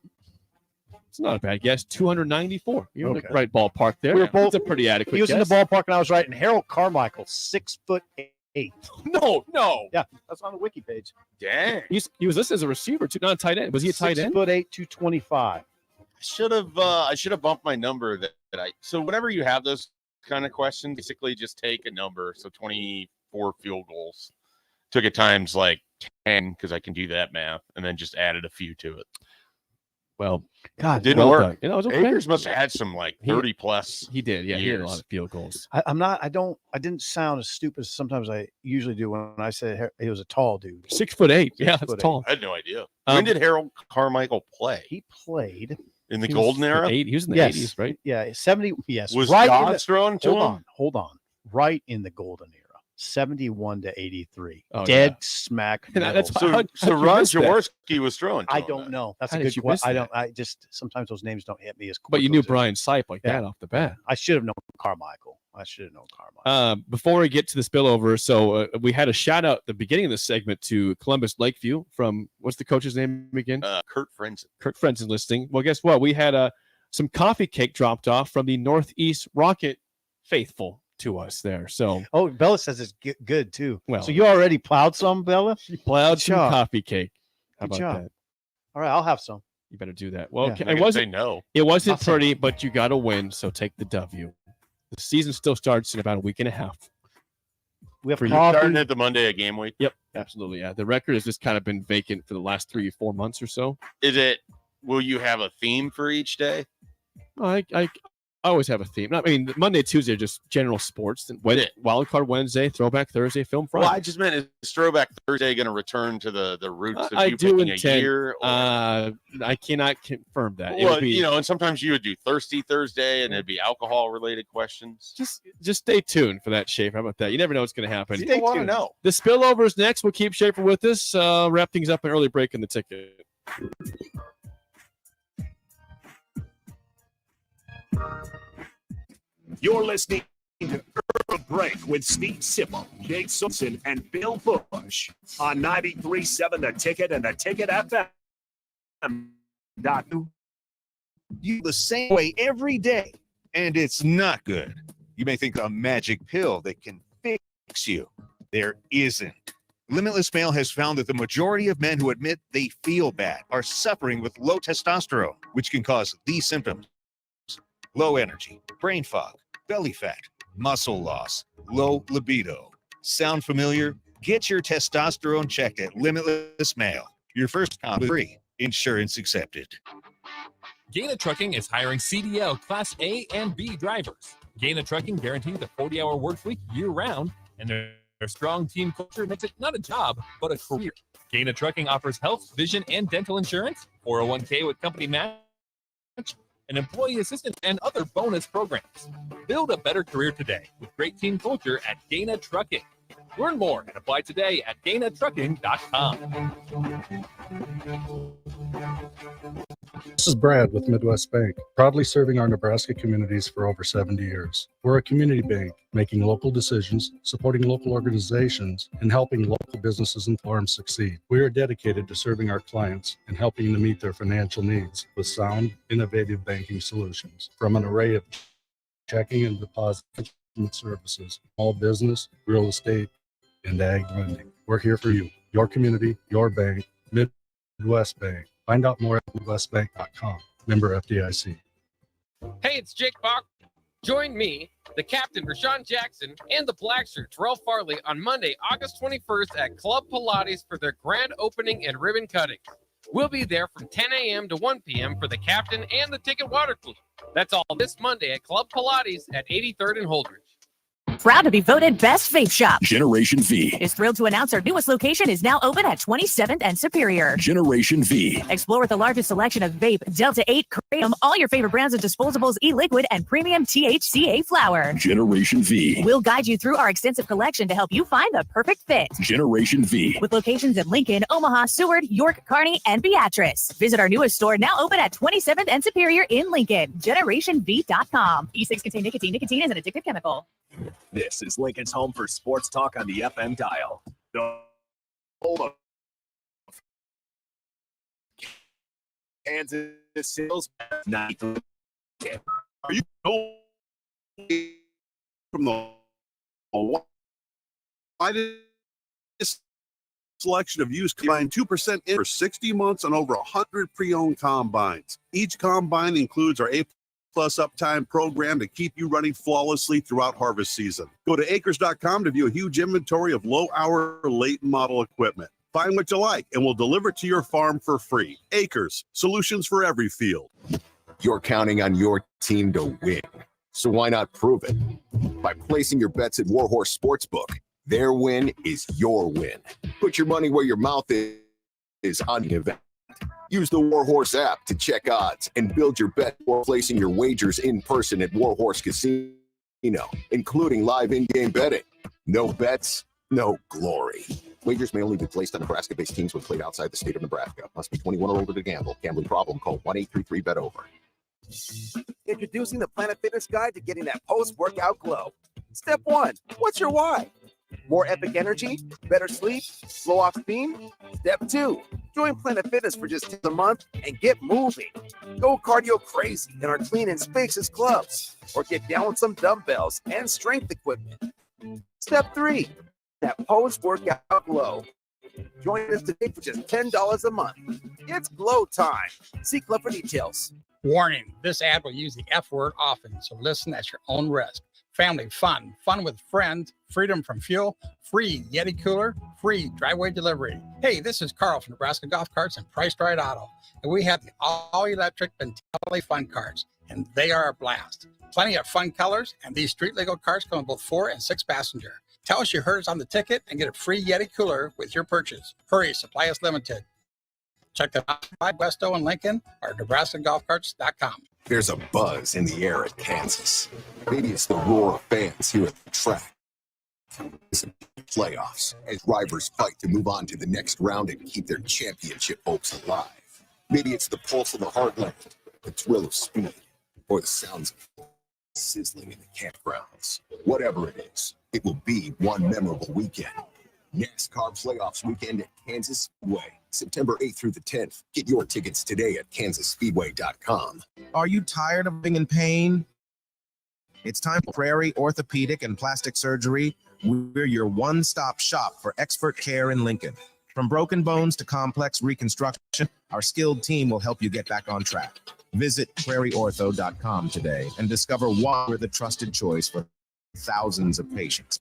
It's not a bad guess. 294. You're in Okay. the right ballpark there. We were both- It's a pretty adequate He was in the guess. ballpark, and I was right. And Harold Carmichael, 6'8", 8. No. Yeah, that's on the wiki page. Dang. He was listed as a receiver, too, not a tight end. Was he a tight end? 6'8", 225. I should have bumped my number that I. So whenever you have those kind of questions, basically just take a number. So 24 field goals. Took it times like 10 because I can do that math, and then just added a few to it. Well, God, didn't work. It was okay. Akers must have had some like 30 plus. He did. Yeah, years. he had a lot of field goals. I didn't sound as stupid as sometimes I usually do when I said he was a tall dude. 6'8". Yeah, that's 6'8". tall. I had no idea. When did Harold Carmichael play? He played in the golden era. He was in the 80s, right? Yeah, 70. Yes, Was right. God's throwing to him? Hold on. Right in the golden era, 71 to 83. Oh, Dead yeah. smack. That's middle. So Ron Jaworski was throwing. To I him don't then. know. That's How a did good you question. miss I don't. that? I just sometimes those names don't hit me as quick. But you knew as- Brian Sipe like Yeah. that off the bat. I should have known Carmichael. Before we get to the spillover, so we had a shout out at the beginning of the segment to Columbus Lakeview from what's the coach's name again? Kurt Frenzen. Kurt Frenzen listing. Well, guess what? We had some coffee cake dropped off from the Northeast Rocket faithful to us there. So Bella says it's good too. Well- So you already plowed some, Bella? she plowed Good some job. coffee cake. How Good about job. that? All right, I'll have some. You better do that. Well, Yeah. okay, I it can wasn't. say no. It wasn't I'll say- pretty, but you got to win. So take the W. The season still starts in about a week and a half. We have For you. Starting at the Monday of game week. Yep, absolutely. Yeah, the record has just kind of been vacant for the last 3 or 4 months or so. Will you have a theme for each day? I always have a theme. I mean, Monday, Tuesday are just general sports. And Wild Card Wednesday, Throwback Thursday, Film Friday. Well, I just meant is Throwback Thursday going to return to the roots of I you do picking intend. a year? Or, I cannot confirm that. It well, would be, and sometimes you would do Thirsty Thursday, and it'd be alcohol-related questions. just stay tuned for that, Schaefer. How about that? You never know what's going to happen. Stay want to know. The spillover is next. We'll keep Schaefer with us. Wrap things up an early break in the ticket. You're listening to Early Break with Steve Sipple, Jake Simpson, and Bill Busch on 93.7 The Ticket and theticketfm.com. You the same way every day, and it's not good. You may think a magic pill that can fix you. There isn't. Limitless Male has found that the majority of men who admit they feel bad are suffering with low testosterone, which can cause these symptoms: low energy, brain fog, belly fat, muscle loss, low libido. Sound familiar? Get your testosterone checked at Limitless Male. Your first time free. Insurance accepted. Gaina Trucking is hiring CDL Class A and B drivers. Gaina Trucking guarantees a 40-hour work week year-round, and their strong team culture makes it not a job, but a career. Gaina Trucking offers health, vision, and dental insurance, 401k with company match, an employee assistance, and other bonus programs. Build a better career today with great team culture at Gaina Trucking. Learn more and apply today at GainaTrucking.com. This is Brad with Midwest Bank, proudly serving our Nebraska communities for over 70 years. We're a community bank, making local decisions, supporting local organizations, and helping local businesses and farms succeed. We are dedicated to serving our clients and helping them meet their financial needs with sound, innovative banking solutions. From an array of checking and deposit services, small business, real estate, and ag lending. We're here for you, your community, your bank, Midwest Bank. Find out more at midwestbank.com. Member FDIC. Hey, it's Jake Bach. Join me, the captain, Rashawn Jackson, and the black shirt, Terrell Farley, on Monday, August 21st at Club Pilates for their grand opening and ribbon cutting. We'll be there from 10 a.m. to 1 p.m. for the captain and the ticket water cooler. That's all this Monday at Club Pilates at 83rd and Holdridge. Proud to be voted Best Vape Shop. Generation V. Is thrilled to announce our newest location is now open at 27th and Superior. Generation V. Explore with the largest selection of vape, Delta 8, Kratom, all your favorite brands of disposables, e-liquid, and premium THCA flower. Generation V. We'll guide you through our extensive collection to help you find the perfect fit. Generation V. With locations in Lincoln, Omaha, Seward, York, Kearney, and Beatrice. Visit our newest store now open at 27th and Superior in Lincoln. GenerationV.com. E6 contain nicotine. Nicotine is an addictive chemical. This is Lincoln's home for sports talk on the FM dial. The home of Kansas City's 93. Are you going from the This selection of used combine 2% in for 60 months on over 100 pre-owned combines. Each combine includes our A-plus uptime program to keep you running flawlessly throughout harvest season. Go to acres.com to view a huge inventory of low-hour, late model equipment. Find what you like, and we'll deliver it to your farm for free. Acres, solutions for every field. You're counting on your team to win, so why not prove it? By placing your bets at Warhorse Sportsbook. Their win is your win. Put your money where your mouth is on the event. Use the Warhorse app to check odds and build your bet or placing your wagers in person at Warhorse Casino, including live in-game betting. No bets, no glory. Wagers may only be placed on Nebraska-based teams when played outside the state of Nebraska. Must be 21 or older to gamble. Gambling problem? Call 1-833-BET-OVER. Introducing the Planet Fitness Guide to getting that post-workout glow. Step 1, what's your why? More epic energy, better sleep, slow off steam? Step 2, join Planet Fitness for just $10 a month and get moving. Go cardio crazy in our clean and spacious clubs, or get down with some dumbbells and strength equipment. Step 3, that post-workout glow. Join us today for just $10 a month. It's glow time. See Club for details. Warning, this ad will use the F word often, so listen at your own risk. Family fun, fun with friends, freedom from fuel, free Yeti cooler, free driveway delivery. Hey, this is Carl from Nebraska Golf Carts and Priced Right Auto, and we have the all-electric Bentelli fun carts, and they are a blast. Plenty of fun colors, and these street-legal carts come with both 4 and 6 passenger. Tell us you heard us on the ticket and get a free Yeti cooler with your purchase. Hurry, supply is limited. Check them out by Westo and Lincoln or NebraskaGolfCarts.com. There's a buzz in the air at Kansas. Maybe it's the roar of fans here at the track. It's the playoffs as drivers fight to move on to the next round and keep their championship hopes alive. Maybe it's the pulse of the heartland, the thrill of speed, or the sounds of sizzling in the campgrounds. Whatever it is, it will be one memorable weekend. NASCAR Playoffs Weekend at Kansas Speedway, September 8th through the 10th. Get your tickets today at kansasspeedway.com. Are you tired of being in pain? It's time for Prairie Orthopedic and Plastic Surgery. We're your one-stop shop for expert care in Lincoln. From broken bones to complex reconstruction, our skilled team will help you get back on track. Visit prairieortho.com today and discover why we're the trusted choice for thousands of patients.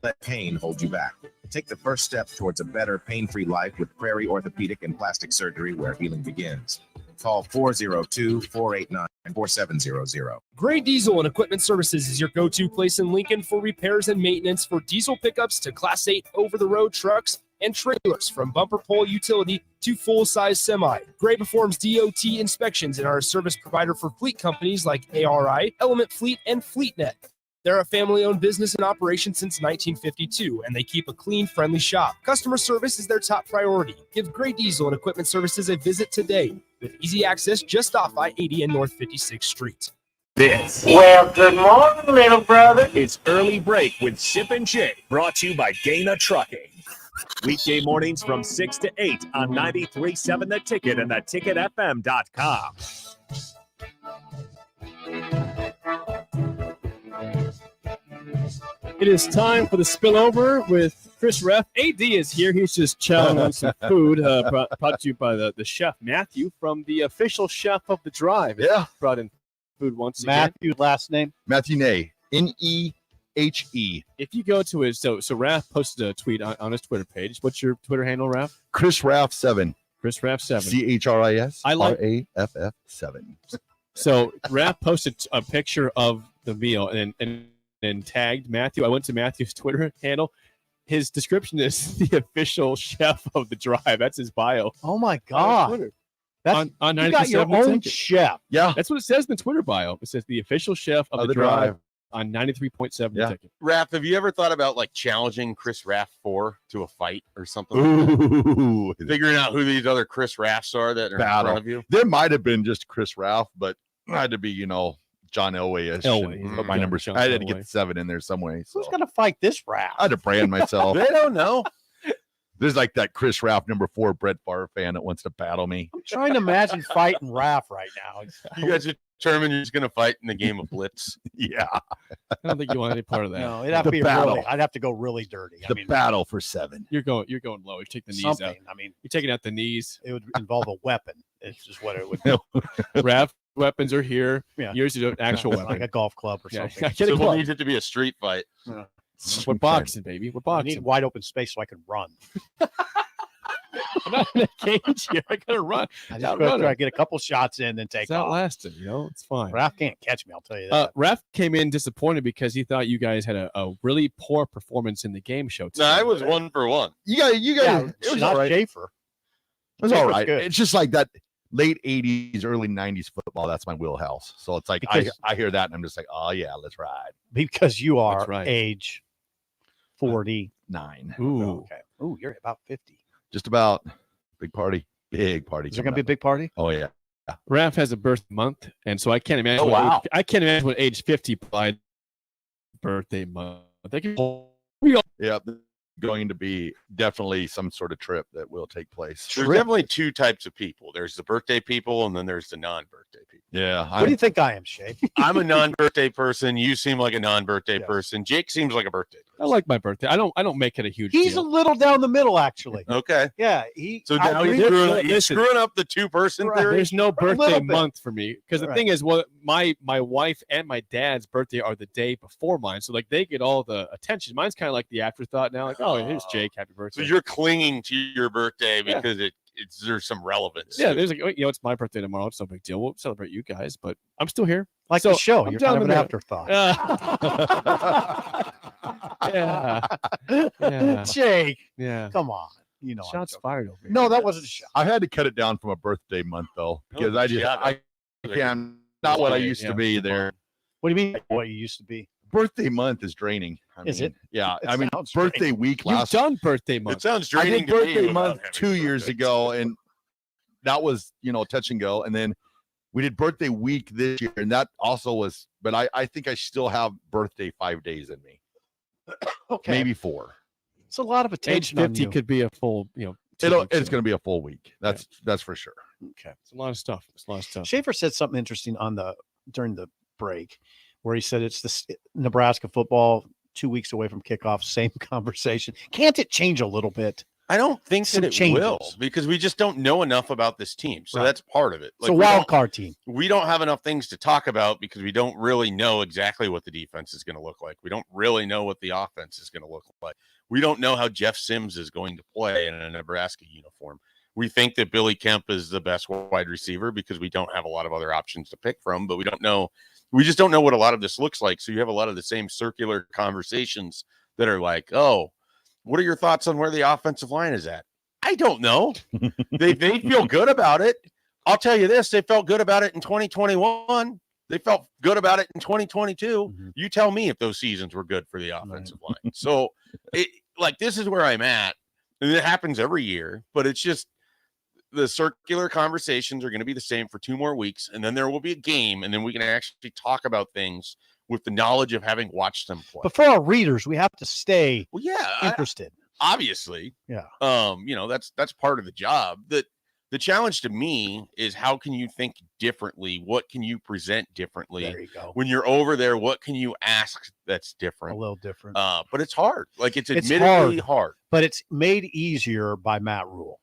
Let pain hold you back. Take the first step towards a better pain-free life with Prairie Orthopedic and Plastic Surgery, where healing begins. Call 402-489-4700. Gray Diesel and Equipment Services is your go-to place in Lincoln for repairs and maintenance for diesel pickups to Class 8 over-the-road trucks and trailers, from bumper pole utility to full-size semi. Gray performs DOT inspections and are a service provider for fleet companies like ARI, Element Fleet, and FleetNet. They're a family-owned business in operation since 1952, and they keep a clean, friendly shop. Customer service is their top priority. Give Gray Diesel and Equipment Services a visit today with easy access just off I-80 and North 56th Street. Well, good morning, little brother. It's Early Break with Sip and Jay, brought to you by Dana Trucking. Weekday mornings from 6 to 8 on 93.7 The Ticket and theticketfm.com. It is time for the spillover with Chris Reff. AD is here. He's just chowing on some food brought to you by the chef, Matthew, from the official chef of the drive. Yeah. Brought in food once again. Matthew, last name? Matthew Ney. N-E-H-E. If you go to his, so Raph posted a tweet on his Twitter page. What's your Twitter handle, Raph? Chris Raff 7. Chris Raff 7. C-H-R-I-S. I like R-A-F-F 7. So Raph posted a picture of the meal and tagged Matthew. I went to Matthew's Twitter handle. His description is the official chef of the drive. That's his bio. Oh my God. That's on you got your own chef. Yeah. That's what it says in the Twitter bio. It says the official chef of the drive on 93.7 The Ticket. Raph, have you ever thought about like challenging Chris Raff 4 to a fight or something? Ooh. Like that? Figuring out who these other Chris Raffs are that are in front of you? There might have been just Chris Raff, but it had to be, John Elway-ish. Elway. My number. John I had to Elway. get the 7 in there some way. So. Who's going to fight this Raff? I had to brand myself. They don't know. There's like that Chris Ralph #4 Brett Favre fan that wants to battle me. I'm trying to imagine fighting Raph right now. You guys are determined you're just going to fight in the game of blitz. Yeah. I don't think you want any part of that. No, it'd have to be battle. really. I'd have to go really dirty. The battle for 7. You're going low. You take the knees Something. out. I mean, You're taking out the knees. it would involve a weapon. It's just what it would be. Raft weapons are here. Yeah. Yours is an actual weapon. Like a golf club or Yeah, something. get a Civil club. needs it to be a street fight. Yeah. We're boxing, baby. We're I need boxing. wide open space so I can run. I'm not in a cage here. I gotta run. I Not just go running. try to get a couple shots in, then take It's not off. lasting, It's fine. Raph can't catch me. I'll tell you that. Raf came in disappointed because he thought you guys had a really poor performance in the game show. No, I was 1 for 1. You guys, yeah, it was not all right. Schaefer. It was all Schaefer's right. good. It's just like that late 80s, early 90s football. That's my wheelhouse. So it's like Because- I hear that and I'm just like, oh yeah, let's ride. Because you are That's right. age 49. 9. Ooh. Okay. Ooh, you're about 50. Just about big party. Big party. Is there going to be a coming big party? up. Oh yeah. Raf has a birth month, and so I can't imagine. Oh, wow. I can't imagine what age 50 applied birthday month. They can Yeah. Going to be definitely some sort of trip that will take place. There's definitely 2 types of people. There's the birthday people, and then there's the non-birthday people. Yeah. What do you think I am, Shay? I'm a non-birthday person. You seem like a non-birthday Yes. person. Jake seems like a birthday person. I like my birthday. I don't make it a huge He's a deal. little down the middle, actually. Okay. Yeah. So now he's screwing up the 2-person theory. There's no birthday little bit. month for me because the Right. thing is, well, my wife and my dad's birthday are the day before mine, so like they get all the attention. Mine's kind of like the afterthought now. Like, oh, here's Jake, happy So birthday. you're clinging to your birthday Yeah. because there's some relevance. Yeah, to it. there's like, it's my birthday tomorrow. It's no big deal. We'll celebrate you guys, but I'm still here. Like So, the show. I'm You're down kind of in an the- afterthought. Yeah. Jake, Yeah. come on. You know. I'm Shots joking. fired over here. No, that wasn't a shot. I had to cut it down from a birthday month though, because I can't not what I used to be there. What do you mean? What you used to be? Birthday month is draining. Is it? Yeah. It I mean, sounds birthday week You've last done birthday It month. sounds I draining did to me birthday without month having 2 years birthday. ago, and that was touch and go. And then we did birthday week this year, and that also was. But I think I still have birthday 5 days in me, Okay. maybe 4. It's a lot of Age attention on 50 you. could be a full, 2 weeks It's in. going to be a full week. That's for sure. Okay. It's a lot of stuff. It's a lot of stuff. Schaefer said something interesting during the break, where he said it's Nebraska football 2 weeks away from kickoff. Same conversation. Can't it change a little bit? I don't think Some that it changes. will because we just don't know enough about this team. So Right. that's part of it. It's a we wild don't- card team. We don't have enough things to talk about because we don't really know exactly what the defense is going to look like. We don't really know what the offense is going to look like. We don't know how Jeff Sims is going to play in a Nebraska uniform. We think that Billy Kemp is the best wide receiver because we don't have a lot of other options to pick from, but we don't know. We just don't know what a lot of this looks like. So you have a lot of the same circular conversations that are like, oh, what are your thoughts on where the offensive line is at? I don't know. They feel good about it. I'll tell you this, they felt good about it in 2021. They felt good about it in 2022. Mm-hmm. You tell me if those seasons were good for the offensive line. So this is where I'm at. And it happens every year, but it's just the circular conversations are going to be the same for 2 more weeks. And then there will be a game. And then we can actually talk about things with the knowledge of having watched them play. But for our readers, we have to stay Well, yeah, interested. obviously. Yeah. That's part of the job. The challenge to me is how can you think differently? What can you present differently? There you go. When you're over there, what can you ask that's A different? little different. But it's hard. Like it's It's admittedly hard. But it's made easier by Matt Rule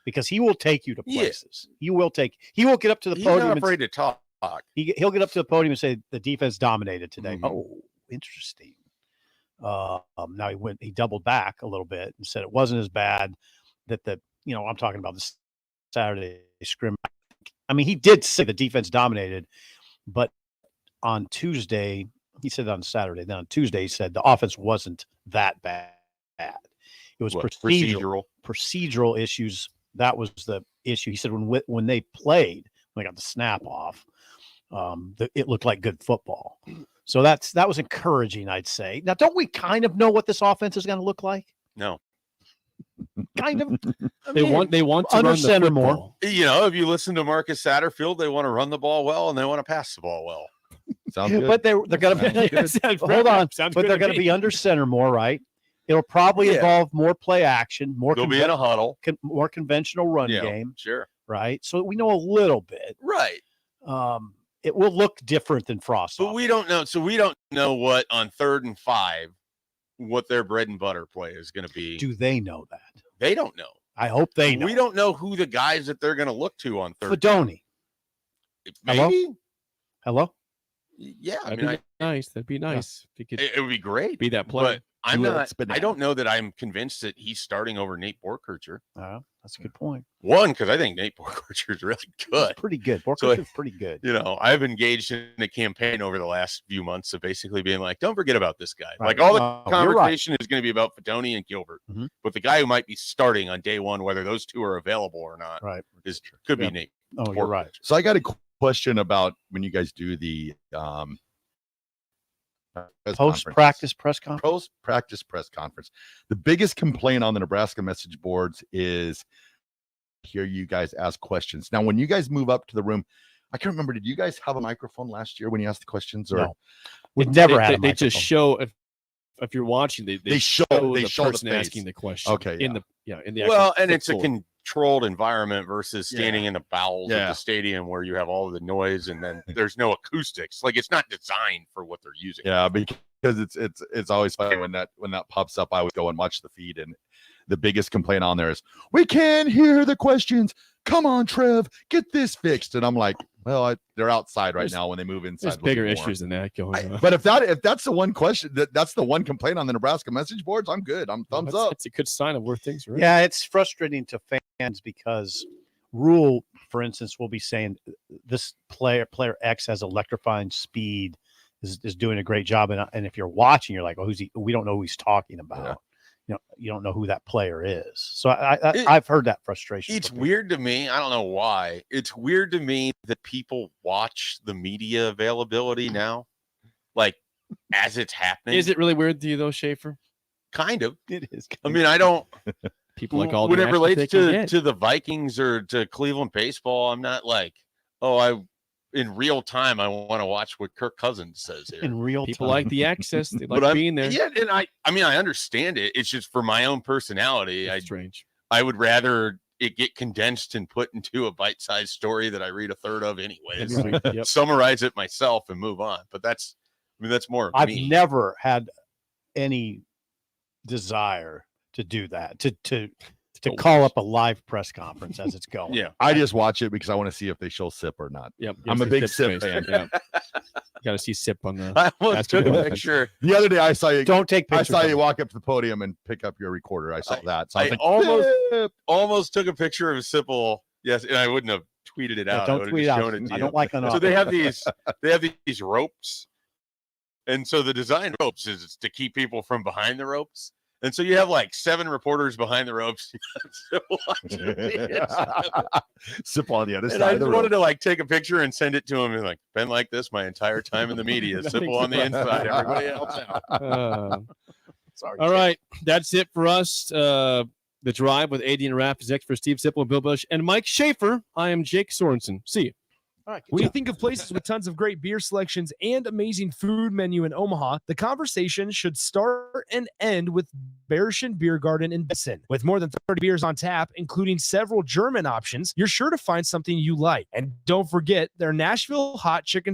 because he will take you to Yeah. places. He will get up to the He's podium. not and afraid to talk. He'll get up to the podium and say the defense dominated today. Mhm. Oh, interesting. Now he doubled back a little bit and said it wasn't as bad that I'm talking about the Saturday scrim. I mean, he did say the defense dominated, but on Tuesday, he said it on Saturday. Then on Tuesday, he said the offense wasn't that bad. It was What, procedural issues. That was the issue. He said when they played, when they got the snap off, it looked like good football. So that was encouraging, I'd say. Now, don't we kind of know what this offense is going to look like? No. Kind of. They want to under run the center football. more. If you listen to Marcus Satterfield, they want to run the ball well and they want to pass the ball well. Sounds good. But they're going to be hold on. Sounds But good they're to going to me. be under center more, right? It'll probably Yeah. involve more play action, more They'll be in a huddle. more conventional run Yeah, game, sure. right? So we know a little bit. Right. It will look different than Frost. But we don't know. So we don't know what on 3rd and 5, what their bread and butter play is going to be. Do they know that? They don't know. I hope they know. We don't know who the guys that they're going to look to on 3rd. Fedoni. Maybe. Hello? Yeah. I That'd mean, be nice. That'd be nice. If you could it would be great. be that player. But I'm Well, not. it's banana. I don't know that I'm convinced that he's starting over Nate Borkircher. That's a good point. One, because I think Nate Borkircher is really good. He's pretty good. So, Borkircher's pretty good. You know, I've engaged in a campaign over the last few months of basically being like, don't forget about this guy. Right. Like all the No, you're right. conversation is going to be about Fedoni and Gilbert. Mhm. But the guy who might be starting on day one, whether those two are available or not, right, could be Yeah. Nate. Oh, you're right. So I got a question about when you guys do the Post-practice press conference. Post-practice press conference. The biggest complaint on the Nebraska message boards is hear you guys ask questions. Now, when you guys move up to the room, I can't remember. Did you guys have a microphone last year when you asked the questions? Or No. We've never had a They just microphone. show if you're watching, they show the the person face. asking the question. Okay, in the Well, actual and it's a floor. controlled environment versus standing Yeah. in the bowels of Yeah. the stadium where you have all of the noise and then there's no acoustics. Like it's not designed for what they're using. Yeah, because it's always funny when that pops up. I always go and watch the feed, and the biggest complaint on there is we can't hear the questions. Come on, Trev, get this fixed. And I'm like, well, they're outside right now. When they move inside, There's it'll be bigger more. issues than that going on. But if that's the one question, that's the one complaint on the Nebraska message boards, I'm good. I'm thumbs up. It's a good sign of where things are. at. Yeah, it's frustrating to fans because Rule, for instance, will be saying this player X has electrifying speed, is doing a great job, and if you're watching, you're like, oh, who's he? We don't know who he's talking about. Yeah. You don't know who that player is. So I've heard that frustration. It's weird to me. I don't know why. It's weird to me that people watch the media availability now, like as it's happening. Is it really weird to you though, Schaefer? Kind of. It is. I mean, I don't. People like all when the it actions relates they can get. to the Vikings or to Cleveland baseball, I'm not like, oh, in real time I want to watch what Kirk Cousins says here. In real People time. like the access. They But like being there. Yeah, and I mean, I understand it. It's just for my own personality. It's strange. I would rather it get condensed and put into a bite-sized story that I read a third of anyways. Yep. Summarize it myself and move on. But that's more of I've me. never had any desire to do that, to call up a live press conference as it's going. Yeah. I just watch it because I want to see if they show Sip or not. Yep. I'm a big Sip fan. Yeah. Got to see Sip on the. I almost took a basketball. picture. The other day I saw you. Don't take I pictures. saw of you it. walk up to the podium and pick up your recorder. I saw that. So I I was like, almost took a picture of Sipple. Yes, and I wouldn't have tweeted it out. I Don't would have tweet just out. shown it to I you. don't like So they have these ropes, and so the design ropes is to keep people from behind the ropes. And so you have like 7 reporters behind the ropes. Sip on the other And side I of the just room. wanted to like take a picture and send it to him and like been like this my entire time in the media. Simple on the inside, everybody else out. Sorry. All right, that's it for us. The Drive with AD and Raph is next for Steve Sipple, Bill Busch, and Mike Schaefer. I am Jake Sorensen. See you. All right, When you think of places with tons of great beer selections and amazing food menu in Omaha, the conversation should start and end with Bayerischen Beer Garden in Benson. With more than 30 beers on tap, including several German options, you're sure to find something you like. And don't forget their Nashville hot chicken